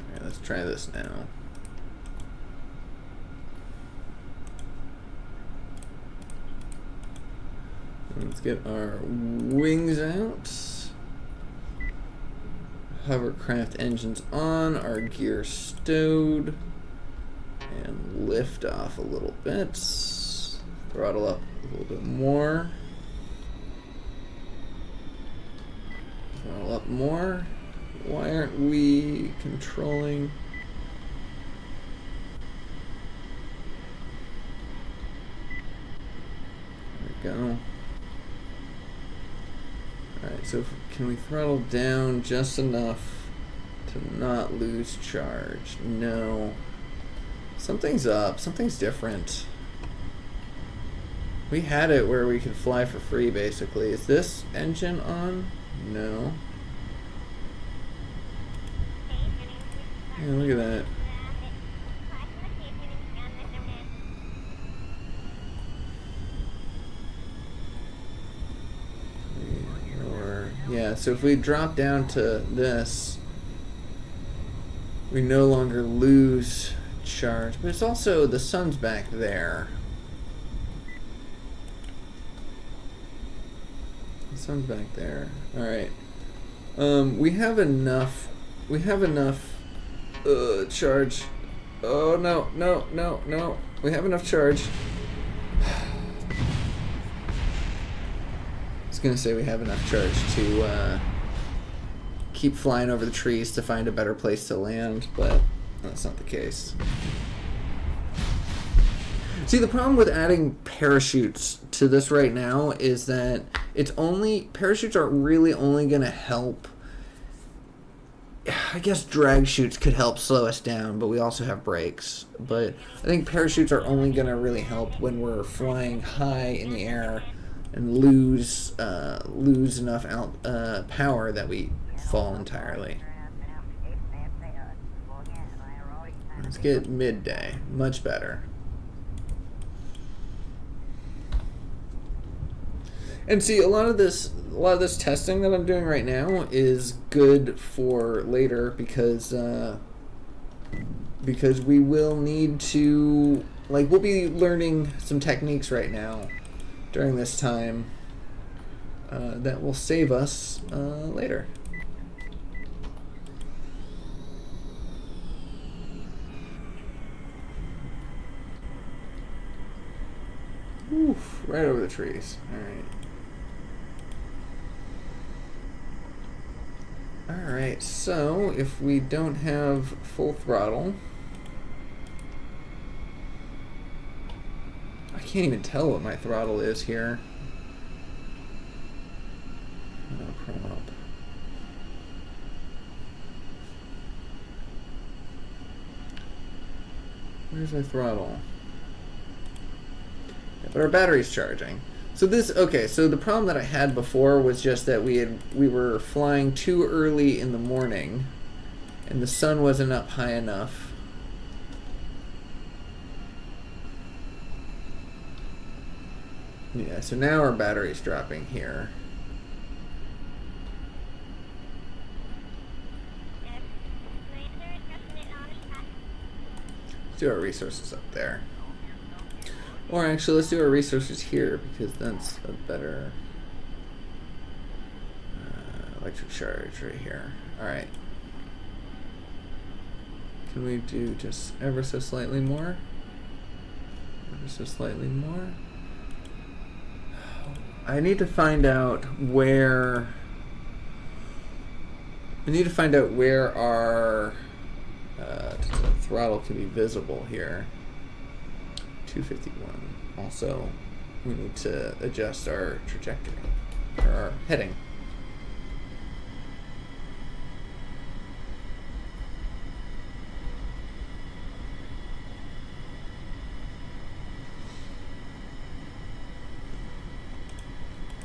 Alright, let's try this now. Let's get our wings out. Hovercraft engines on, our gear stowed, and lift off a little bit. Throttle up a little bit more. Throttle up more. Why aren't we controlling? There we go. Alright, so can we throttle down just enough to not lose charge? No. Something's up. Something's different. We had it where we could fly for free, basically. Is this engine on? No. Yeah, look at that. Yeah, so if we drop down to this, we no longer lose charge. But it's also, the sun's back there. The sun's back there. Alright. We have enough charge. Oh, no. We have enough charge. Gonna say we have enough charge to keep flying over the trees to find a better place to land, but that's not the case. See, the problem with adding parachutes to this right now is that parachutes are really only gonna help. I guess drag chutes could help slow us down, but we also have brakes. But I think parachutes are only gonna really help when we're flying high in the air and lose enough power that we fall entirely. Let's get midday. Much better. And see, a lot of this testing that I'm doing right now is good for later because we will need to, like, we'll be learning some techniques right now during this time that will save us later. Oof, right over the trees. Alright, so if we don't have full throttle, I can't even tell what my throttle is here. No prop. Where's my throttle? Yeah, but our battery's charging. So this, okay, so the problem that I had before was just that we were flying too early in the morning and the sun wasn't up high enough. Yeah, so now our battery's dropping here. Let's do our resources up there. Or actually, let's do our resources here because that's a better electric charge right here. Alright. Can we do just ever so slightly more? Ever so slightly more? I need to find out where... I need to find out where our throttle can be visible here. 251. Also, we need to adjust our trajectory, or our heading.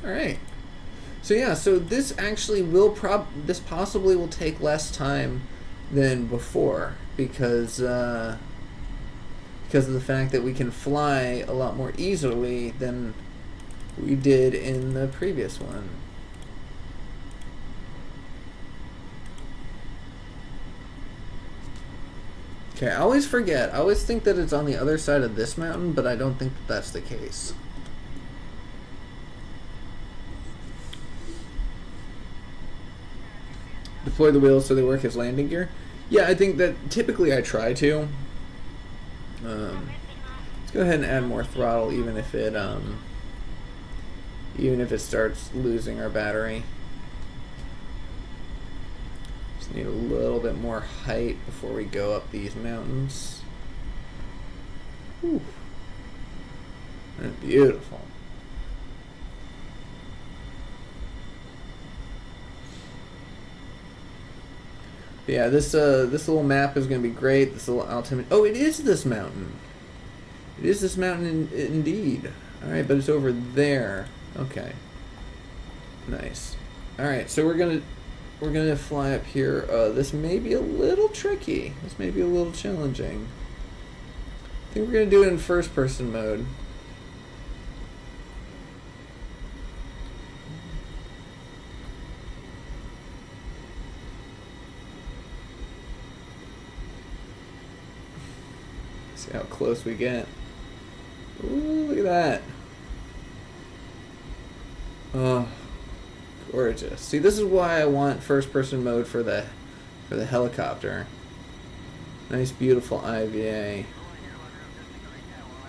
All right. So yeah, so this actually will this possibly will take less time than before because of the fact that we can fly a lot more easily than we did in the previous one. Okay, I always forget. I always think that it's on the other side of this mountain, but I don't think that that's the case. Deploy the wheels so they work as landing gear. Yeah, I think that typically I try to. Let's go ahead and add more throttle, even if it starts losing our battery. Just need a little bit more height before we go up these mountains. Whew. That's beautiful. But yeah, this little map is going to be great. This little altimeter. Oh, it is this mountain. It is this mountain indeed. All right, but it's over there. Okay. Nice. All right, so we're gonna fly up here. This may be a little tricky. This may be a little challenging. I think we're gonna do it in first-person mode. See how close we get. Ooh, look at that. Oh, gorgeous. See, this is why I want first-person mode for the helicopter. Nice, beautiful IVA.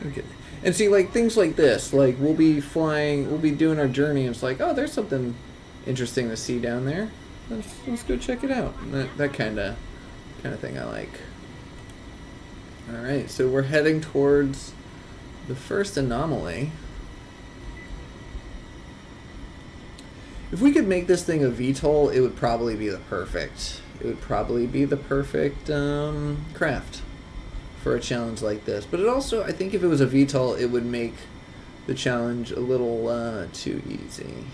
Okay. And see, like, things like this, like, we'll be doing our journey, and it's like, oh, there's something interesting to see down there. Let's go check it out. That kind of thing I like. All right, so we're heading towards the first anomaly. If we could make this thing a VTOL, it would probably be the perfect. It would probably be the perfect craft for a challenge like this. But it also, I think, if it was a VTOL, it would make the challenge a little too easy.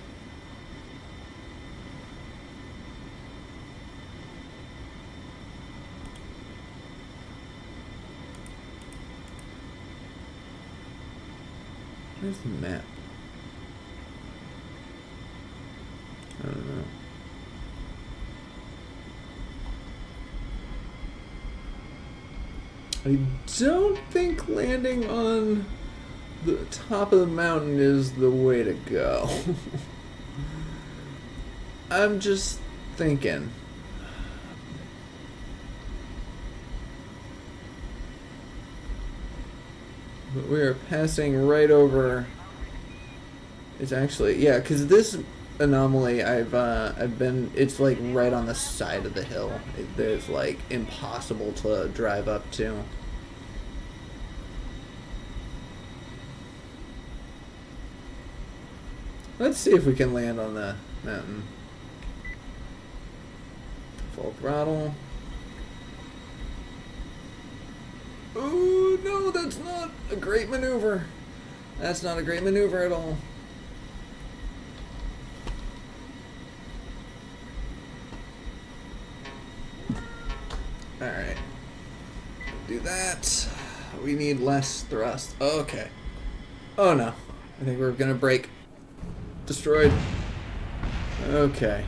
Where's the map? I don't know. I don't think landing on the top of the mountain is the way to go. I'm just thinking. But we are passing right over. It's actually, yeah, because this anomaly I've been, it's like right on the side of the hill. There's like impossible to drive up to. Let's see if we can land on the mountain. Full throttle. Oh no, that's not a great maneuver. That's not a great maneuver at all. Alright. Do that. We need less thrust. Okay. Oh no. I think we're gonna break. Destroyed. Okay.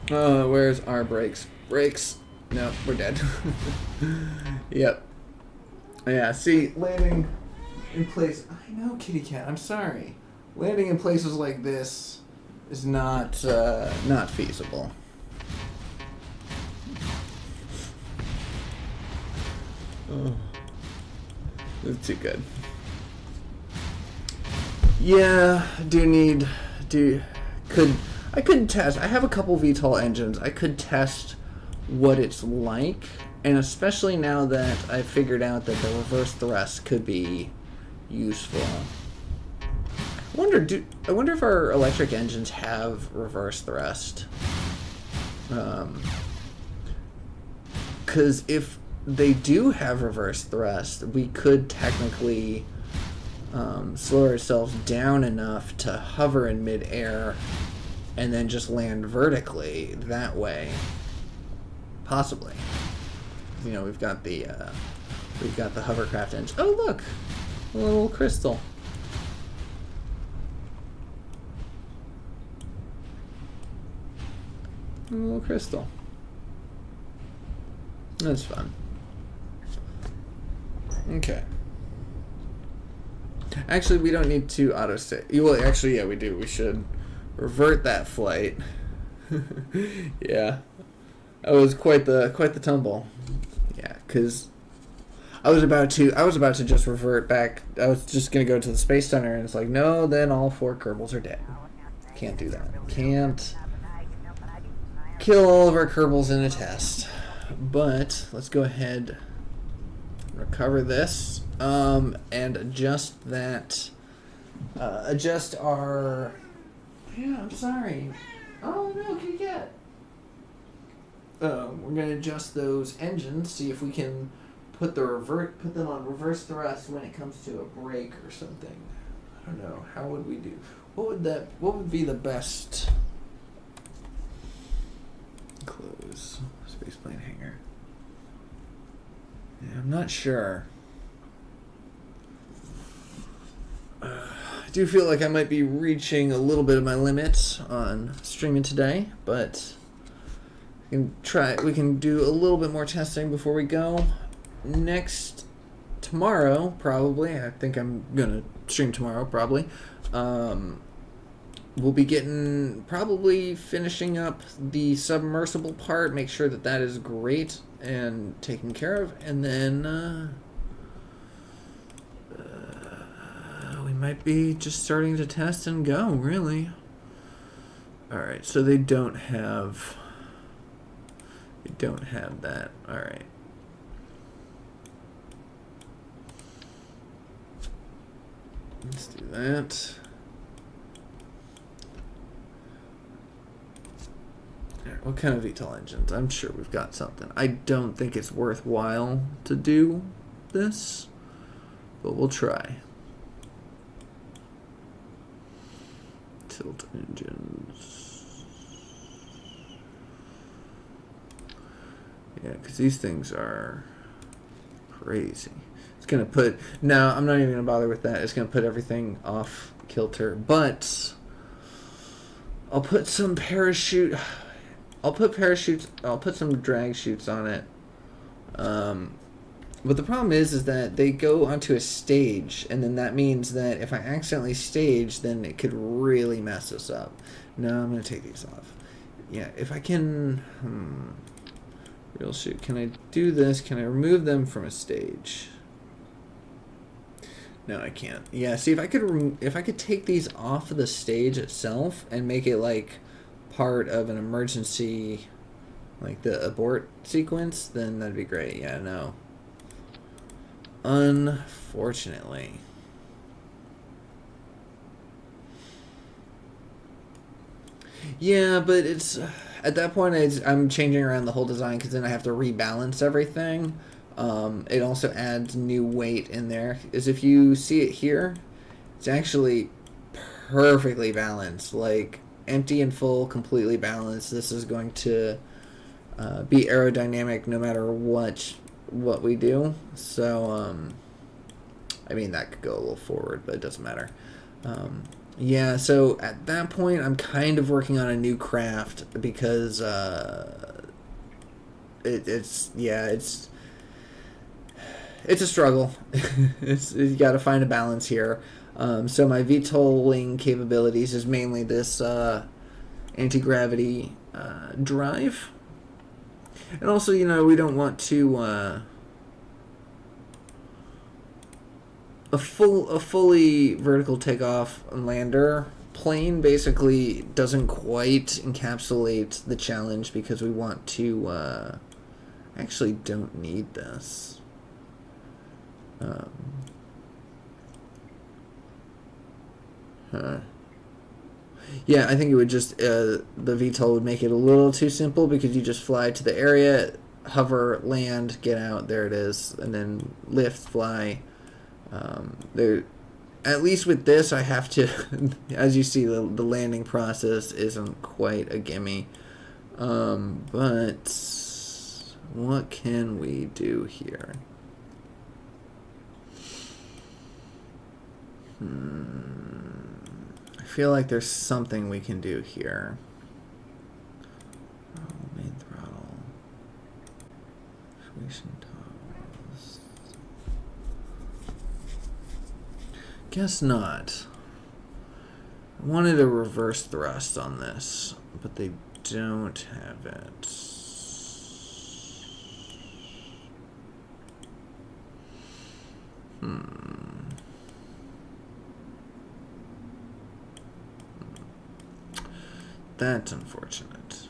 Where's our brakes? Brakes. No, we're dead. Yep. Yeah, see, landing in place. I know, kitty cat. I'm sorry. Landing in places like this is not feasible. Oh, that's too good. Yeah, I could test. I have a couple VTOL engines. I could test what it's like, and especially now that I figured out that the reverse thrust could be useful. I wonder if our electric engines have reverse thrust. Because if they do have reverse thrust, we could technically slow ourselves down enough to hover in midair and then just land vertically that way. Possibly. You know, we've got the hovercraft engine. Oh look, a little crystal. A little crystal. That's fun. Okay. Actually, we don't need to auto-save. Well, actually, yeah, we do. We should revert that flight. Yeah. That was quite the tumble. Yeah, because I was about to just revert back. I was just going to go to the Space Center, and it's like, no, then all 4 Kerbals are dead. Can't do that. Can't kill all of our Kerbals in a test. But let's go ahead, recover this, and adjust that. Adjust our. Yeah, I'm sorry. Oh no, can you get? We're gonna adjust those engines, see if we can put them on reverse thrust when it comes to a brake or something. I don't know. How would we do? What would be the best? Close spaceplane hangar. Yeah, I'm not sure. I do feel like I might be reaching a little bit of my limits on streaming today, but we can do a little bit more testing before we go. Tomorrow, probably. I think I'm gonna stream tomorrow, probably. We'll be probably finishing up the submersible part, make sure that is great and taken care of, and then we might be just starting to test and go, really. Alright, so they don't have that. Alright. Let's do that. What kind of VTOL engines? I'm sure we've got something. I don't think it's worthwhile to do this, but we'll try. Tilt engines. Yeah, because these things are crazy. It's gonna put no. I'm not even gonna bother with that. It's gonna put everything off kilter. But I'll put some parachute. I'll put parachutes. I'll put some drag chutes on it. But the problem is that they go onto a stage, and then that means that if I accidentally stage, then it could really mess us up. No, I'm gonna take these off. Yeah, if I can. Real shoot. Can I do this? Can I remove them from a stage? No, I can't. Yeah, see, if I could take these off of the stage itself and make it like part of an emergency, like the abort sequence, then that'd be great. Yeah, no. Unfortunately. Yeah, but it's at that point I'm changing around the whole design because then I have to rebalance everything. It also adds new weight in there. Is if you see it here, it's actually perfectly balanced, like empty and full, completely balanced. This is going to be aerodynamic no matter what we do. So I mean that could go a little forward, but it doesn't matter. Yeah, so at that point, I'm kind of working on a new craft because it's a struggle. You got to find a balance here. So my VTOLing capabilities is mainly this anti-gravity drive, and also we don't want to. A fully vertical takeoff and lander plane basically doesn't quite encapsulate the challenge because we want to actually don't need this. Yeah, I think it would just the VTOL would make it a little too simple because you just fly to the area, hover, land, get out, there it is, and then lift, fly. There, at least with this, I have to, as you see, the landing process isn't quite a gimme. But what can we do here? I feel like there's something we can do here. Oh, main throttle. Situation toggles. Guess not. I wanted a reverse thrust on this, but they don't have it. That's unfortunate.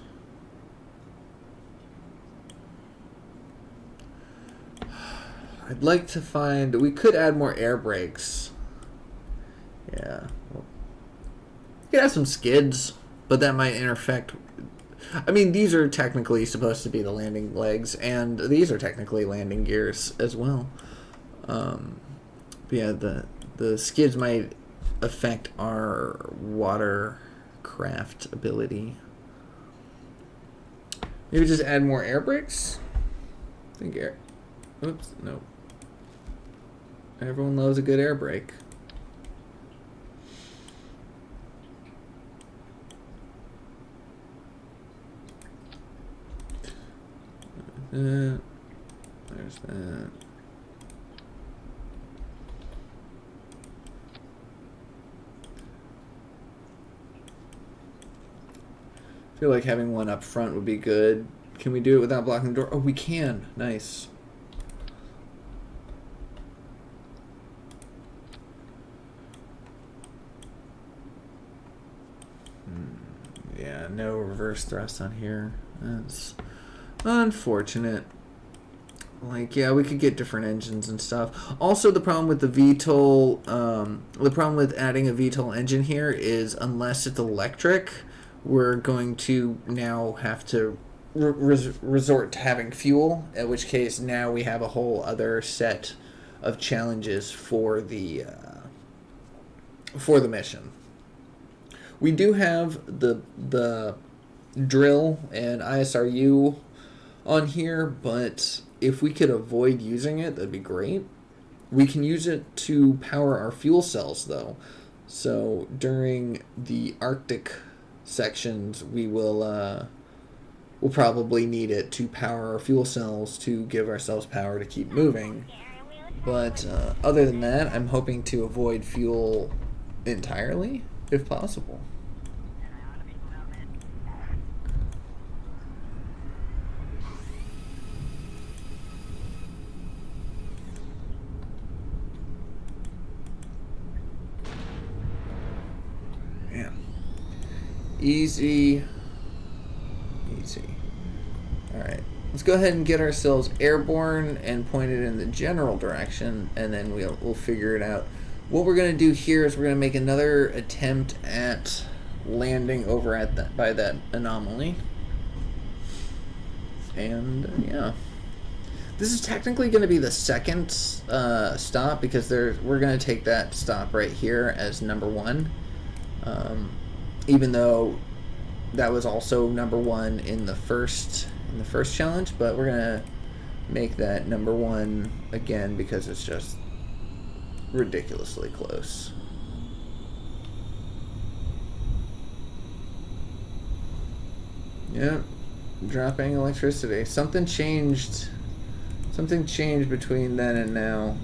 I'd like to find... We could add more air brakes. Yeah. Well, you could have some skids, but that might intersect... I mean, these are technically supposed to be the landing legs, and these are technically landing gears as well. But yeah, the skids might affect our watercraft ability. Maybe just add more air brakes? I think air... Oops, no. Everyone loves a good air brake. There's that. I feel like having one up front would be good. Can we do it without blocking the door? Oh, we can. Nice. Yeah, no reverse thrust on here. That's unfortunate. Like, yeah, we could get different engines and stuff. Also, the problem with the VTOL, the problem with adding a VTOL engine here is unless it's electric, we're going to now have to resort to having fuel, in which case now we have a whole other set of challenges for the mission. We do have the drill and ISRU on here, but if we could avoid using it, that'd be great. We can use it to power our fuel cells, though. So during the Arctic sections, we'll probably need it to power our fuel cells to give ourselves power to keep moving. But other than that, I'm hoping to avoid fuel entirely, if possible. Yeah. Easy. Alright. Let's go ahead and get ourselves airborne and pointed in the general direction, and then we'll figure it out. What we're going to do here is we're going to make another attempt at landing over at by that anomaly. And yeah. This is technically going to be the second stop, because we're going to take that stop right here as number 1. Even though that was also number 1 in the first challenge, but we're gonna make that number 1 again because it's just ridiculously close. Yep, dropping electricity. Something changed between then and now.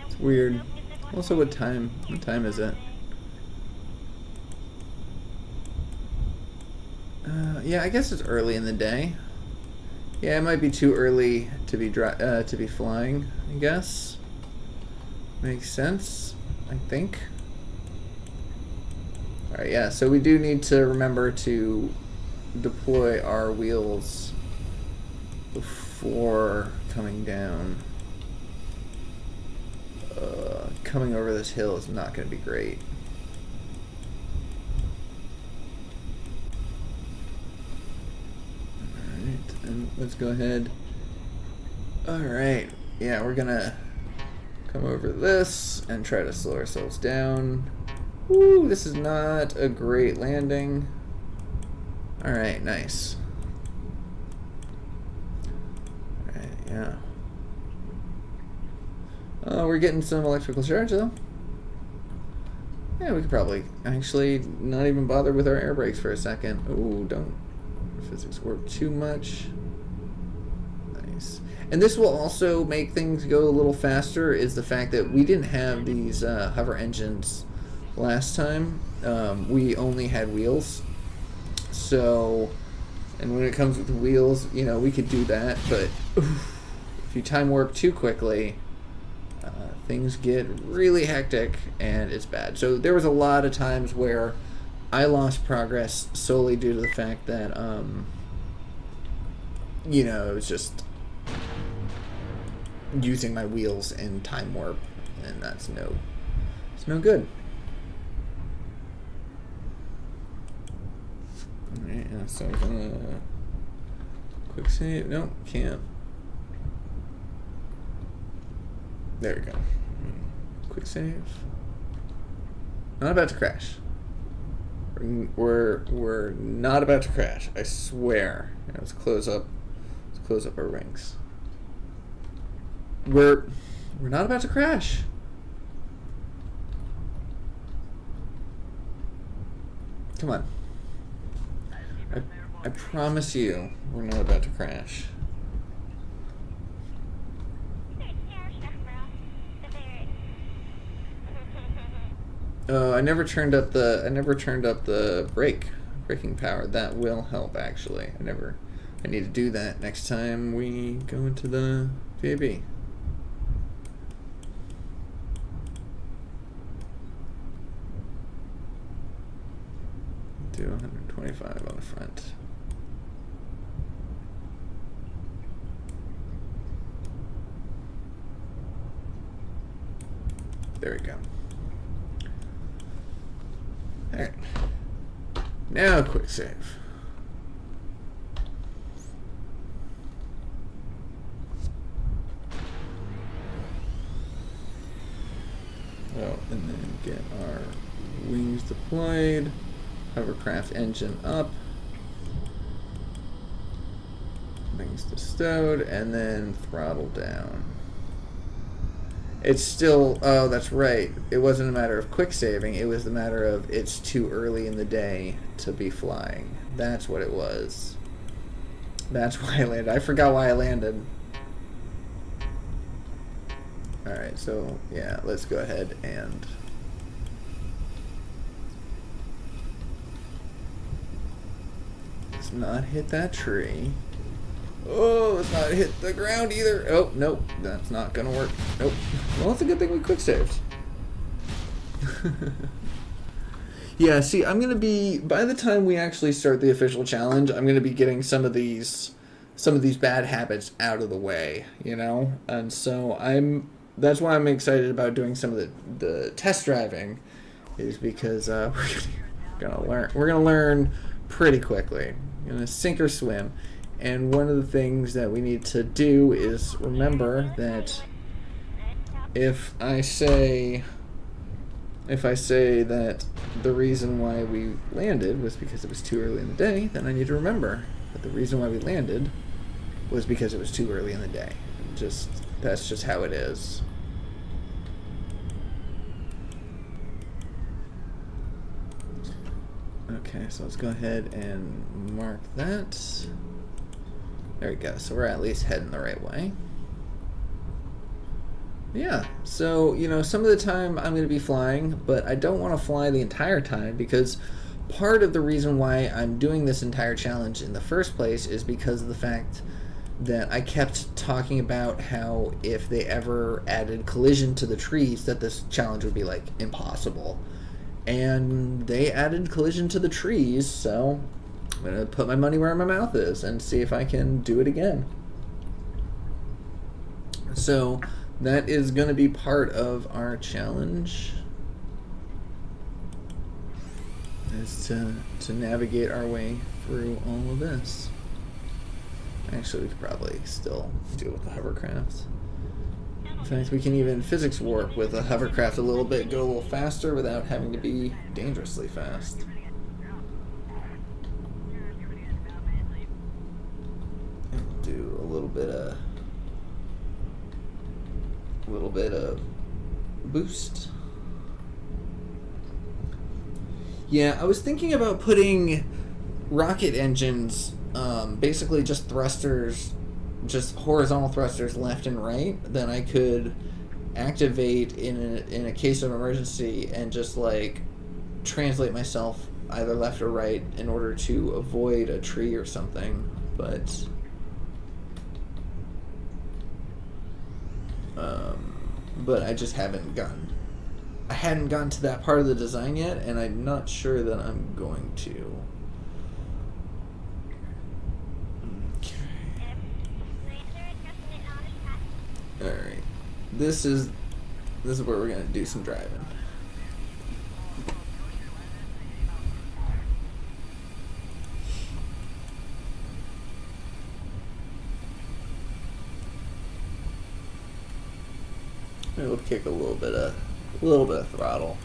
It's weird. Also, what time is it? Yeah, I guess it's early in the day. Yeah, it might be too early to be flying, I guess. Makes sense, I think. Alright, yeah, so we do need to remember to deploy our wheels before coming down. Coming over this hill is not going to be great. Alright, and let's go ahead. Alright, yeah, we're going to come over this and try to slow ourselves down. Woo, this is not a great landing. Alright, nice. Alright, yeah. Oh, we're getting some electrical charge, though. Yeah, we could probably actually not even bother with our air brakes for a second. Oh, don't physics work too much. Nice. And this will also make things go a little faster, is the fact that we didn't have these hover engines last time. We only had wheels. So, and when it comes with wheels, you know, we could do that, but if you time warp too quickly, things get really hectic and it's bad. So there was a lot of times where I lost progress solely due to the fact that, you know, it was just using my wheels in time warp, and it's no good. Alright, yeah, so I'm gonna quick save. Nope, can't. There we go. Quick save. Not about to crash. We're not about to crash. I swear. Yeah, let's close up our wings. We're not about to crash. Come on. I promise you, we're not about to crash. I never turned up the braking power. That will help, actually. I need to do that next time we go into the VAB. Do 125 on the front. There we go. Alright. Now quick save. Oh, and then get our wings deployed, hovercraft engine up, wings stowed, and then throttle down. It's still, oh, that's right. It wasn't a matter of quick saving. It was the matter of it's too early in the day to be flying. That's what it was. That's why I landed. I forgot why I landed. Alright, so, yeah, let's go ahead and... let's not hit that tree. Oh, let's not hit the ground either. Oh, nope, that's not gonna work. Nope. Well, it's a good thing we quick saved. Yeah, see, I'm gonna be, by the time we actually start the official challenge, I'm gonna be getting some of these bad habits out of the way, you know? And so that's why I'm excited about doing some of the test driving, is because we're gonna learn pretty quickly. We're gonna sink or swim. And one of the things that we need to do is remember that if I say that the reason why we landed was because it was too early in the day, then I need to remember that the reason why we landed was because it was too early in the day. That's just how it is. Okay, so let's go ahead and mark that. There we go. So we're at least heading the right way. Yeah, so, you know, some of the time I'm going to be flying, but I don't want to fly the entire time, because part of the reason why I'm doing this entire challenge in the first place is because of the fact that I kept talking about how if they ever added collision to the trees, that this challenge would be, like, impossible. And they added collision to the trees, so I'm going to put my money where my mouth is and see if I can do it again. So that is going to be part of our challenge, is to navigate our way through all of this. Actually, we could probably still deal with the hovercraft. In fact, we can even physics warp with a hovercraft a little bit, go a little faster without having to be dangerously fast. And do a little bit of boost. Yeah, I was thinking about putting rocket engines, basically just thrusters, just horizontal thrusters left and right, that I could activate in a case of emergency and just like translate myself either left or right in order to avoid a tree or something. But I just hadn't gotten to that part of the design yet, and I'm not sure that I'm going to. Okay. Alright. This is where we're gonna do some driving. We'll kick a little bit of throttle.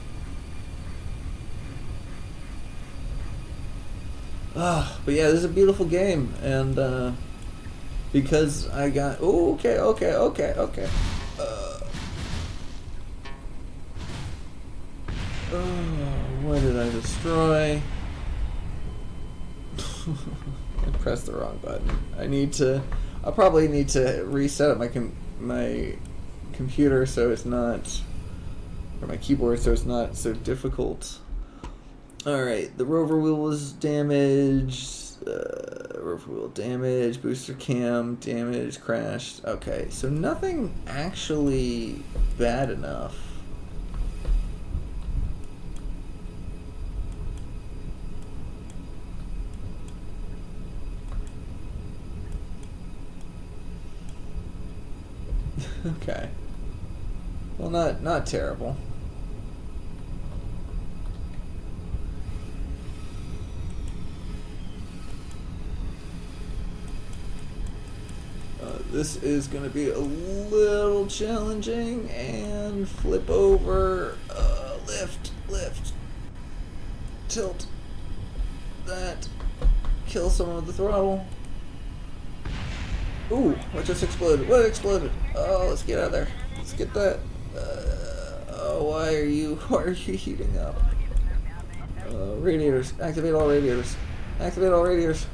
But yeah, this is a beautiful game, and because I got okay. What did I destroy? I pressed the wrong button. I'll probably need to reset up my computer so it's not, or my keyboard so it's not so difficult. Alright, the rover wheel was damaged, rover wheel damaged, booster cam damaged, crashed. Okay, so nothing actually bad enough. Okay. Well, not terrible. This is going to be a little challenging, and flip over, lift. tilt that. Kill someone with the throttle. Ooh, what just exploded? What exploded? Oh, let's get out of there. Let's get that. Oh, why are you heating up? Radiators. Activate all radiators. Activate all radiators.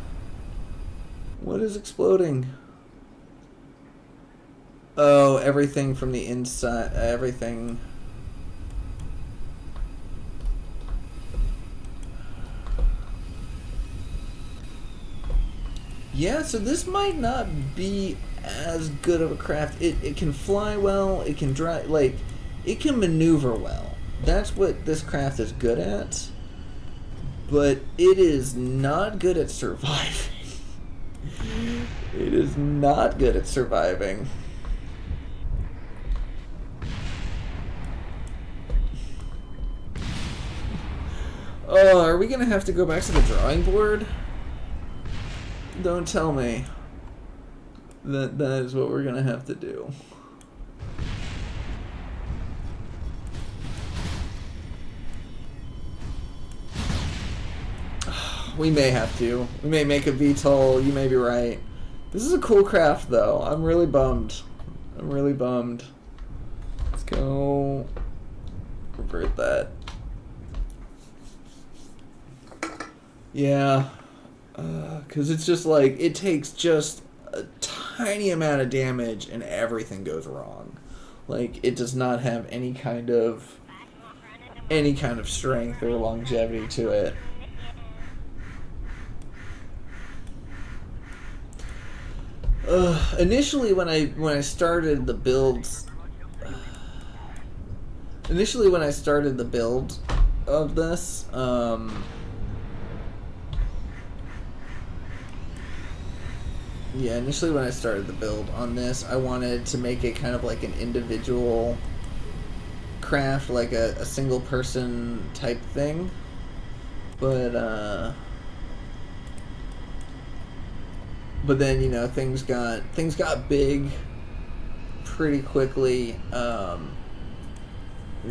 What is exploding? Oh, everything from the inside. Everything. Yeah, so this might not be as good of a craft. It can fly well, it can drive, like, it can maneuver well. That's what this craft is good at. But it is not good at surviving. It is not good at surviving. Oh, are we gonna have to go back to the drawing board? Don't tell me that that is what we're gonna have to do. We may have to. We may make a VTOL. You may be right. This is a cool craft, though. I'm really bummed. I'm really bummed. Let's go revert that. Yeah. Because it's just like, it takes just a tiny amount of damage and everything goes wrong. Like, it does not have any kind of strength or longevity to it. Initially when I started the builds, of this, initially when I started the build on this, I wanted to make it kind of like an individual craft, like a single person type thing, but then, you know, things got big pretty quickly. You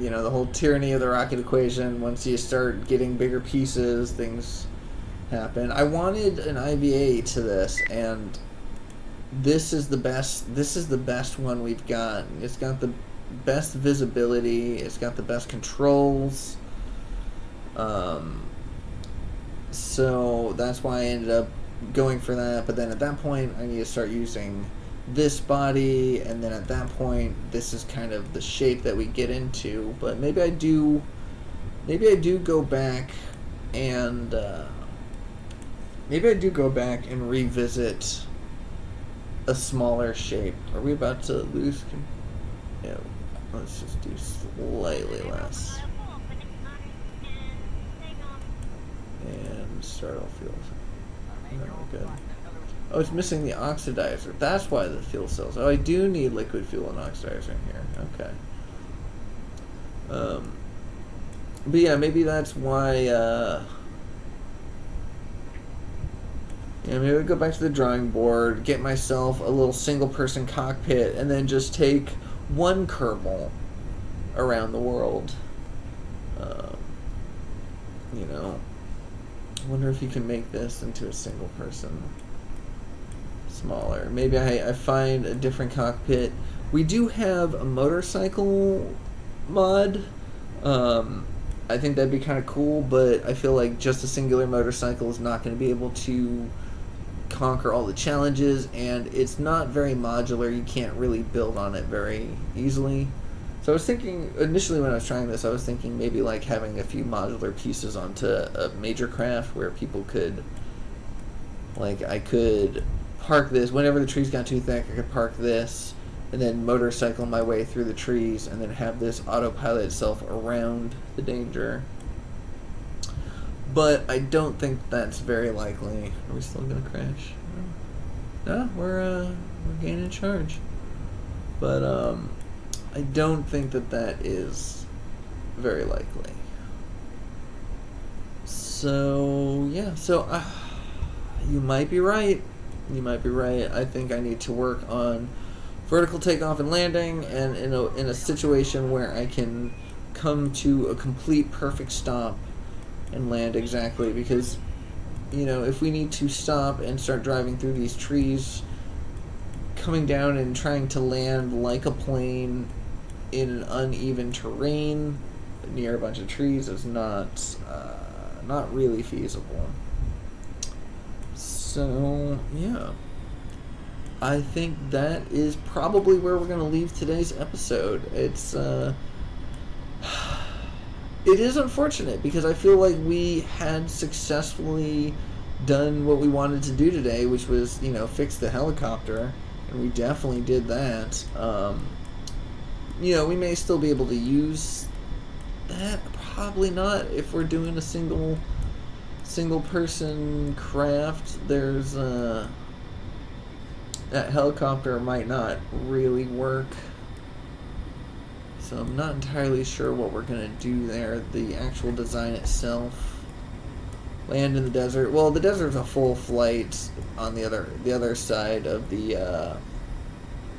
know, the whole tyranny of the rocket equation, once you start getting bigger pieces, things happen. I wanted an IVA to this, and this is the best one we've got. It's got the best visibility, it's got the best controls. So that's why I ended up going for that, but then at that point I need to start using this body, and then at that point this is kind of the shape that we get into. But maybe I do go back and revisit a smaller shape. Are we about to lose? Yeah, let's just do slightly less and start off fuel. No, we're good. Oh, it's missing the oxidizer. That's why the fuel cells. Oh, I do need liquid fuel and oxidizer in here. Okay. But yeah, maybe that's why. Maybe I go back to the drawing board, get myself a little single-person cockpit, and then just take one Kerbal around the world. You know. I wonder if you can make this into a single person. Smaller. Maybe I find a different cockpit. We do have a motorcycle mod. I think that'd be kind of cool, but I feel like just a singular motorcycle is not going to be able to conquer all the challenges, and it's not very modular. You can't really build on it very easily. So I was thinking, initially when I was trying this, I was thinking maybe like having a few modular pieces onto a major craft where people could, like, I could park this, whenever the trees got too thick, I could park this, and then motorcycle my way through the trees, and then have this autopilot itself around the danger. But I don't think that's very likely. Are we still gonna crash? No, we're gaining charge. But I don't think that is very likely. So yeah, so you might be right. You might be right. I think I need to work on vertical takeoff and landing, and in a situation where I can come to a complete perfect stop and land exactly, because, you know, if we need to stop and start driving through these trees, coming down and trying to land like a plane in an uneven terrain near a bunch of trees is not really feasible. So yeah, I think that is probably where we're going to leave today's episode. It's it is unfortunate because I feel like we had successfully done what we wanted to do today, which was, you know, fix the helicopter, and we definitely did that. You know, we may still be able to use that, probably not if we're doing a single person craft. There's that helicopter might not really work, so I'm not entirely sure what we're gonna do there. The actual design itself, land in the desert. Well, the desert's a full flight on the other side of the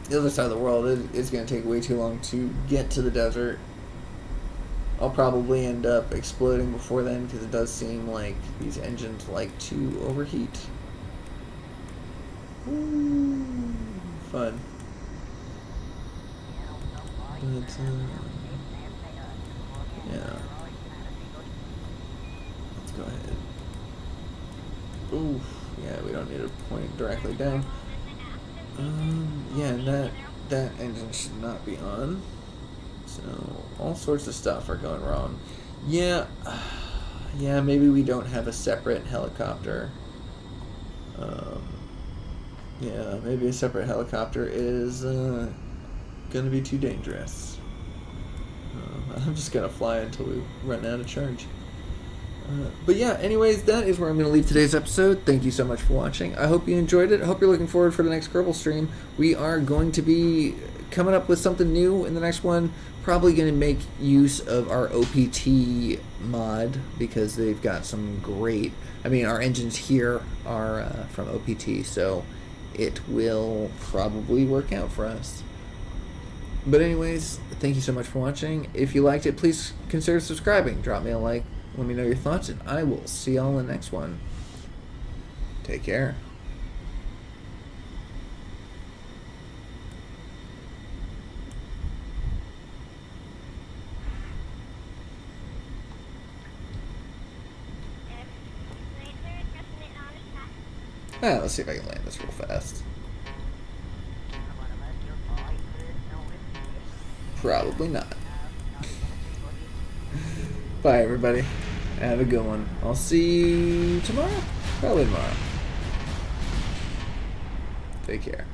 other side of the world. It's gonna take way too long to get to the desert. I'll probably end up exploding before then, because it does seem like these engines like to overheat. Ooh, fun. But, yeah. Let's go ahead. Ooh, yeah, we don't need to point directly down. Yeah, that engine should not be on. So all sorts of stuff are going wrong. Yeah, yeah. Maybe we don't have a separate helicopter. Yeah, maybe a separate helicopter is gonna be too dangerous. I'm just gonna fly until we run out of charge. But yeah, anyways, that is where I'm going to leave today's episode. Thank you so much for watching. I hope you enjoyed it. I hope you're looking forward for the next Kerbal stream. We are going to be coming up with something new in the next one. Probably going to make use of our OPT mod, because they've got some great... I mean, our engines here are from OPT, so it will probably work out for us. But anyways, thank you so much for watching. If you liked it, please consider subscribing. Drop me a like. Let me know your thoughts, and I will see y'all in the next one. Take care. Let's see if I can land this real fast. Probably not. Bye, everybody. Have a good one. I'll see you tomorrow. Probably tomorrow. Take care.